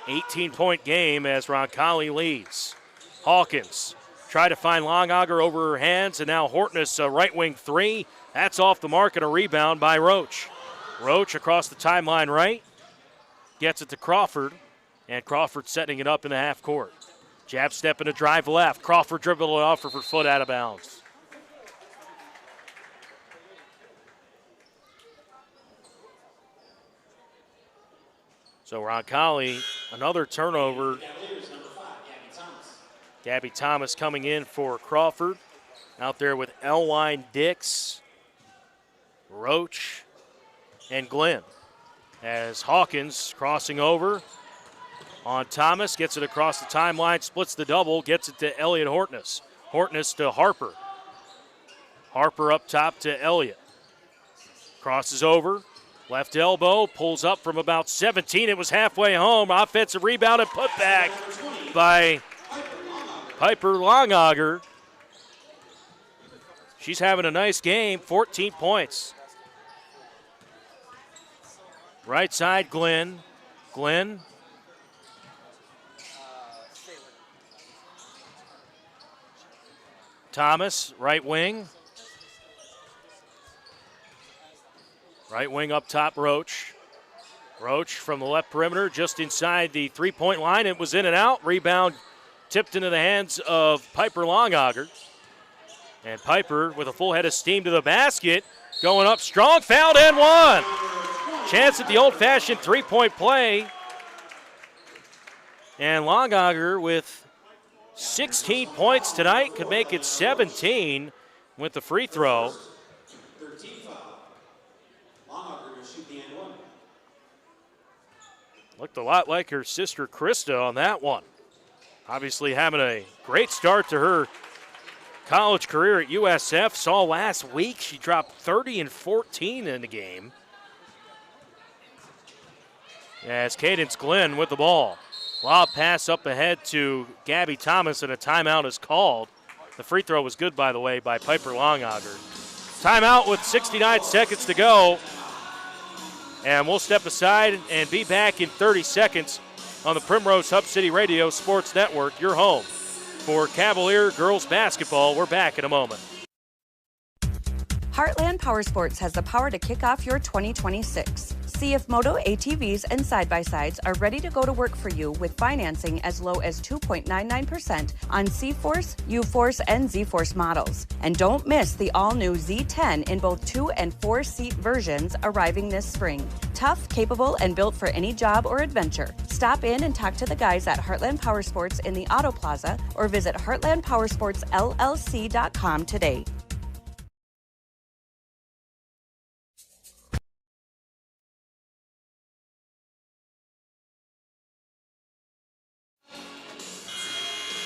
Speaker 15: 18-point game as Roncalli leads. Hawkins tried to find Longauger over her hands, and now Hortness, a right wing 3. That's off the mark and a rebound by Roach. Roach across the timeline right. Gets it to Crawford, and Crawford setting it up in the half court. Jab step and a drive left. Crawford dribbled it off of her foot out of bounds. So Roncalli, another turnover. Gabby Thomas coming in for Crawford. Out there with Elwine, Dix, Roach, and Glenn. As Hawkins crossing over on Thomas, gets it across the timeline, splits the double, gets it to Elliott Hortness. Hortness to Harper. Harper up top to Elliott. Crosses over. Left elbow, pulls up from about 17. It was halfway home. Offensive rebound and put back by Piper Longauger. She's having a nice game, 14 points. Right side, Glenn. Glenn. Thomas, right wing. Right wing up top, Roach. Roach from the left perimeter, just inside the three-point line. It was in and out. Rebound tipped into the hands of Piper Longauger. And Piper with a full head of steam to the basket. Going up strong, fouled and one. Chance at the old-fashioned three-point play. And Longauger with 16 points tonight could make it 17 with the free throw. Looked a lot like her sister Krista on that one. Obviously having a great start to her college career at USF. Saw last week she dropped 30 and 14 in the game. as Cadence Glenn with the ball. Lob pass up ahead to Gabby Thomas, and a timeout is called. The free throw was good, by the way, by Piper Longauger. Timeout with 69 seconds to go. And we'll step aside and be back in 30 seconds on the Primrose Hub City Radio Sports Network, your home for Cavalier girls basketball. We're back in a moment.
Speaker 13: Heartland Power Sports has the power to kick off your 2026. See if Moto ATVs and side-by-sides are ready to go to work for you with financing as low as 2.99% on C-Force, U-Force, and Z-Force models. And don't miss the all-new Z10 in both 2- and 4-seat versions arriving this spring. Tough, capable, and built for any job or adventure. Stop in and talk to the guys at Heartland Power Sports in the Auto Plaza or visit heartlandpowersportsllc.com today.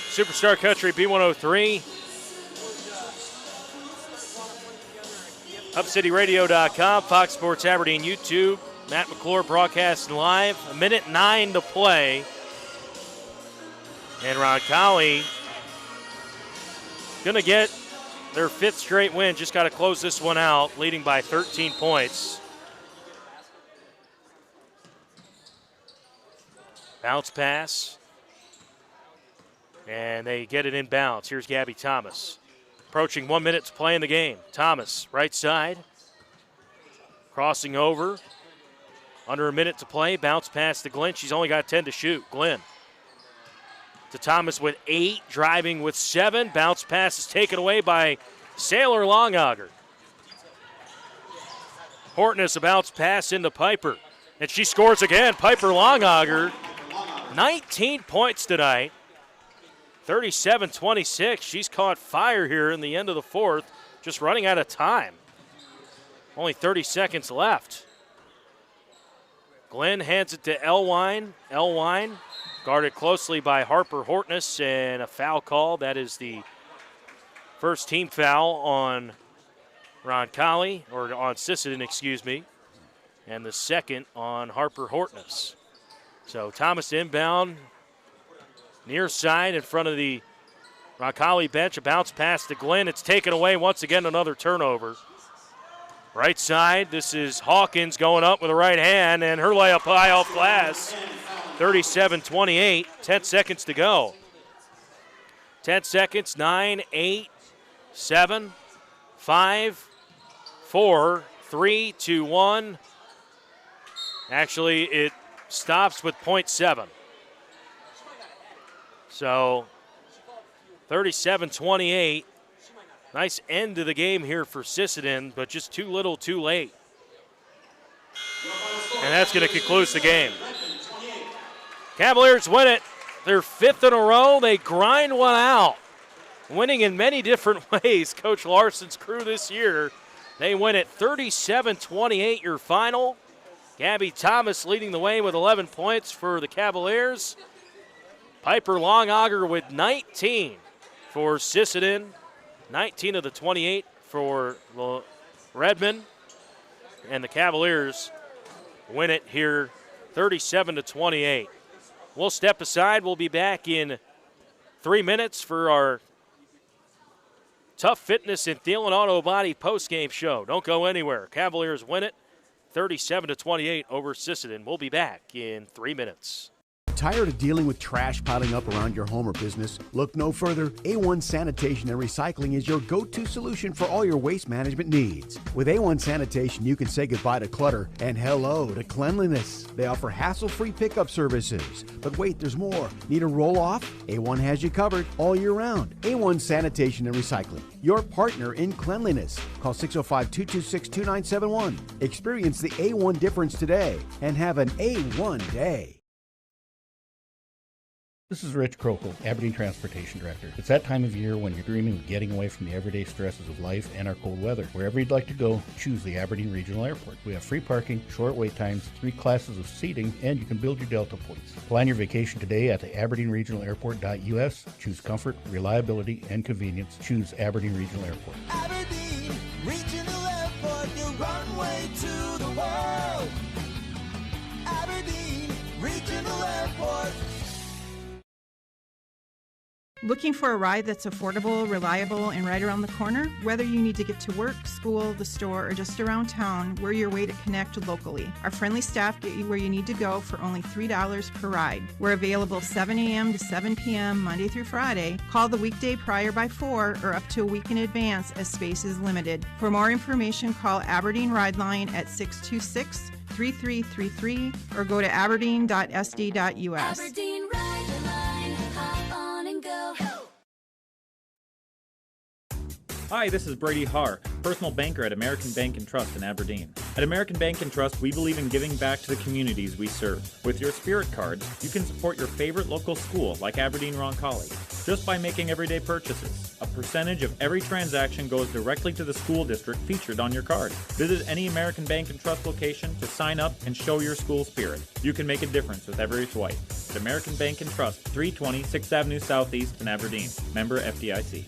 Speaker 15: Superstar Country B103. HubCityRadio.com, Fox Sports Aberdeen YouTube. Matt McClure broadcasting live. 1:09 to play. And Roncalli going to get their 5th straight win. Just got to close this one out, leading by 13 points. Bounce pass. And they get it in bounds. Here's Gabby Thomas. Approaching 1 minute to play in the game. Thomas, right side. Crossing over. Under a minute to play. Bounce pass to Glenn. She's only got 10 to shoot. Glenn to Thomas with 8. Driving with 7. Bounce pass is taken away by Sailor Longauger. Hortness, a bounce pass into Piper. And she scores again. Piper Longauger, 19 points tonight. 37-26. She's caught fire here in the end of the fourth, just running out of time. Only 30 seconds left. Glenn hands it to Elwine. Elwine guarded closely by Harper Hortness, and a foul call. That is the first team foul on Roncalli, or on Sisseton, excuse me, and the second on Harper Hortness. So Thomas inbound. Near side in front of the Roncalli bench. A bounce pass to Glenn. It's taken away once again, another turnover. Right side, this is Hawkins going up with a right hand, and her layup high off glass. 37-28, 10 seconds to go. 10 seconds, 9, 8, 7, 5, 4, 3, 2, 1. Actually, it stops with .7. So 37-28. Nice end to the game here for Sisseton, but just too little too late. And that's going to conclude the game. Cavaliers win it. Their 5th in a row. They grind one out. Winning in many different ways. Coach Larson's crew this year. They win it 37-28, your final. Gabby Thomas leading the way with 11 points for the Cavaliers. Piper Longauger with 19 for Sisseton. 19 of the 28 for Redmond. And the Cavaliers win it here 37-28. We'll step aside. We'll be back in 3 minutes for our Tough Fitness and Thielen Auto Body postgame show. Don't go anywhere. Cavaliers win it 37-28 over Sisseton. We'll be back in 3 minutes.
Speaker 19: Tired of dealing with trash piling up around your home or business? Look no further. A1 Sanitation and Recycling is your go-to solution for all your waste management needs. With A1 Sanitation, you can say goodbye to clutter and hello to cleanliness. They offer hassle-free pickup services. But wait, there's more. Need a roll-off? A1 has you covered all year round. A1 Sanitation and Recycling, your partner in cleanliness. Call 605-226-2971. Experience the A1 difference today and have an A1 day.
Speaker 14: This is Rich Krokel, Aberdeen Transportation Director. It's that time of year when you're dreaming of getting away from the everyday stresses of life and our cold weather. Wherever you'd like to go, choose the Aberdeen Regional Airport. We have free parking, short wait times, 3 classes of seating, and you can build your Delta points. Plan your vacation today at the AberdeenRegionalAirport.us. Choose comfort, reliability, and convenience. Choose Aberdeen Regional Airport.
Speaker 21: Aberdeen Regional Airport, your runway to the world. Aberdeen
Speaker 5: Looking for a ride that's affordable, reliable, and right around the corner? Whether you need to get to work, school, the store, or just around town, we're your way to connect locally. Our friendly staff get you where you need to go for only $3 per ride. We're available 7 a.m. to 7 p.m. Monday through Friday. Call the weekday prior by 4 or up to a week in advance as space is limited. For more information, call Aberdeen Ride Line at 626-3333 or go to aberdeen.sd.us.
Speaker 21: Aberdeen Ride the Line, hop on and go.
Speaker 16: Hi, this is Brady Haar, personal banker at American Bank & Trust in Aberdeen. At American Bank & Trust, we believe in giving back to the communities we serve. With your Spirit cards, you can support your favorite local school like Aberdeen Roncalli just by making everyday purchases. A percentage of every transaction goes directly to the school district featured on your card. Visit any American Bank & Trust location to sign up and show your school spirit. You can make a difference with every swipe. At American Bank & Trust, 320 6th Avenue Southeast in Aberdeen. Member FDIC.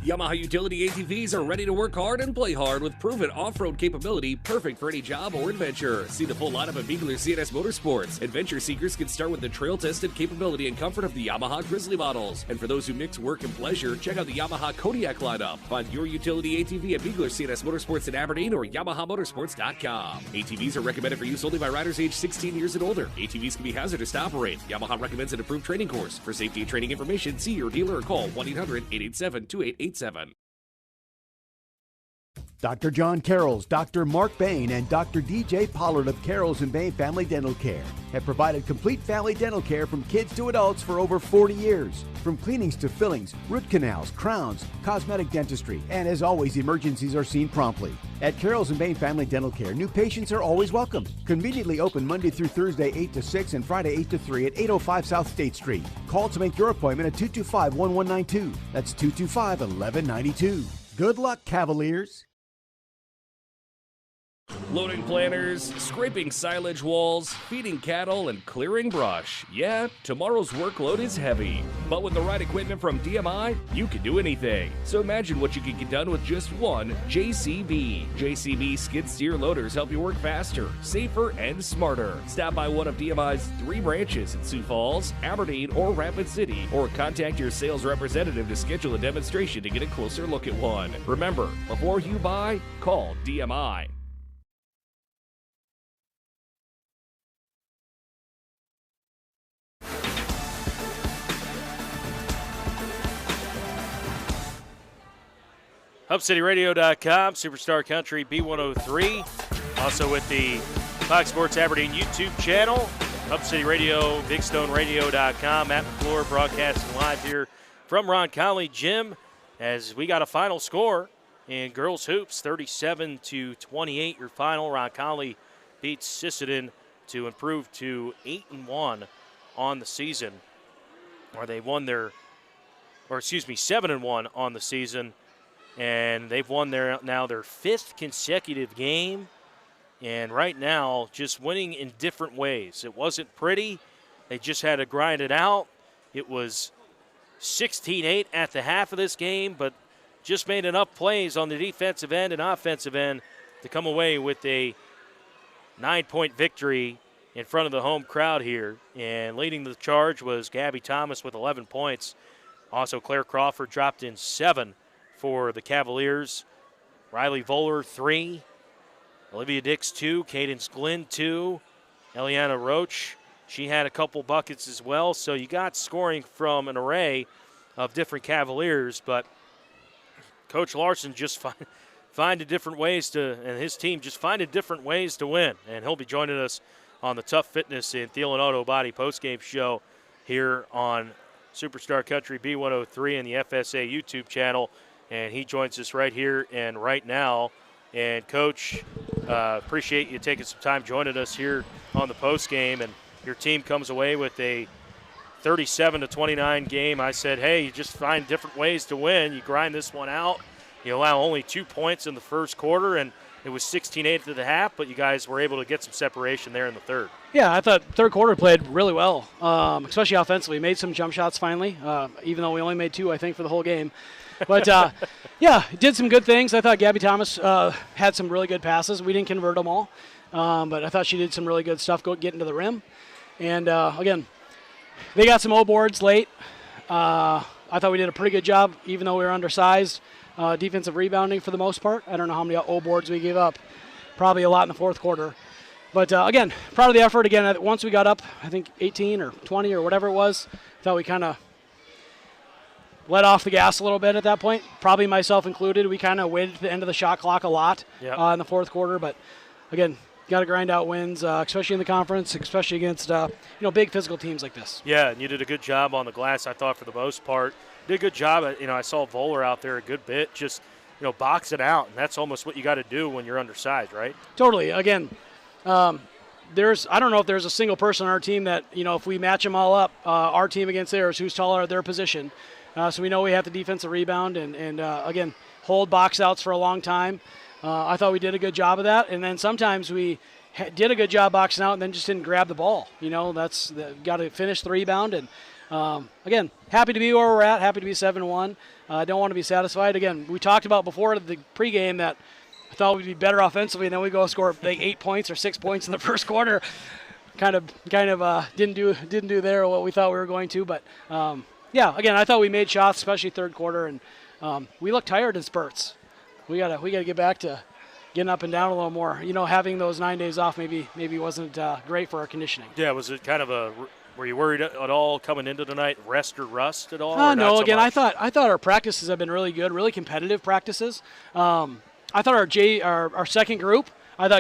Speaker 4: Yamaha utility ATVs are ready to work hard and play hard with proven off-road capability, perfect for any job or adventure. See the full lineup of Beagler CNS Motorsports. Adventure seekers can start with the trail-tested capability and comfort of the Yamaha Grizzly models. And for those who mix work and pleasure, check out the Yamaha Kodiak lineup. Find your utility ATV at Beagler CNS Motorsports in Aberdeen or YamahaMotorsports.com. ATVs are recommended for use only by riders age 16 years and older. ATVs can be hazardous to operate. Yamaha recommends an approved training course. For safety and training information, see your dealer or call 1-800-887-2887.
Speaker 19: Dr. John Carroll's, Dr. Mark Bain, and Dr. DJ Pollard of Carroll's and Bain Family Dental Care have provided complete family dental care from kids to adults for over 40 years. From cleanings to fillings, root canals, crowns, cosmetic dentistry, and as always, emergencies are seen promptly. At Carroll's and Bain Family Dental Care, new patients are always welcome. Conveniently open Monday through Thursday 8 to 6 and Friday 8 to 3 at 805 South State Street. Call to make your appointment at 225-1192. That's 225-1192. Good luck, Cavaliers.
Speaker 4: Loading planters, scraping silage walls, feeding cattle, and clearing brush. Yeah, tomorrow's workload is heavy. But with the right equipment from DMI, you can do anything. So imagine what you can get done with just one JCB. JCB skid steer loaders help you work faster, safer, and smarter. Stop by one of DMI's 3 branches in Sioux Falls, Aberdeen, or Rapid City, or contact your sales representative to schedule a demonstration to get a closer look at one. Remember, before you buy, call DMI.
Speaker 15: HubCityRadio.com, Superstar Country B103. Also with the Fox Sports Aberdeen YouTube channel. Hub City Radio, BigStoneRadio.com. Matt McClure broadcasting live here from Roncalli Gym as we got a final score in girls hoops, 37-28. Your final. Roncalli beats Sisseton to improve to 8-1 on the season. Or they won their, 7-1 on the season. And they've won their 5th consecutive game. And right now, just winning in different ways. It wasn't pretty. They just had to grind it out. It was 16-8 at the half of this game, but just made enough plays on the defensive end and offensive end to come away with a 9-point victory in front of the home crowd here. And leading the charge was Gabby Thomas with 11 points. Also, Claire Crawford dropped in 7 for the Cavaliers. Riley Voller, 3. Olivia Dix, 2. Cadence Glenn, 2. Eliana Roach, she had a couple buckets as well. So you got scoring from an array of different Cavaliers, but Coach Larson just finding different ways to, and his team just finding different ways to win. And he'll be joining us on the Tough Fitness and Thielen Auto Body postgame show here on Superstar Country B103 and the FSA YouTube channel. And he joins us right here and right now. And, Coach, appreciate you taking some time joining us here on the postgame. And your team comes away with a 37-29 game. I said, hey, you just find different ways to win. You grind this one out. You allow only 2 points in the first quarter, and it was 16-8 at the half, but you guys were able to get some separation there in the third.
Speaker 17: Yeah, I thought third quarter played really well, especially offensively. Made some jump shots finally, even though we only made 2, I think, for the whole game. But, yeah, did some good things. I thought Gabby Thomas had some really good passes. We didn't convert them all, but I thought she did some really good stuff getting to the rim. And, again, They got some O boards late. I thought we did a pretty good job, even though we were undersized. Defensive rebounding for the most part. I don't know how many O boards we gave up. Probably a lot in the fourth quarter. But again, proud of the effort. Again, once we got up, I think 18 or 20 or whatever it was, I thought we kind of let off the gas a little bit at that point. Probably myself included. We kind of waited to the end of the shot clock a lot in the fourth quarter. But again, got to grind out wins, especially in the conference, especially against big physical teams like this.
Speaker 15: Yeah, and you did a good job on the glass, I thought, for the most part. Did a good job. I saw Voller out there a good bit, just box it out, and that's almost what you got to do when you're undersized, right?
Speaker 17: Totally. Again, I don't know if there's a single person on our team that if we match them all up, our team against theirs, who's taller at their position. So we know we have the defensive rebound and again, hold box outs for a long time. I thought we did a good job of that, and then sometimes we did a good job boxing out and then just didn't grab the ball. That's got to finish the rebound. And again, happy to be where we're at, happy to be 7-1. I don't want to be satisfied. Again, we talked about before the pregame that I thought we'd be better offensively, and then we go score like 8 points or 6 points in the first quarter. Kind of didn't do there what we thought we were going to. But again, I thought we made shots, especially third quarter, and we looked tired in spurts. We gotta get back to getting up and down a little more. Having those 9 days off maybe wasn't great for our conditioning.
Speaker 15: Yeah, was it kind of were you worried at all coming into tonight, rest or rust at all?
Speaker 17: No. Again, I thought our practices have been really good, really competitive practices. I thought our second group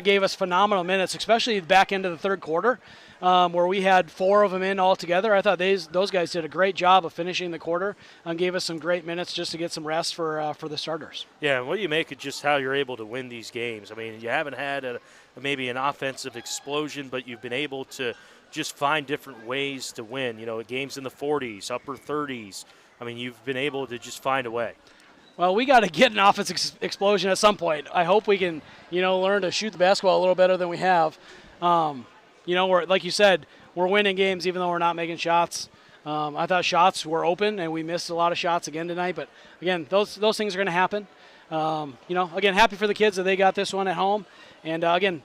Speaker 17: gave us phenomenal minutes, especially the back end of the third quarter, where we had 4 of them in all together. I thought those guys did a great job of finishing the quarter and gave us some great minutes just to get some rest for the starters.
Speaker 15: Yeah, and what do you make of just how you're able to win these games? I mean, you haven't had maybe an offensive explosion, but you've been able to just find different ways to win. Games in the 40s, upper 30s. I mean, you've been able to just find a way.
Speaker 17: Well, we got to get an offensive explosion at some point. I hope we can, learn to shoot the basketball a little better than we have. We're, like you said, we're winning games even though we're not making shots. I thought shots were open, and we missed a lot of shots again tonight. But, again, those things are going to happen. Again, happy for the kids that they got this one at home. And, again,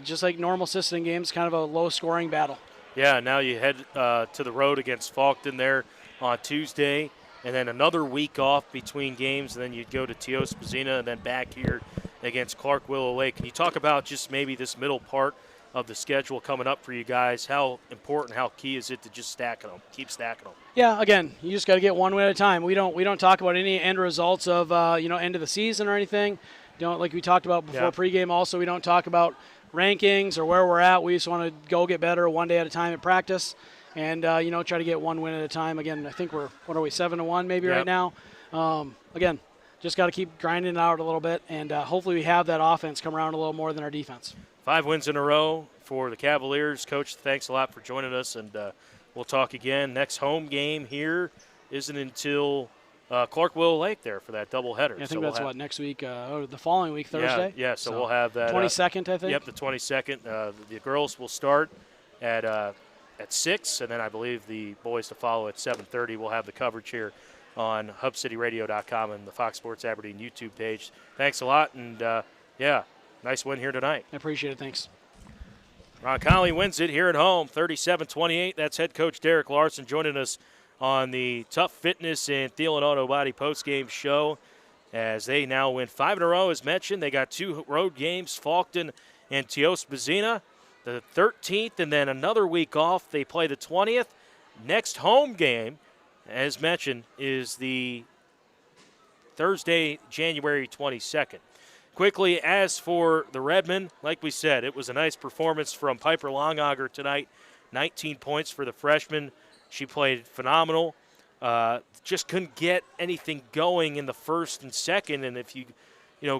Speaker 17: just like normal Sisseton games, kind of a low-scoring battle.
Speaker 15: Yeah, now you head to the road against Faulkton there on Tuesday. And then another week off between games, and then you'd go to Teos-Bazina and then back here against Clark Willow Lake. Can you talk about just maybe this middle part of the schedule coming up for you guys? How important, how key is it to just keep stacking them?
Speaker 17: Yeah, again, you just got to get one win at a time. We don't talk about any end results of end of the season or anything. Like we talked about before pregame. Also, we don't talk about rankings or where we're at. We just want to go get better one day at a time at practice. And, try to get one win at a time. Again, I think we're 7-1 maybe right now. Again, just got to keep grinding it out a little bit, and hopefully we have that offense come around a little more than our defense.
Speaker 15: 5 wins in a row for the Cavaliers. Coach, thanks a lot for joining us, and we'll talk again. Next home game here isn't until Clark Willow Lake there for that doubleheader.
Speaker 17: Yeah, I think that's next week, the following week, Thursday.
Speaker 15: Yeah, so we'll have that.
Speaker 17: 22nd, I think.
Speaker 15: Yep, the 22nd. The girls will start at 6, and then I believe the boys to follow at 7:30. We'll have the coverage here on HubCityRadio.com and the Fox Sports Aberdeen YouTube page. Thanks a lot, and nice win here tonight.
Speaker 17: I appreciate it. Thanks.
Speaker 15: Roncalli wins it here at home, 37-28. That's head coach Derek Larson joining us on the Tough Fitness and Thielen Auto Body postgame show as they now win 5 in a row, as mentioned. They got 2 road games, Faulkton and Teos-Bazina. The 13th, and then another week off. They play the 20th. Next home game, as mentioned, is the Thursday, January 22nd. Quickly, as for the Redmen, like we said, it was a nice performance from Piper Longauger tonight. 19 points for the freshman. She played phenomenal. Just couldn't get anything going in the first and second, and if you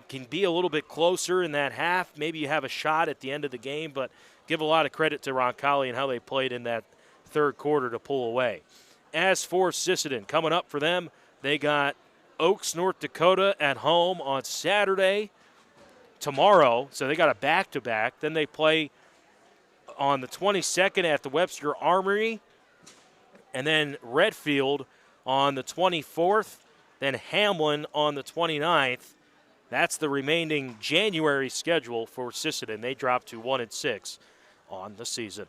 Speaker 15: can be a little bit closer in that half, maybe you have a shot at the end of the game, but give a lot of credit to Roncalli and how they played in that third quarter to pull away. As for Sisseton, coming up for them, they got Oaks, North Dakota at home on Saturday tomorrow, so they got a back-to-back. Then they play on the 22nd at the Webster Armory, and then Redfield on the 24th, then Hamlin on the 29th. That's the remaining January schedule for Sisseton. They dropped to 1-6 on the season.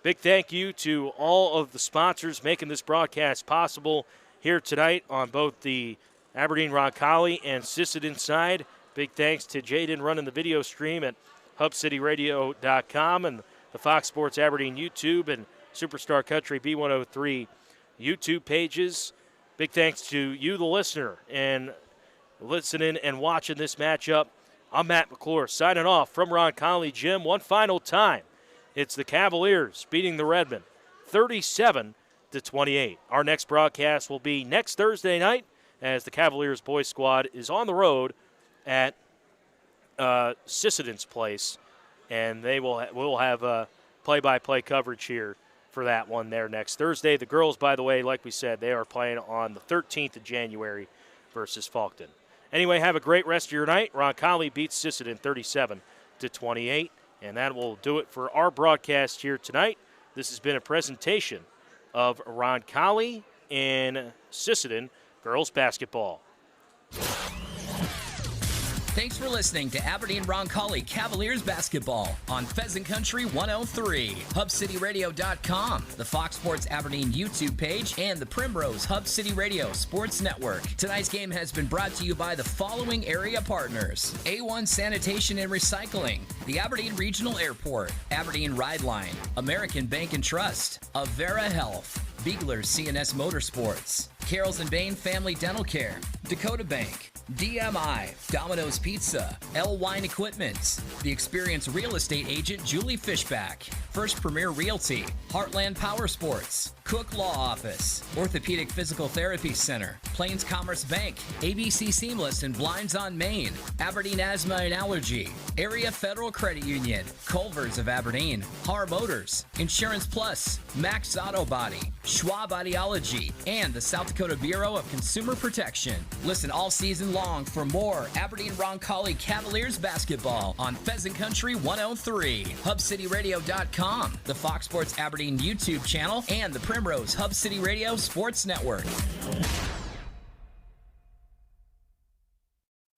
Speaker 15: Big thank you to all of the sponsors making this broadcast possible here tonight on both the Aberdeen Roncalli and Sisseton side. Big thanks to Jaden running the video stream at hubcityradio.com and the Fox Sports Aberdeen YouTube and Superstar Country B103 YouTube pages. Big thanks to you, the listener, and listening and watching this matchup. I'm Matt McClure signing off from Roncalli Gym one final time. It's the Cavaliers beating the Redmen 37-28. Our next broadcast will be next Thursday night as the Cavaliers boys squad is on the road at Sisseton's place, and we'll have play-by-play coverage here for that one there next Thursday. The girls, by the way, like we said, they are playing on the 13th of January versus Falkton. Anyway, have a great rest of your night. Roncalli beats Sisseton 37-28, and that will do it for our broadcast here tonight. This has been a presentation of Roncalli and Sisseton girls basketball.
Speaker 1: Thanks for listening to Aberdeen Roncalli Cavaliers basketball on Pheasant Country 103, HubCityRadio.com, the Fox Sports Aberdeen YouTube page, and the Primrose Hub City Radio Sports Network. Tonight's game has been brought to you by the following area partners: A1 Sanitation and Recycling, the Aberdeen Regional Airport, Aberdeen Ride Line, American Bank and Trust, Avera Health, Beagler's CNS Motorsports, Carroll's and Bain Family Dental Care, Dakota Bank, DMI, Domino's Pizza, L Wine Equipment, the experienced real estate agent Julie Fishback, First Premier Realty, Heartland Power Sports, Cook Law Office, Orthopedic Physical Therapy Center, Plains Commerce Bank, ABC Seamless and Blinds on Main, Aberdeen Asthma and Allergy, Area Federal Credit Union, Culver's of Aberdeen, Har Motors, Insurance Plus, Max Auto Body, Schwab Audiology, and the South Dakota Bureau of Consumer Protection. Listen all season long for more Aberdeen Roncalli Cavaliers basketball on Pheasant Country 103, HubCityRadio.com, the Fox Sports Aberdeen YouTube channel, and the Primrose Hub City Radio Sports Network.